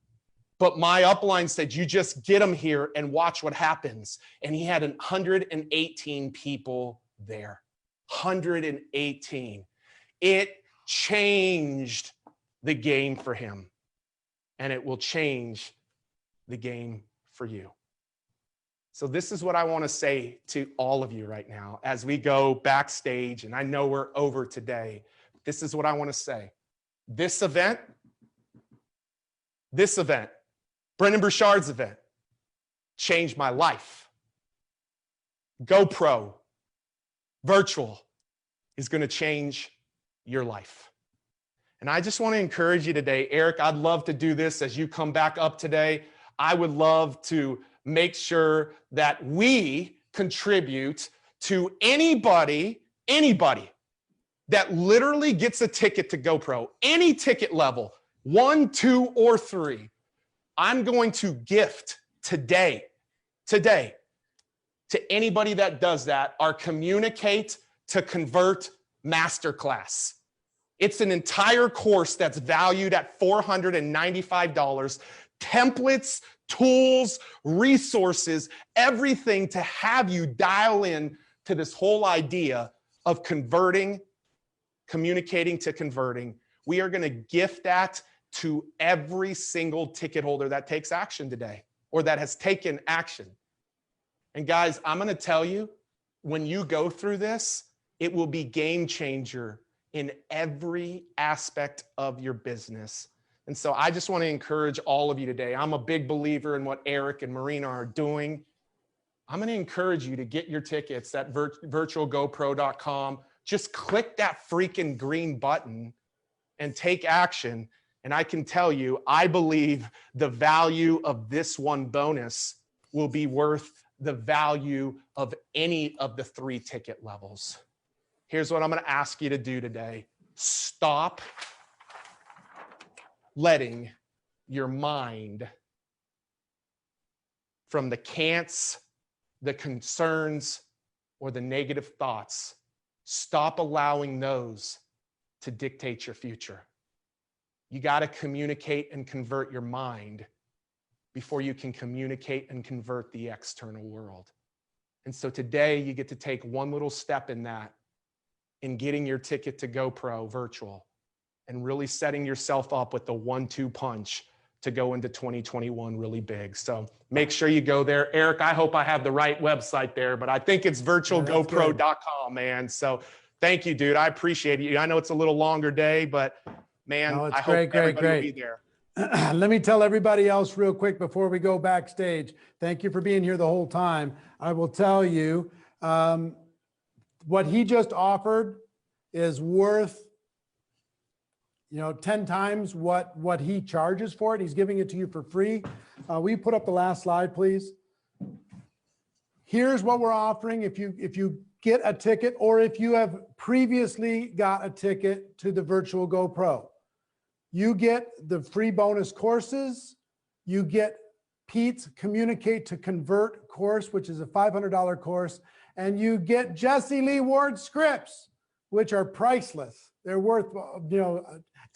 but my upline said, you just get them here and watch what happens. And he had 118 people there, 118. It changed the game for him, and it will change the game for you. So this is what I want to say to all of you right now as we go backstage, and I know we're over today. This is what I want to say. This event, Brendan Burchard's event, changed my life. Gopro virtual is going to change your life. And I just want to encourage you today, Eric, I'd love to do this as you come back up today. I would love to make sure that we contribute to anybody that literally gets a ticket to GoPro, any ticket level, 1, 2, or 3. I'm going to gift today to anybody that does that, our Communicate to Convert Masterclass. It's an entire course that's valued at $495. Templates, tools, resources, everything to have you dial in to this whole idea of converting, communicating to converting. We are going to gift that to every single ticket holder that takes action today or that has taken action. And guys, I'm going to tell you, when you go through this, It will be game changer in every aspect of your business. And so I just want to encourage all of you today. I'm a big believer in what Eric and Marina are doing. I'm going to encourage you to get your tickets at virtualgopro.com. Just click that freaking green button and take action. And I can tell you, I believe the value of this one bonus will be worth the value of any of the 3 ticket levels. Here's what I'm going to ask you to do today. Stop letting your mind from the can'ts, the concerns, or the negative thoughts. Stop allowing those to dictate your future. You got to communicate and convert your mind before you can communicate and convert the external world. And so today you get to take one little step in that, in getting your ticket to GoPro virtual and really setting yourself up with the 1-2 punch to go into 2021 really big. So make sure you go there. Eric, I hope I have the right website there, but I think it's virtualgopro.com, man. So thank you, dude. I appreciate you. I know it's a little longer day, but man, I hope everybody will be there. Let me tell everybody else real quick before we go backstage. Thank you for being here the whole time. I will tell you, what he just offered is worth 10 times what he charges for it. He's giving it to you for free. Will you put up the last slide, please? Here's what we're offering. If you get a ticket, or if you have previously got a ticket to the virtual GoPro, you get the free bonus courses. You get Pete's Communicate to Convert course, which is a $500 course. And you get Jesse Lee Ward scripts, which are priceless. They're worth,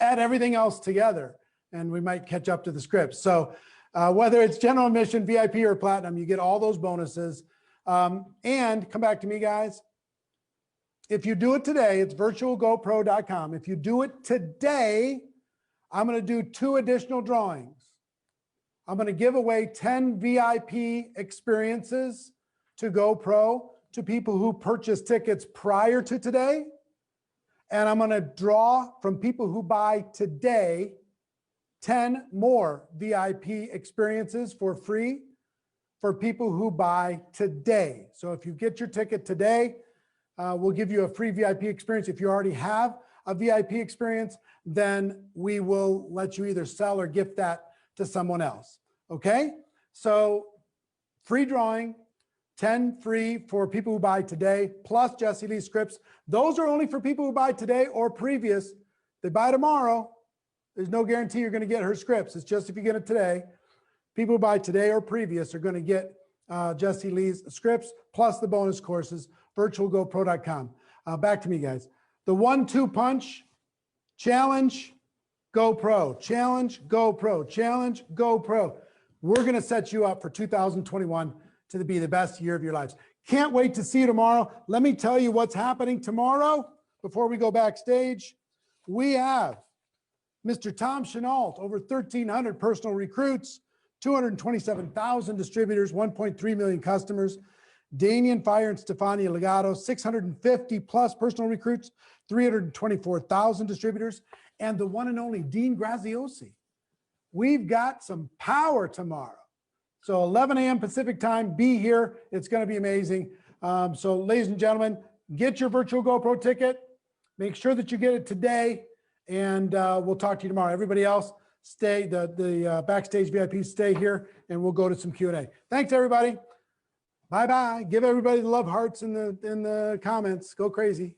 add everything else together, and we might catch up to the scripts. So whether it's general admission, VIP, or platinum, you get all those bonuses. And come back to me, guys. If you do it today, it's virtualgopro.com. If you do it today, I'm going to do 2 additional drawings. I'm going to give away 10 VIP experiences to GoPro to people who purchase tickets prior to today. And I'm going to draw from people who buy today 10 more VIP experiences for free for people who buy today. So if you get your ticket today, we'll give you a free VIP experience. If you already have a VIP experience, then we will let you either sell or gift that to someone else. Okay? So free drawing, 10 free for people who buy today, plus Jesse Lee scripts. Those are only for people who buy today or previous. They buy tomorrow, there's no guarantee you're going to get her scripts. It's just if you get it today. People who buy today or previous are going to get Jesse Lee's scripts plus the bonus courses, virtualgopro.com. Back to me, guys. The 1-2 punch, challenge, GoPro, challenge, GoPro, challenge, GoPro. We're going to set you up for 2021 to be the best year of your lives. Can't wait to see you tomorrow. Let me tell you what's happening tomorrow before we go backstage. We have Mr. Tom Chenault, over 1,300 personal recruits, 227,000 distributors, 1.3 million customers. Damian Fire and Stefania Legato, 650 plus personal recruits, 324,000 distributors, and the one and only Dean Graziosi. We've got some power tomorrow. So 11 a.m. Pacific time, be here. It's going to be amazing. So ladies and gentlemen, get your virtual GoPro ticket. Make sure that you get it today, and we'll talk to you tomorrow. Everybody else, stay, the backstage VIPs, stay here, and we'll go to some Q&A. Thanks, everybody. Bye-bye. Give everybody the love hearts in the comments. Go crazy.